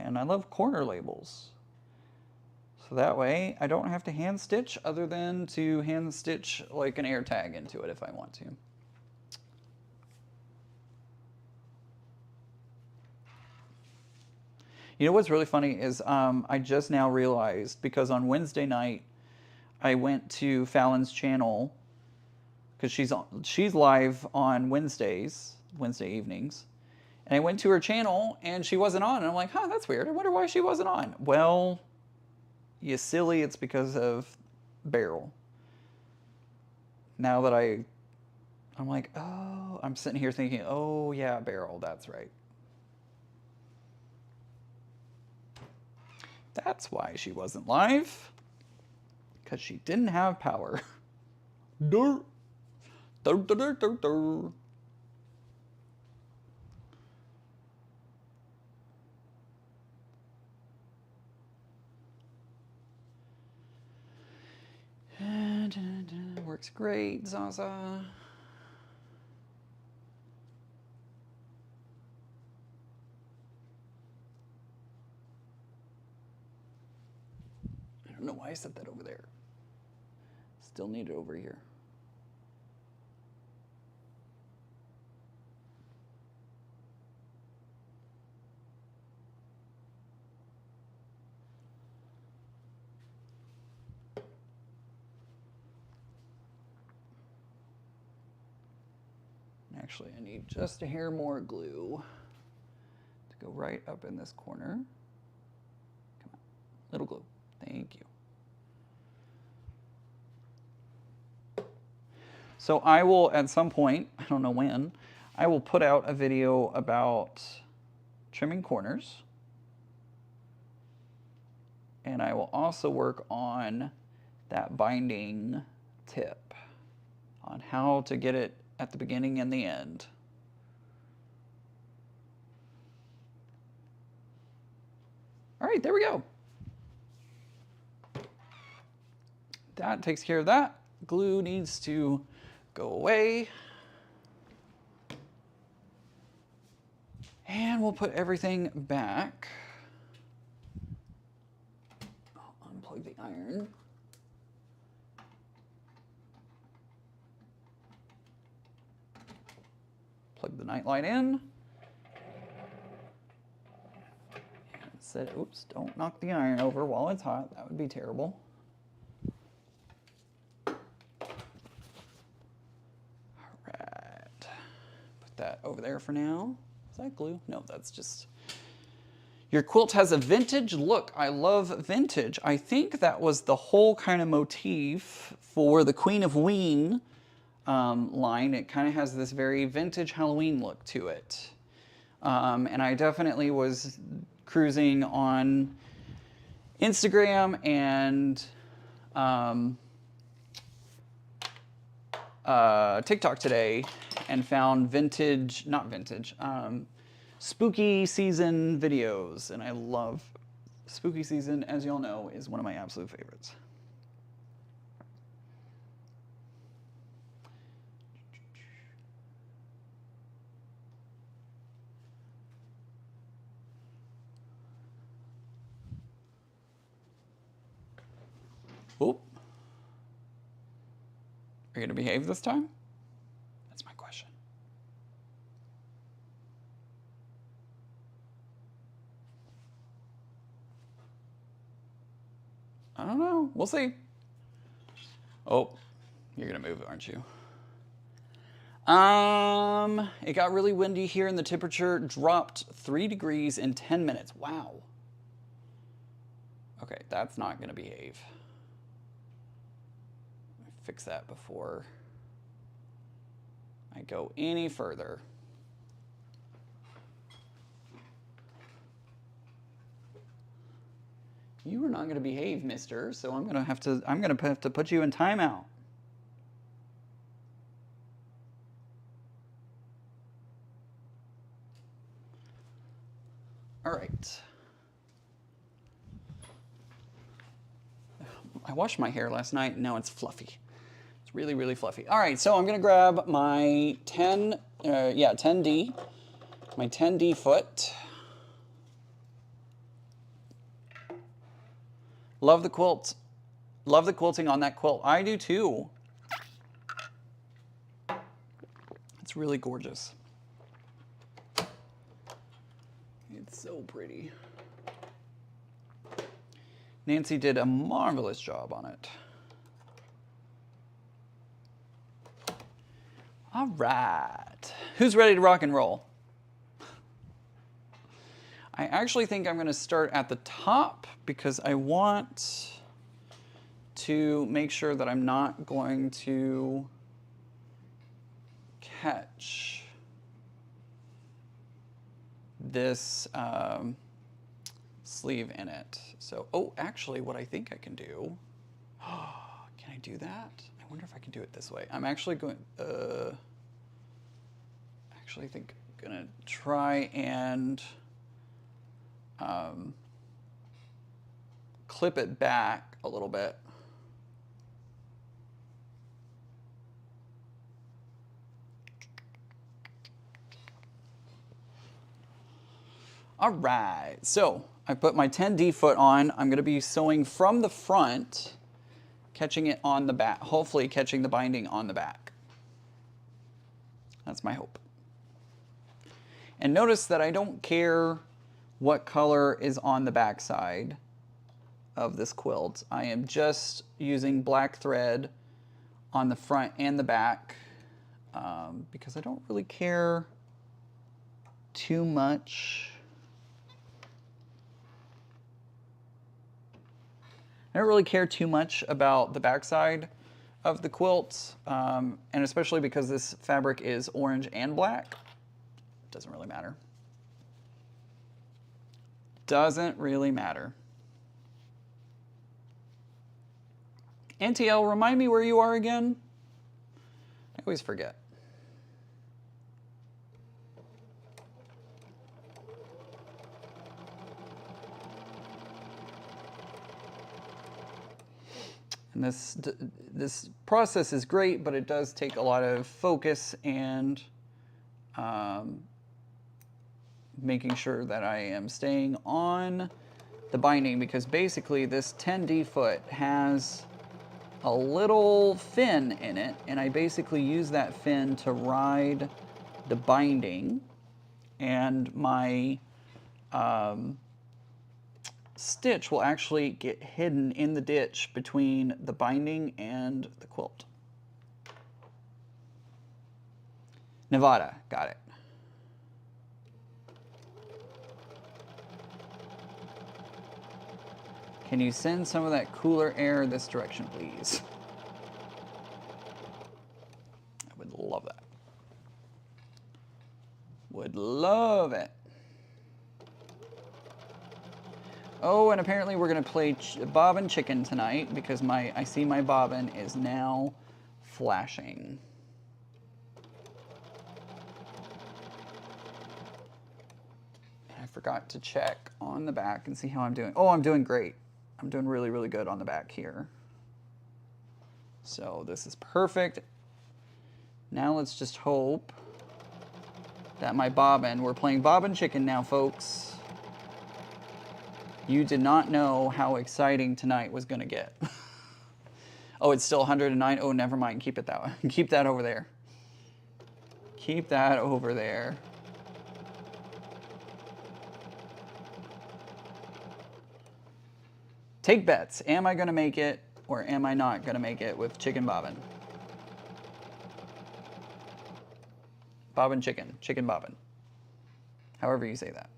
And I love corner labels. So that way I don't have to hand stitch other than to hand stitch like an air tag into it if I want to. You know what's really funny is I just now realized, because on Wednesday night I went to Fallon's channel, because she's live on Wednesday evenings. And I went to her channel and she wasn't on. And I'm like, huh, that's weird. I wonder why she wasn't on. Well, you silly, it's because of Barrel. Now that I'm like, oh, I'm sitting here thinking, oh yeah, Barrel, that's right. That's why she wasn't live. Because she didn't have power. Dirt. Dur, dur, dur, dur, dur. Works great, Zaza. I don't know why I set that over there. Still need it over here. Actually, I need just a hair more glue to go right up in this corner. Come on, little glue. Thank you. So I will, at some point, I don't know when, I will put out a video about trimming corners. And I will also work on that binding tip, on how to get it at the beginning and the end. All right, there we go. That takes care of that. Glue needs to go away. And we'll put everything back. I'll unplug the iron. Plug the nightlight in. And set, oops, don't knock the iron over while it's hot. That would be terrible. All right. Put that over there for now. Is that glue? No, that's just... Your quilt has a vintage look. I love vintage. I think that was the whole kind of motif for the Queen of Ween line. It kind of has this very vintage Halloween look to it. And I definitely was cruising on Instagram and TikTok today and found spooky season videos. And I love spooky season, as y'all know, is one of my absolute favorites. Oop. Are you going to behave this time? That's my question. I don't know. We'll see. Oh, you're going to move, aren't you? It got really windy here and the temperature dropped 3 degrees in 10 minutes. Wow. Okay, that's not going to behave. Fix that before I go any further. You are not going to behave, mister, so I'm going to have to put you in timeout. All right. I washed my hair last night and now it's fluffy. It's really, really fluffy. All right, so I'm gonna grab my 10D, my 10D foot. Love the quilt. Love the quilting on that quilt. I do too. It's really gorgeous. It's so pretty. Nancy did a marvelous job on it. All right. Who's ready to rock and roll? I actually think I'm going to start at the top because I want to make sure that I'm not going to catch this sleeve in it. So, oh, actually what I think I can do, can I do that? I wonder if I can do it this way. I'm actually going, I think I'm gonna try and clip it back a little bit. All right, so I put my 10D foot on. I'm gonna be sewing from the front, catching it on the back, hopefully catching the binding on the back. That's my hope. And notice that I don't care what color is on the back side of this quilt. I am just using black thread on the front and the back because I don't really care too much. I don't really care too much about the backside of the quilt, and especially because this fabric is orange and black, it doesn't really matter. Doesn't really matter. NTL, remind me where you are again? I always forget. And this process is great, but it does take a lot of focus and making sure that I am staying on the binding, because basically this 10D foot has a little fin in it, and I basically use that fin to ride the binding, and my stitch will actually get hidden in the ditch between the binding and the quilt. Nevada, got it. Can you send some of that cooler air this direction, please? I would love that. Would love it. Oh, and apparently we're gonna play bobbin chicken tonight because I see my bobbin is now flashing. I forgot to check on the back and see how I'm doing. Oh, I'm doing great. I'm doing really, really good on the back here. So this is perfect. Now let's just hope that my bobbin, we're playing bobbin chicken now, folks. You did not know how exciting tonight was gonna get. Oh, it's still 109. Oh, never mind. Keep it that way. Keep that over there. Keep that over there. Take bets. Am I going to make it or am I not going to make it with chicken bobbin? Bobbin chicken. Chicken bobbin. However you say that.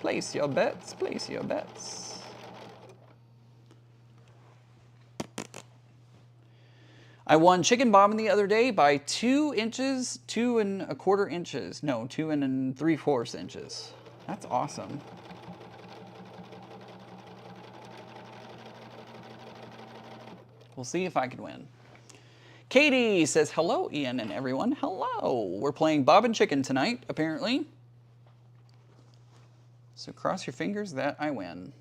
Place your bets. Place your bets. I won chicken bobbin the other day by 2 inches, 2 1/4 inches. No, 2 3/4 inches. That's awesome. We'll see if I can win. Katie says, hello, Ian and everyone. Hello. We're playing bobbin chicken tonight, apparently. So cross your fingers that I win.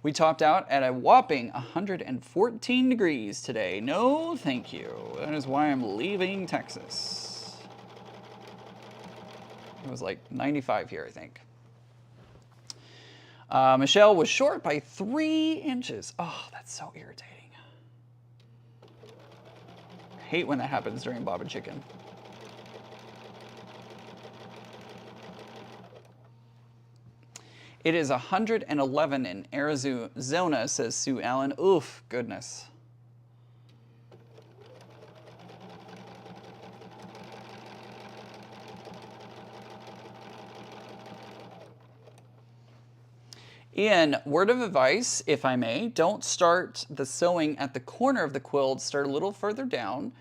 We topped out at a whopping 114 degrees today. No, thank you. That is why I'm leaving Texas. It was like 95 here, I think. Michelle was short by 3 inches. Oh, that's so irritating. I hate when that happens during bobbin chicken. It is 111 in Arizona, says Sue Allen. Oof, goodness. Ian, word of advice, if I may, don't start the sewing at the corner of the quilt. Start a little further down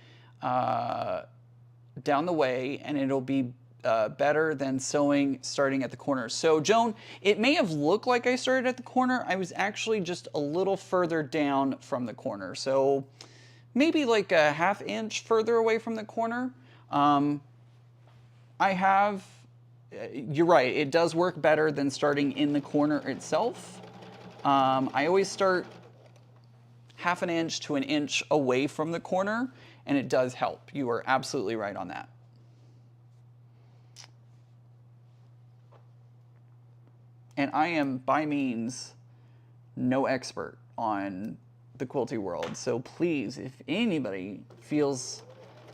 the way, and it'll be better than starting at the corner. So Joan, it may have looked like I started at the corner. I was actually just a little further down from the corner. So maybe like a 1/2 inch further away from the corner. You're right, it does work better than starting in the corner itself. I always start 1/2 inch to 1 inch away from the corner, and it does help. You are absolutely right on that. And I am by means no expert on the quilty world. So please, if anybody feels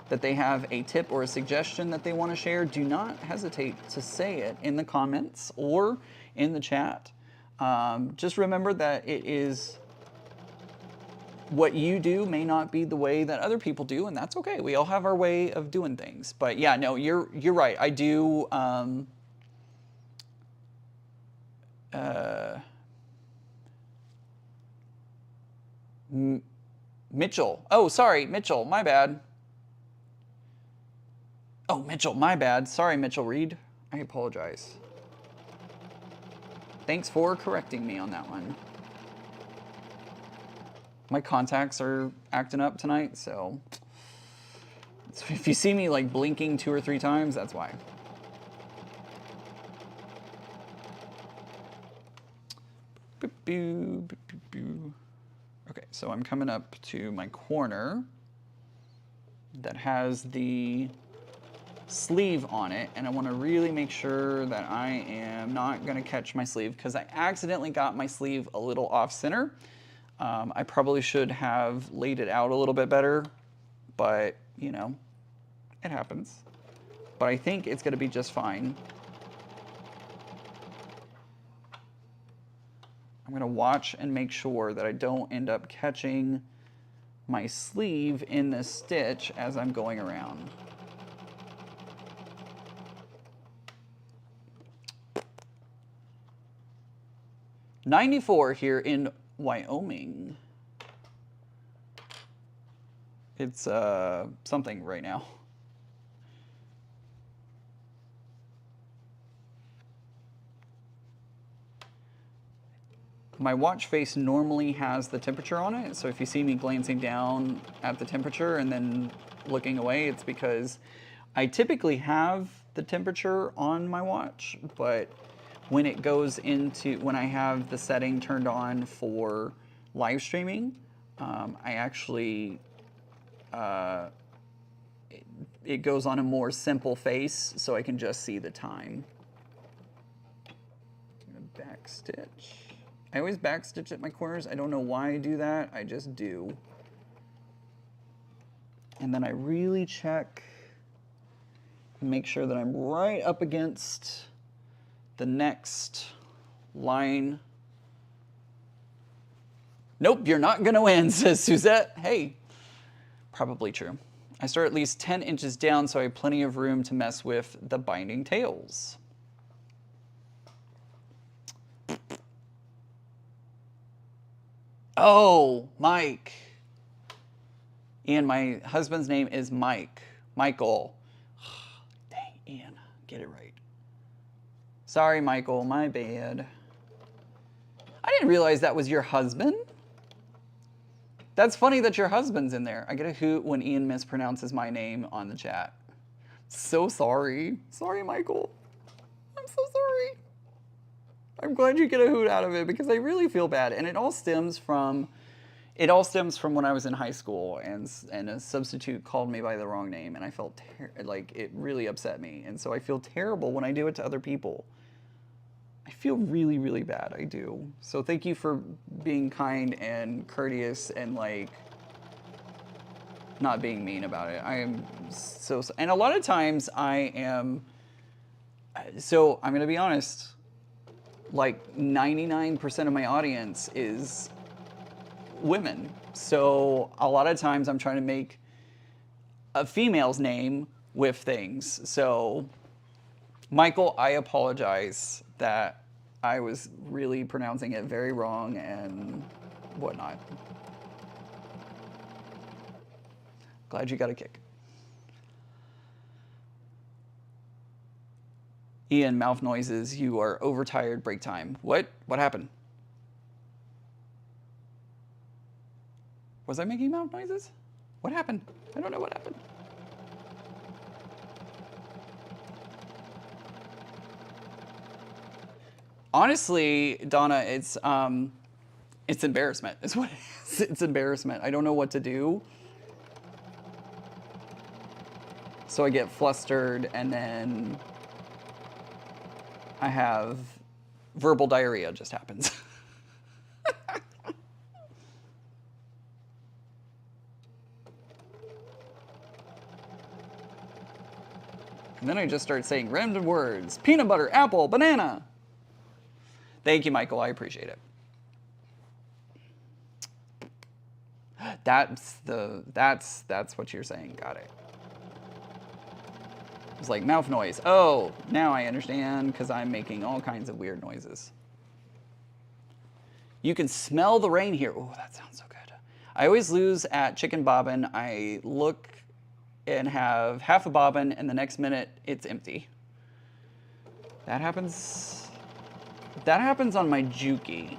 that they have a tip or a suggestion that they want to share, do not hesitate to say it in the comments or in the chat. Just remember that it is what you do may not be the way that other people do, and that's okay. We all have our way of doing things. But yeah, no, you're right. I do. Mitchell. Oh, sorry, Mitchell. My bad. Oh, Mitchell, my bad. Sorry, Mitchell Reed. I apologize. Thanks for correcting me on that one. My contacts are acting up tonight, so if you see me like blinking 2 or 3 times, that's why. Okay, so I'm coming up to my corner that has the sleeve on it, and I want to really make sure that I am not going to catch my sleeve because I accidentally got my sleeve a little off center. I probably should have laid it out a little bit better, but you know, it happens. But I think it's going to be just fine. I'm going to watch and make sure that I don't end up catching my sleeve in this stitch as I'm going around. '94 here in Wyoming. It's something right now. My watch face normally has the temperature on it, so if you see me glancing down at the temperature and then looking away, it's because I typically have the temperature on my watch, but when it goes into, when I have the setting turned on for live streaming, I actually, it goes on a more simple face so I can just see the time. I'm gonna back stitch. I always backstitch at my corners. I don't know why I do that. I just do. And then I really check, make sure that I'm right up against the next line. Nope, you're not gonna win, says Suzette. Hey, probably true. I start at least 10 inches down so I have plenty of room to mess with the binding tails. Oh, Mike. Ian, my husband's name is Mike. Michael. Dang, Ian, get it right. Sorry, Michael, my bad. I didn't realize that was your husband. That's funny that your husband's in there. I get a hoot when Ian mispronounces my name on the chat. So sorry. Sorry, Michael. I'm so sorry. I'm glad you get a hoot out of it because I really feel bad. And it all stems from when I was in high school and a substitute called me by the wrong name and I felt like it really upset me. And so I feel terrible when I do it to other people. I feel really, really bad. I do. So thank you for being kind and courteous and like not being mean about it. I am so, and a lot of times I am, so I'm going to be honest, like 99% of my audience is women. So a lot of times I'm trying to make a female's name with things. So Michael, I apologize that I was really pronouncing it very wrong and whatnot. Glad you got a kick. Ian, mouth noises, you are overtired, break time. What? What happened? Was I making mouth noises? What happened? I don't know what happened. Honestly, Donna, it's embarrassment. Is what it is. It's embarrassment. I don't know what to do. So I get flustered and then I have verbal diarrhea just happens. And then I just start saying random words. Peanut butter, apple, banana. Thank you, Michael. I appreciate it. That's what you're saying. Got it. It's like mouth noise. Oh, now I understand because I'm making all kinds of weird noises. You can smell the rain here. Oh, that sounds so good. I always lose at chicken bobbin. I look and have half a bobbin and the next minute it's empty. That happens on my Juki.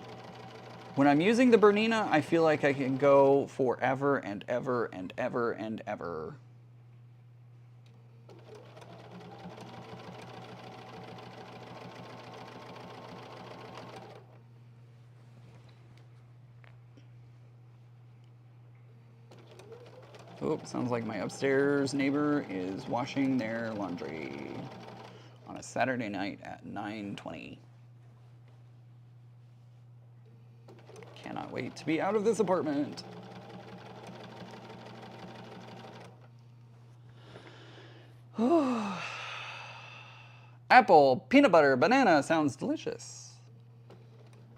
When I'm using the Bernina, I feel like I can go forever and ever and ever and ever. Oh, sounds like my upstairs neighbor is washing their laundry on a Saturday night at 9:20. Cannot wait to be out of this apartment. Apple, peanut butter, banana sounds delicious.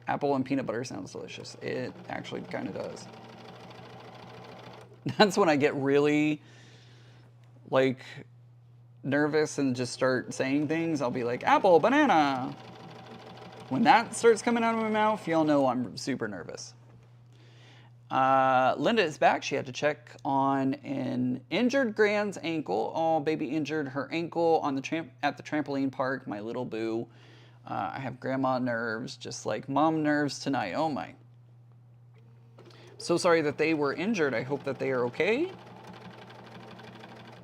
Apple and peanut butter sounds delicious. It actually kind of does. That's when I get really, like, nervous and just start saying things. I'll be like, apple, banana. When that starts coming out of my mouth, y'all know I'm super nervous. Linda is back. She had to check on an injured Grand's ankle. Oh, baby injured her ankle on the at the trampoline park. My little boo. I have grandma nerves, just like mom nerves tonight. Oh my. So sorry that they were injured. I hope that they are okay.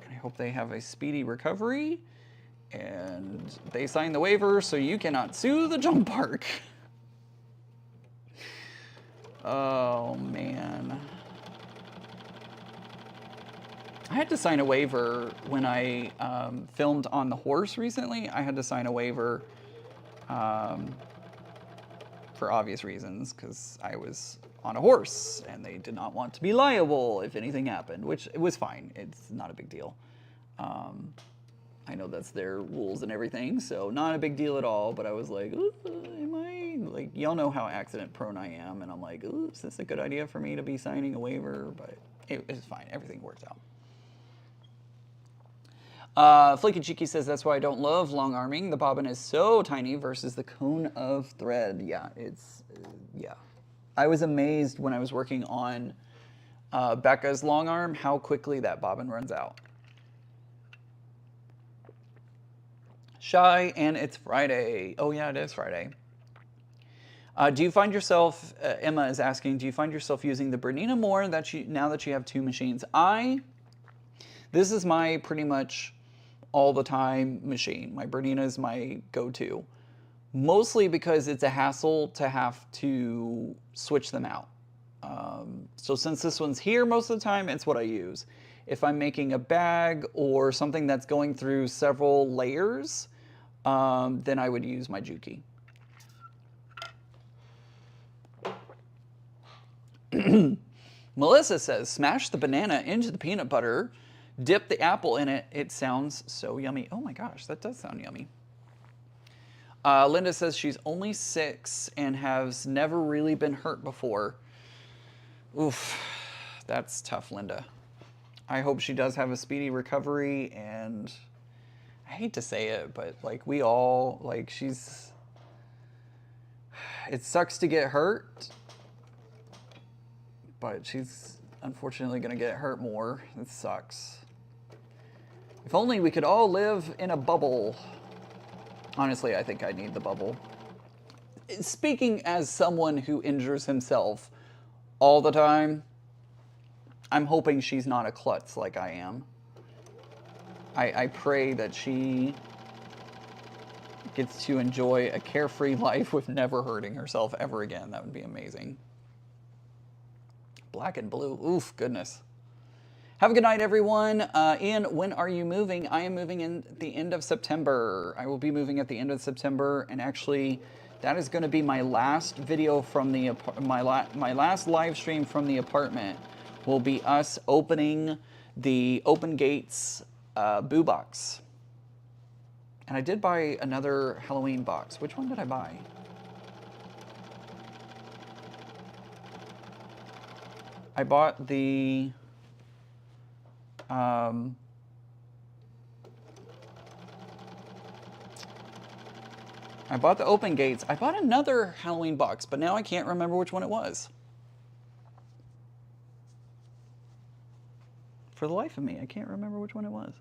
I hope they have a speedy recovery. And they signed the waiver, so you cannot sue the jump park. Oh, man. I had to sign a waiver when I filmed on the horse recently. I had to sign a waiver for obvious reasons, because I was on a horse, and they did not want to be liable if anything happened, which it was fine. It's not a big deal. I know that's their rules and everything, so not a big deal at all, but I was like, am I, like, y'all know how accident prone I am, and I'm like, is this a good idea for me to be signing a waiver? But it's fine, everything works out. Flaky Cheeky says, that's why I don't love long arming. The bobbin is so tiny versus the cone of thread. Yeah, yeah. I was amazed when I was working on Becca's long arm, how quickly that bobbin runs out. Shy, and it's Friday. Oh yeah, it is Friday. Do you find yourself, Emma is asking, do you find yourself using the Bernina more now that you have two machines? This is my pretty much all the time machine. My Bernina is my go-to. Mostly because it's a hassle to have to switch them out. So since this one's here most of the time, it's what I use. If I'm making a bag or something that's going through several layers, then I would use my Juki. Melissa says, smash the banana into the peanut butter, dip the apple in it. It sounds so yummy. Oh my gosh, that does sound yummy. Linda says she's only 6 and has never really been hurt before. Oof, that's tough, Linda. I hope she does have a speedy recovery, and I hate to say it, but like we all, like it sucks to get hurt, but she's unfortunately gonna get hurt more. It sucks. If only we could all live in a bubble. Honestly, I think I need the bubble. Speaking as someone who injures himself all the time, I'm hoping she's not a klutz like I am. I pray that she gets to enjoy a carefree life with never hurting herself ever again. That would be amazing. Black and blue. Oof, goodness. Have a good night, everyone. Ian, when are you moving? I am moving in the end of September. I will be moving at the end of September, and actually, that is going to be my last video from the my last live stream from the apartment. Will be us opening the Open Gates boo box. And I did buy another Halloween box. Which one did I buy? I bought the I bought the Open Gates. I bought another Halloween box, but now I can't remember which one it was. For the life of me, I can't remember which one it was.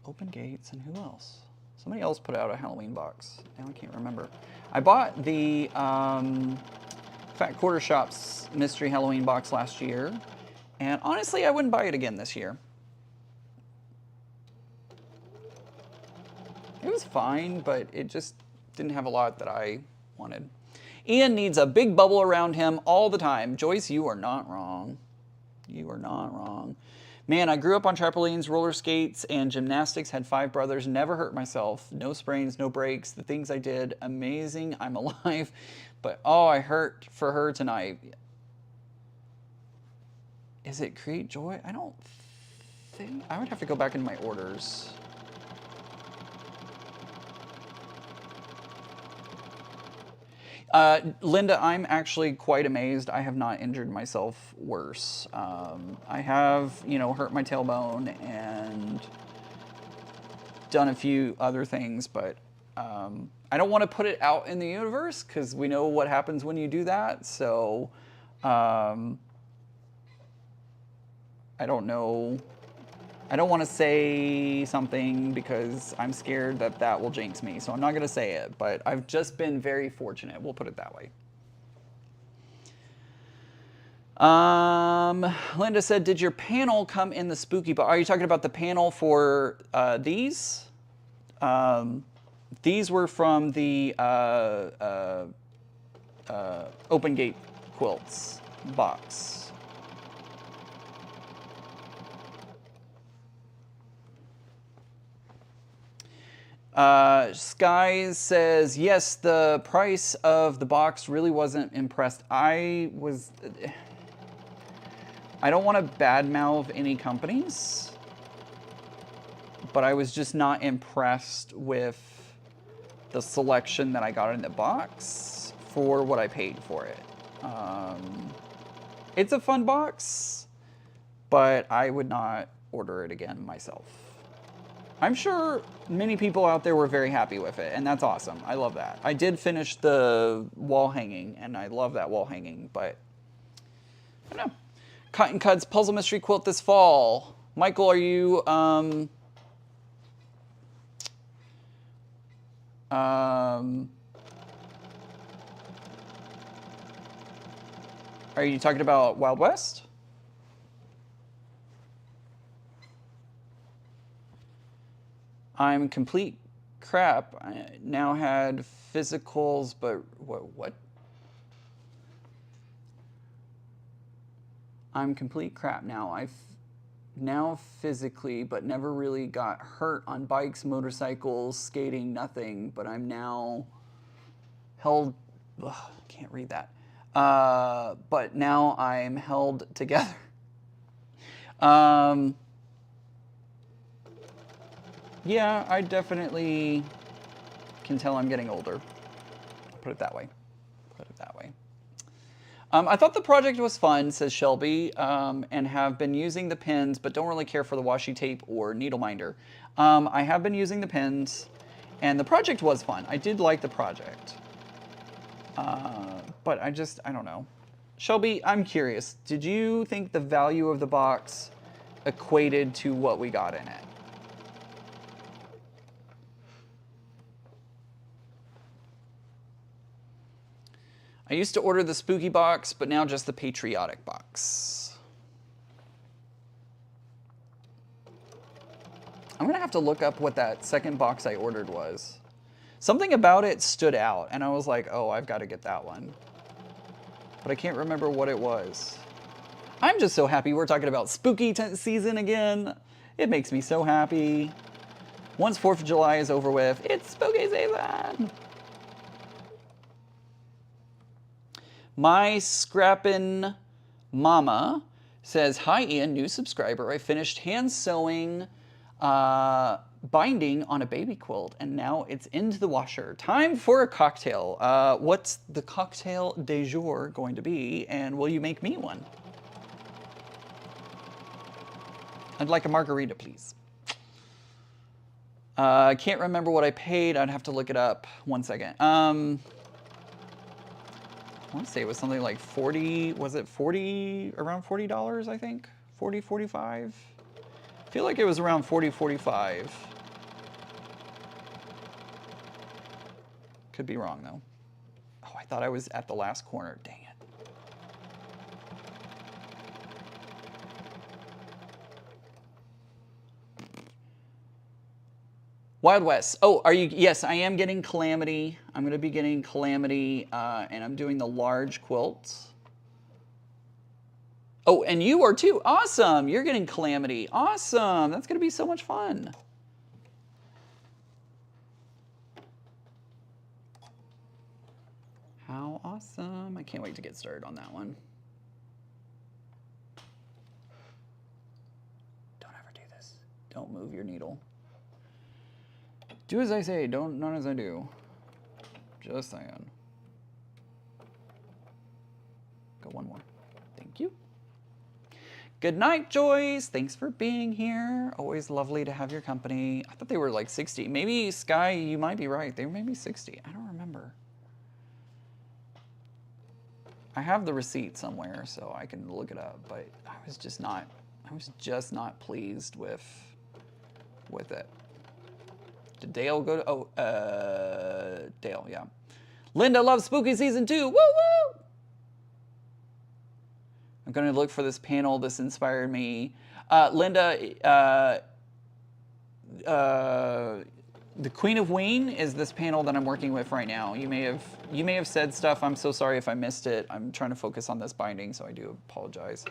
Open Gates, and who else? Somebody else put out a Halloween box. Now I can't remember. I bought the Fat Quarter Shop's Mystery Halloween box last year, and honestly, I wouldn't buy it again this year. It was fine, but it just didn't have a lot that I wanted. Ian needs a big bubble around him all the time. Joyce, you are not wrong. You are not wrong. Man, I grew up on trampolines, roller skates, and gymnastics, had 5 brothers, never hurt myself, no sprains, no breaks. The things I did, amazing, I'm alive. But, oh, I hurt for her tonight. Is it Create Joy? I don't think, I would have to go back into my orders. Linda, I'm actually quite amazed. I have not injured myself worse. I have, hurt my tailbone and done a few other things, but I don't want to put it out in the universe because we know what happens when you do that. So I don't know. I don't want to say something because I'm scared that that will jinx me. So I'm not going to say it, but I've just been very fortunate. We'll put it that way. Linda said, did your panel come in the spooky box? Are you talking about the panel for these? These were from the Open Gate Quilts box. Sky says, yes, the price of the box really wasn't impressed. I don't want to badmouth any companies, but I was just not impressed with the selection that I got in the box for what I paid for it. It's a fun box, but I would not order it again myself. I'm sure many people out there were very happy with it, and that's awesome. I love that. I did finish the wall hanging, and I love that wall hanging, but I don't know. Cotton Cuts Puzzle Mystery Quilt this fall. Michael, are you talking about Wild West? I'm complete crap. I now had physicals, but what? I'm complete crap now. I've now physically, but never really got hurt on bikes, motorcycles, skating, nothing. But I'm now held, can't read that. But now I'm held together. Yeah, I definitely can tell I'm getting older. Put it that way. Put it that way. I thought the project was fun, says Shelby, and have been using the pins, but don't really care for the washi tape or needle minder. I have been using the pins, and the project was fun. I did like the project. But I don't know. Shelby, I'm curious. Did you think the value of the box equated to what we got in it? I used to order the spooky box, but now just the patriotic box. I'm gonna have to look up what that second box I ordered was. Something about it stood out, and I was like, oh, I've got to get that one. But I can't remember what it was. I'm just so happy we're talking about spooky season again. It makes me so happy. Once 4th of July is over with, it's spooky season. My Scrappin' Mama says, hi Ian, new subscriber. I finished hand sewing binding on a baby quilt and now it's into the washer. Time for a cocktail. What's the cocktail du jour going to be, and will you make me one? I'd like a margarita, please. I can't remember what I paid. I'd have to look it up. One second. I want to say it was something like 40, was it 40, around $40, I think? 40, 45? I feel like it was around 40, 45. Could be wrong, though. Oh, I thought I was at the last corner. Dang it. Wild West. Oh, are you? Yes, I am getting Calamity. I'm going to be getting Calamity, and I'm doing the large quilts. Oh, and you are too. Awesome. You're getting Calamity. Awesome. That's going to be so much fun. How awesome. I can't wait to get started on that one. Don't ever do this. Don't move your needle. Do as I say, not as I do. Just saying. Go one more. Thank you. Good night, Joyce. Thanks for being here. Always lovely to have your company. I thought they were like 60. Maybe, Sky, you might be right. They were maybe 60. I don't remember. I have the receipt somewhere, so I can look it up, but I was just not pleased with it. Did Dale go to, Dale, yeah. Linda loves Spooky Season 2. Woo woo! I'm going to look for this panel. This inspired me. Linda, the Queen of Ween is this panel that I'm working with right now. You may have said stuff. I'm so sorry if I missed it. I'm trying to focus on this binding, so I do apologize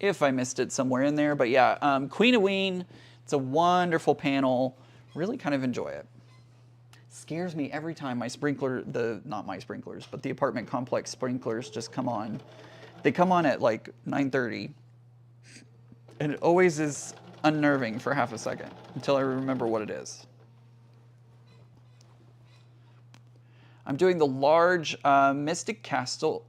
if I missed it somewhere in there. But yeah, Queen of Ween. It's a wonderful panel. Really kind of enjoy it. Scares me every time my sprinkler, not my sprinklers, but the apartment complex sprinklers just come on. They come on at like 9:30, and it always is unnerving for half a second until I remember what it is. I'm doing the large Mystic Cactus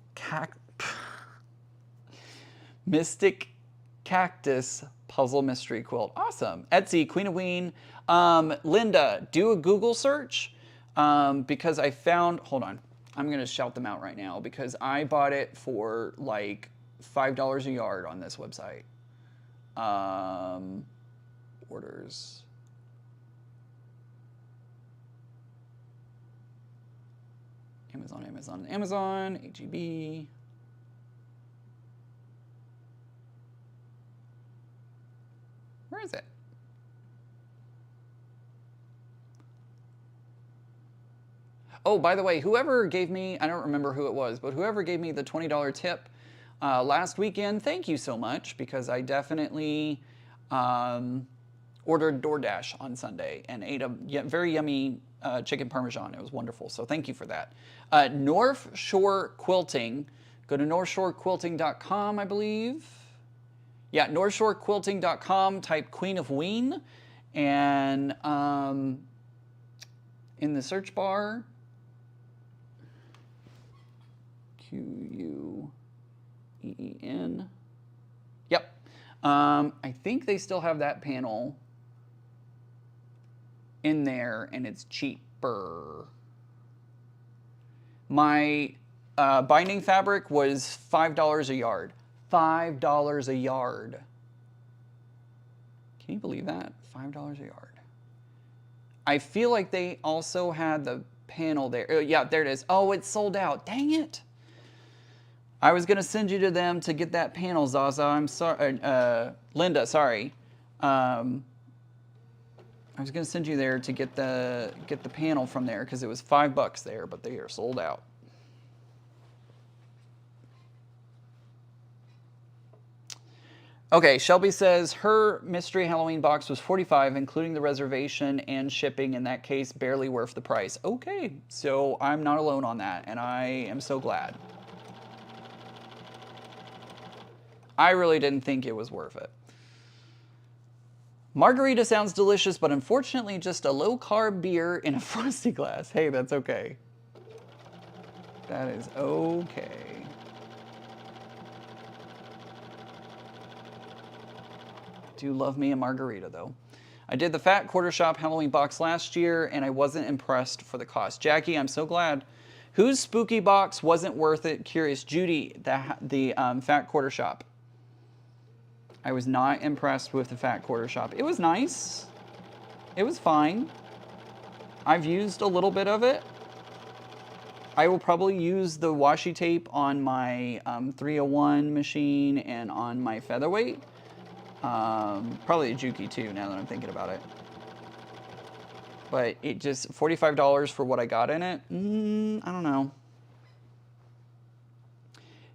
Puzzle Mystery Quilt. Awesome. Etsy, Queen of Ween. Linda, do a Google search because I found, hold on. I'm going to shout them out right now because I bought it for like $5 a yard on this website. Orders. Amazon, HEB. Where is it? Oh, by the way, whoever gave me, I don't remember who it was, but whoever gave me the $20 tip last weekend, thank you so much, because I definitely ordered DoorDash on Sunday and ate a very yummy chicken parmesan. It was wonderful, so thank you for that. North Shore Quilting, go to northshorequilting.com, I believe. Yeah, northshorequilting.com, type Queen of Ween, and in the search bar, Queen. Yep. I think they still have that panel in there, and it's cheaper. My binding fabric was $5 a yard. $5 a yard. Can you believe that? $5 a yard. I feel like they also had the panel there. Yeah, there it is. Oh, it's sold out. Dang it. I was going to send you to them to get that panel, Zaza. I'm sorry. Linda, sorry. I was going to send you there to get the panel from there because it was $5 there, but they are sold out. Okay, Shelby says her mystery Halloween box was $45, including the reservation and shipping. In that case, barely worth the price. Okay, so I'm not alone on that, and I am so glad. I really didn't think it was worth it. Margarita sounds delicious, but unfortunately just a low-carb beer in a frosty glass. Hey, that's okay. That is okay. Do love me a margarita, though. I did the Fat Quarter Shop Halloween box last year, and I wasn't impressed for the cost. Jackie, I'm so glad. Whose spooky box wasn't worth it? Curious. Judy, the Fat Quarter Shop. I was not impressed with the Fat Quarter Shop. It was nice. It was fine. I've used a little bit of it. I will probably use the washi tape on my 301 machine and on my featherweight. Probably a Juki too, now that I'm thinking about it. But it just, $45 for what I got in it? I don't know.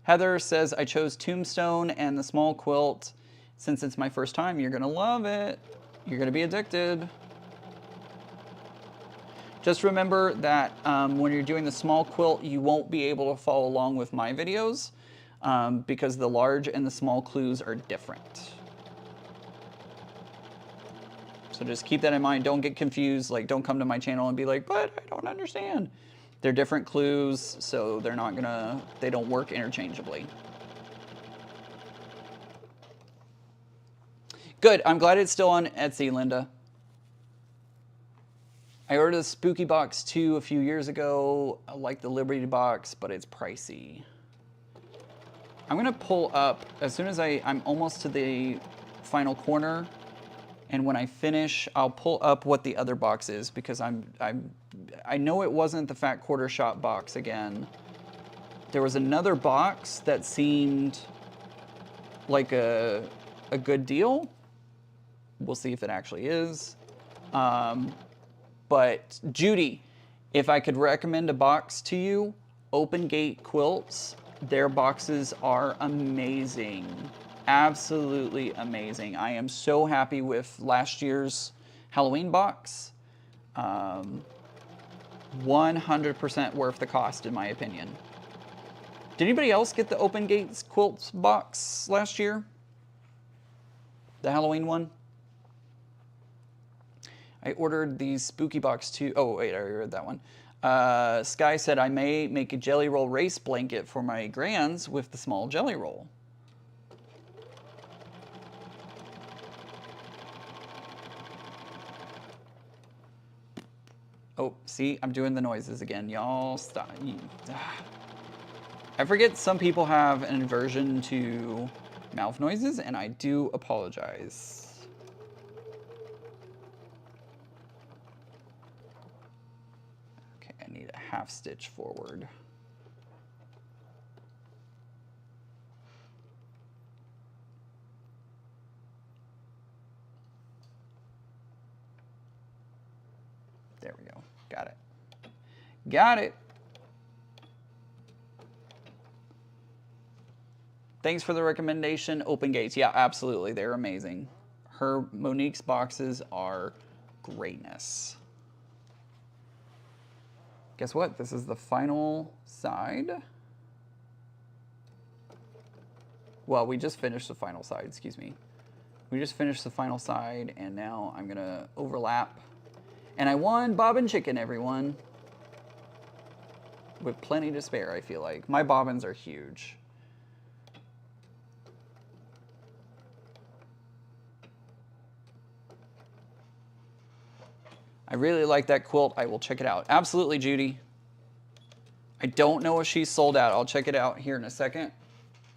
Heather says, I chose Tombstone and the small quilt. Since it's my first time, you're gonna love it. You're gonna be addicted. Just remember that when you're doing the small quilt, you won't be able to follow along with my videos because the large and the small clues are different. So just keep that in mind. Don't get confused. Like, don't come to my channel and be like, but I don't understand. They're different clues, so they're not gonna, they don't work interchangeably. Good. I'm glad it's still on Etsy, Linda. I ordered the Spooky Box 2 a few years ago. I like the Liberty Box, but it's pricey. I'm going to pull up, as soon as I'm almost to the final corner, and when I finish, I'll pull up what the other box is, because I know it wasn't the Fat Quarter Shop box again. There was another box that seemed like a good deal. We'll see if it actually is. But Judy, if I could recommend a box to you, Open Gate Quilts. Their boxes are amazing. Absolutely amazing. I am so happy with last year's Halloween box. 100% worth the cost, in my opinion. Did anybody else get the Open Gates Quilts box last year? The Halloween one? I ordered the Spooky Box 2. Oh, wait, I already read that one. Sky said, I may make a jelly roll race blanket for my grands with the small jelly roll. Oh, see, I'm doing the noises again. Y'all stop. I forget some people have an aversion to mouth noises, and I do apologize. I need a half stitch forward. There we go. Got it. Got it. Thanks for the recommendation, Open Gates. Yeah, absolutely. They're amazing. Monique's boxes are greatness. Guess what? This is the final side. Well, we just finished the final side, excuse me. We just finished the final side, and now I'm gonna overlap. And I won bobbin chicken, everyone. With plenty to spare, I feel like. My bobbins are huge. I really like that quilt. I will check it out. Absolutely, Judy. I don't know if she's sold out. I'll check it out here in a second.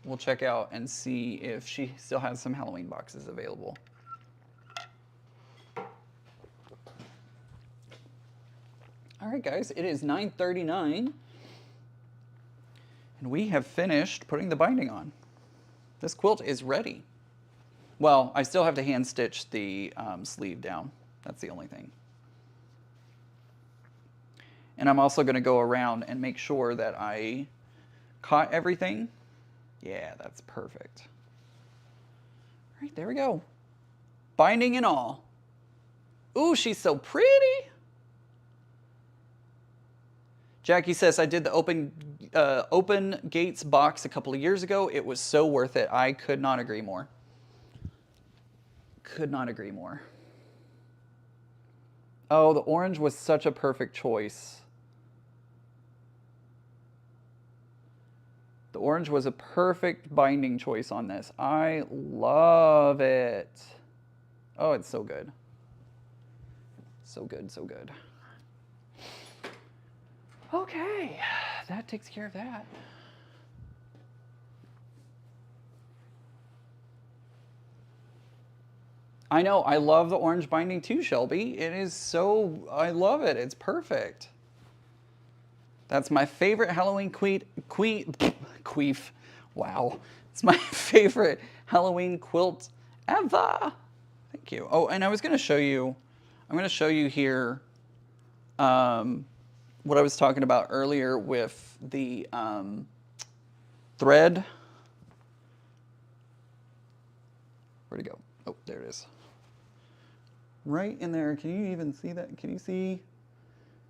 We'll check out and see if she still has some Halloween boxes available. All right, guys, it is 9:39, and we have finished putting the binding on. This quilt is ready. Well, I still have to hand stitch the sleeve down. That's the only thing. And I'm also going to go around and make sure that I caught everything. Yeah, that's perfect. All right, there we go. Binding and all. Ooh, she's so pretty. Jackie says, I did the Open Gates box a couple of years ago. It was so worth it. I could not agree more. Could not agree more. Oh, the orange was such a perfect choice. The orange was a perfect binding choice on this. I love it. Oh, it's so good. So good, so good. Okay, that takes care of that. I know, I love the orange binding too, Shelby. It is so, I love it. It's perfect. That's my favorite Halloween queef. Wow. It's my favorite Halloween quilt ever. Thank you. Oh, and I was going to show you, I'm going to show you here what I was talking about earlier with the thread. Where'd it go? Oh, there it is. Right in there. Can you even see that? Can you see?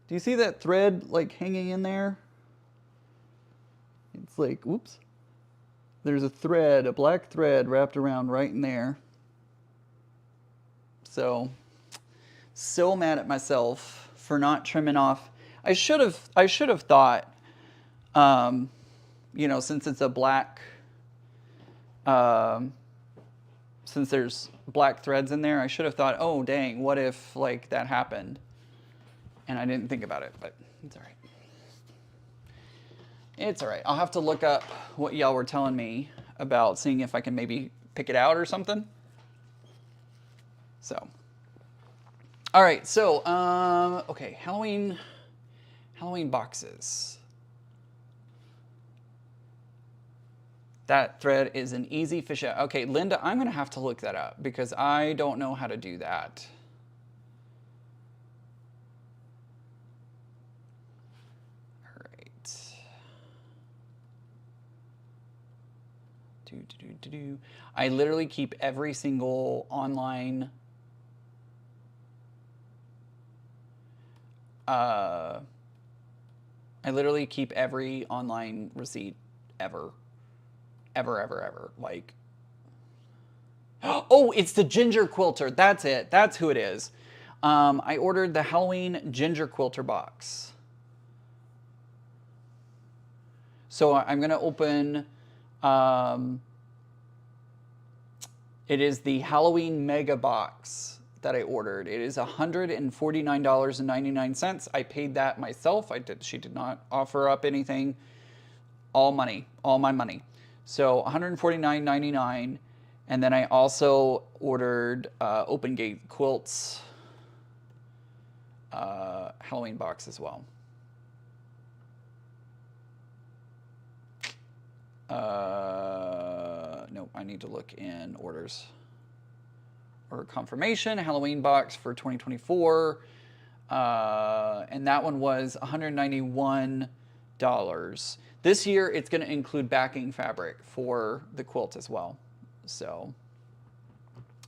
Do you see that thread like hanging in there? It's like, oops. There's a thread, a black thread wrapped around right in there. So mad at myself for not trimming off. I should have thought, you know, since it's a black since there's black threads in there, I should have thought, oh dang, what if like that happened? And I didn't think about it, but it's all right. It's all right. I'll have to look up what y'all were telling me about seeing if I can maybe pick it out or something. So, all right. So, okay, Halloween boxes. That thread is an easy fish out. Okay, Linda, I'm gonna have to look that up because I don't know how to do that. All right. I literally keep every single online I literally keep every online receipt ever. Ever. Like, oh, it's the ginger quilter. That's it. That's who it is. I ordered the Halloween ginger quilter box. So I'm going to open, it is the Halloween mega box that I ordered. It is $149.99. I paid that myself. She did not offer up anything. All money, all my money. So $149.99, and then I also ordered Open Gate Quilts Halloween box as well. No, I need to look in orders. Order confirmation, Halloween box for 2024, and that one was $191. This year, it's going to include backing fabric for the quilt as well. So,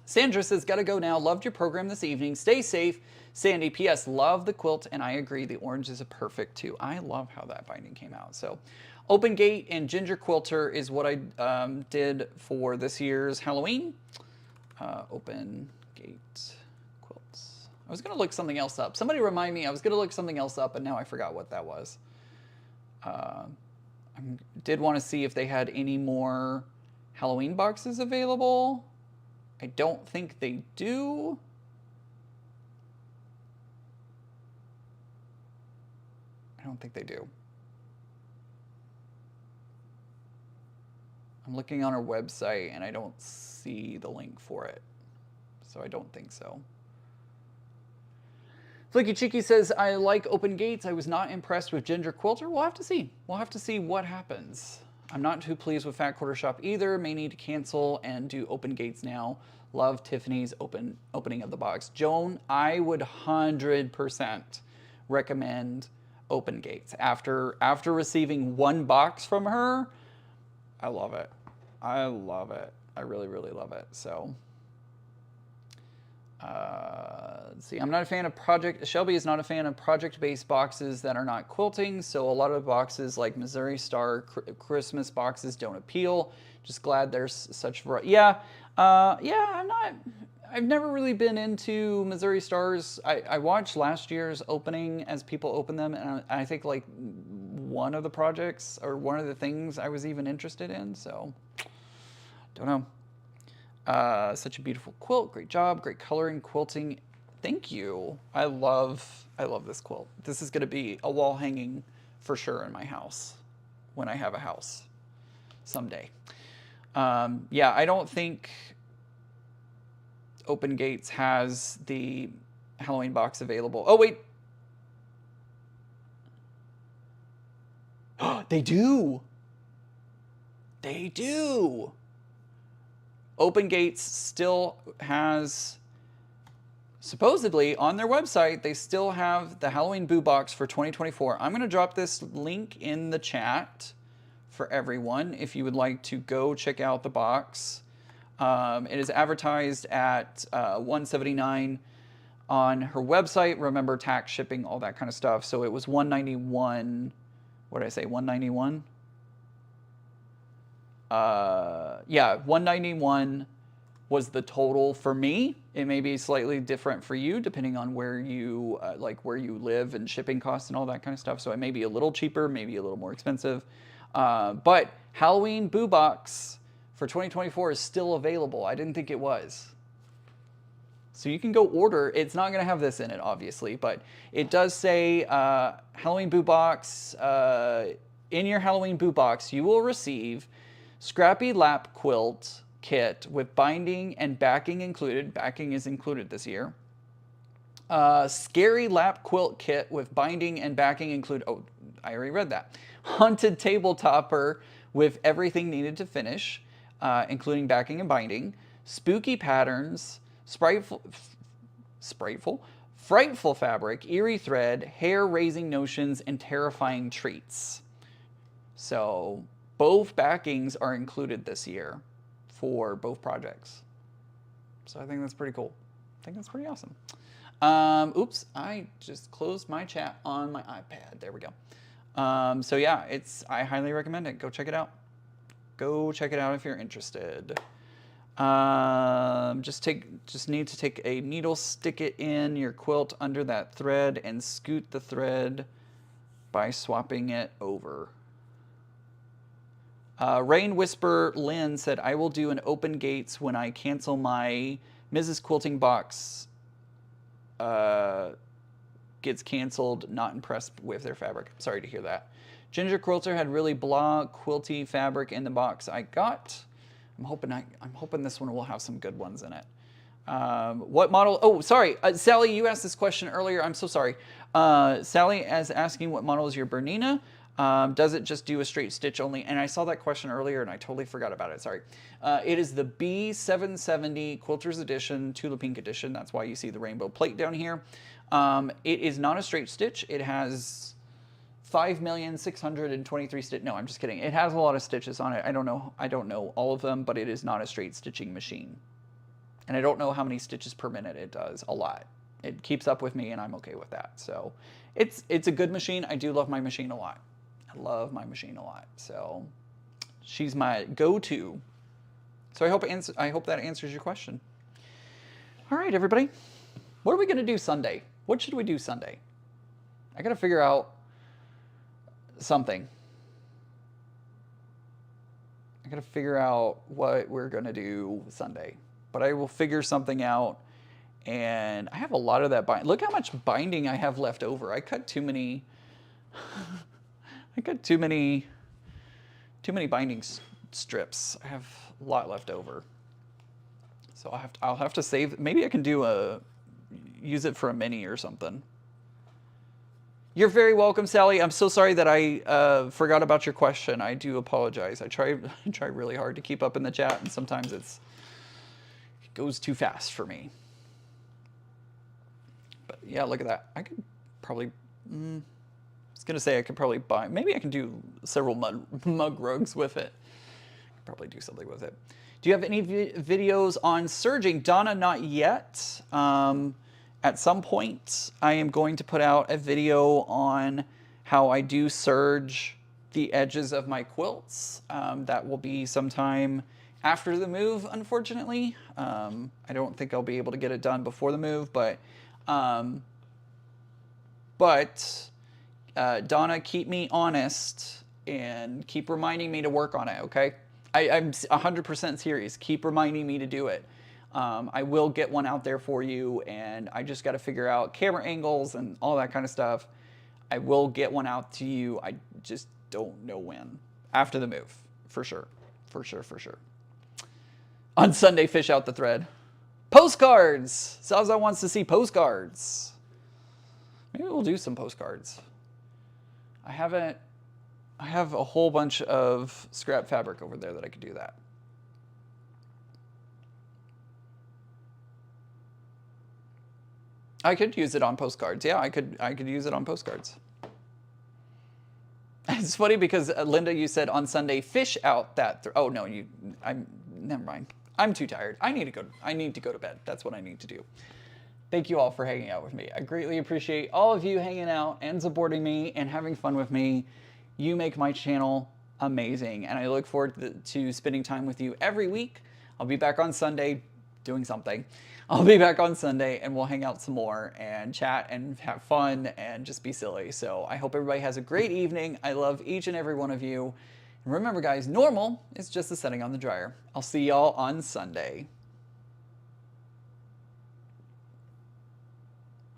Sandra says, gotta go now. Loved your program this evening. Stay safe. Sandy, P.S. Love the quilt, and I agree. The orange is a perfect too. I love how that binding came out. So, Open Gate and Ginger Quilter is what I did for this year's Halloween. Open Gate quilts. I was going to look something else up. Somebody remind me. I was going to look something else up, and now I forgot what that was. I did want to see if they had any more Halloween boxes available. I don't think they do. I don't think they do. I'm looking on our website and I don't see the link for it. So I don't think so. Flicky Cheeky says, I like Open Gates. I was not impressed with Ginger Quilter. We'll have to see. We'll have to see what happens. I'm not too pleased with Fat Quarter Shop either. May need to cancel and do Open Gates now. Love Tiffany's opening of the box. Joan, I would 100% recommend Open Gates. After receiving one box from her, I love it. I love it. I really, really love it. So, let's see. I'm not a fan of Shelby is not a fan of project-based boxes that are not quilting. So a lot of boxes like Missouri Star Christmas boxes don't appeal. Just glad there's such variety. Yeah, I've never really been into Missouri Stars. I watched last year's opening as people open them, and I think like one of the projects or one of the things I was even interested in. So, don't know. Such a beautiful quilt. Great job. Great coloring, quilting. Thank you. I love this quilt. This is going to be a wall hanging for sure in my house when I have a house someday. Yeah, I don't think Open Gates has the Halloween box available. Oh, wait. They do. They do. Open Gates still has, supposedly on their website, they still have the Halloween Boo Box for 2024. I'm going to drop this link in the chat for everyone if you would like to go check out the box. It is advertised at $179 on her website. Remember, tax, shipping, all that kind of stuff. So it was $191. What did I say? $191? Yeah, $191 was the total for me. It may be slightly different for you depending on where you where you live and shipping costs and all that kind of stuff. So it may be a little cheaper, maybe a little more expensive. But Halloween Boo Box for 2024 is still available. I didn't think it was. So you can go order. It's not going to have this in it, obviously, but it does say Halloween boot box. In your Halloween boot box, you will receive Scrappy Lap Quilt kit with binding and backing included. Backing is included this year. Scary Lap Quilt kit with binding and backing include. Oh, I already read that. Haunted Table Topper with everything needed to finish, including backing and binding. Spooky patterns. Frightful fabric, eerie thread, hair-raising notions, and terrifying treats. So both backings are included this year for both projects. So I think that's pretty cool. I think that's pretty awesome. Oops, I just closed my chat on my iPad. There we go. So yeah, I highly recommend it. Go check it out. Go check it out if you're interested. Just need to take a needle, stick it in your quilt under that thread, and scoot the thread by swapping it over. Rain Whisper Lynn said, I will do an open gates when I cancel my Mrs. Quilting box. Gets canceled, not impressed with their fabric. Sorry to hear that. Ginger Quilter had really blah quilty fabric in the box I got. I'm hoping this one will have some good ones in it. What model? Oh, sorry. Sally, you asked this question earlier. I'm so sorry. Sally is asking what model is your Bernina? Does it just do a straight stitch only? And I saw that question earlier and I totally forgot about it. Sorry. It is the B770 Quilters Edition, Tula Pink Edition. That's why you see the rainbow plate down here. It is not a straight stitch. It has 5,623 stitch. No, I'm just kidding. It has a lot of stitches on it. I don't know all of them, but it is not a straight stitching machine. And I don't know how many stitches per minute it does. A lot. It keeps up with me and I'm okay with that. So it's a good machine. I do love my machine a lot. I love my machine a lot. So she's my go-to. So I hope that answers your question. All right, everybody. What are we going to do Sunday? What should we do Sunday? I got to figure out something. I gotta figure out what we're gonna do Sunday, but I will figure something out. And I have a lot of that binding. Look how much binding I have left over. I cut too many. I cut too many binding strips. I have a lot left over, so I'll have to save. Maybe I can use it for a mini or something. You're very welcome, Sally. I'm so sorry that I forgot about your question. I do apologize. I try really hard to keep up in the chat, and sometimes it goes too fast for me. But yeah, look at that. I could probably, I was going to say I could probably buy, maybe I can do several mug rugs with it. I could probably do something with it. Do you have any videos on serging? Donna, not yet. At some point, I am going to put out a video on how I do serge the edges of my quilts. That will be sometime after the move, unfortunately. I don't think I'll be able to get it done before the move, but Donna, keep me honest and keep reminding me to work on it, okay? I'm 100% serious. Keep reminding me to do it. I will get one out there for you, and I just got to figure out camera angles and all that kind of stuff. I will get one out to you. I just don't know when. After the move, for sure. For sure, for sure. On Sunday, fish out the thread. Postcards! Zaza wants to see postcards. Maybe we'll do some postcards. I have a whole bunch of scrap fabric over there that I could do that. I could use it on postcards. Yeah, I could use it on postcards. It's funny because Linda, you said on Sunday, fish out that. Oh no, never mind. I'm too tired. I need to go to bed. That's what I need to do. Thank you all for hanging out with me. I greatly appreciate all of you hanging out and supporting me and having fun with me. You make my channel amazing, and I look forward to spending time with you every week. I'll be back on Sunday doing something. I'll be back on Sunday and we'll hang out some more and chat and have fun and just be silly. So I hope everybody has a great evening. I love each and every one of you. Remember guys, normal is just the setting on the dryer. I'll see y'all on Sunday.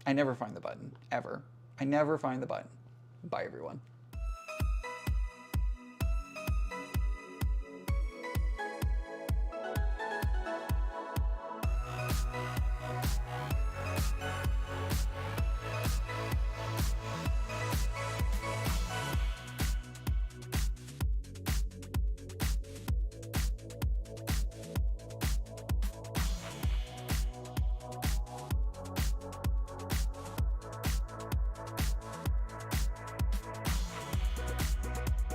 I never find the button, ever. I never find the button. Bye everyone.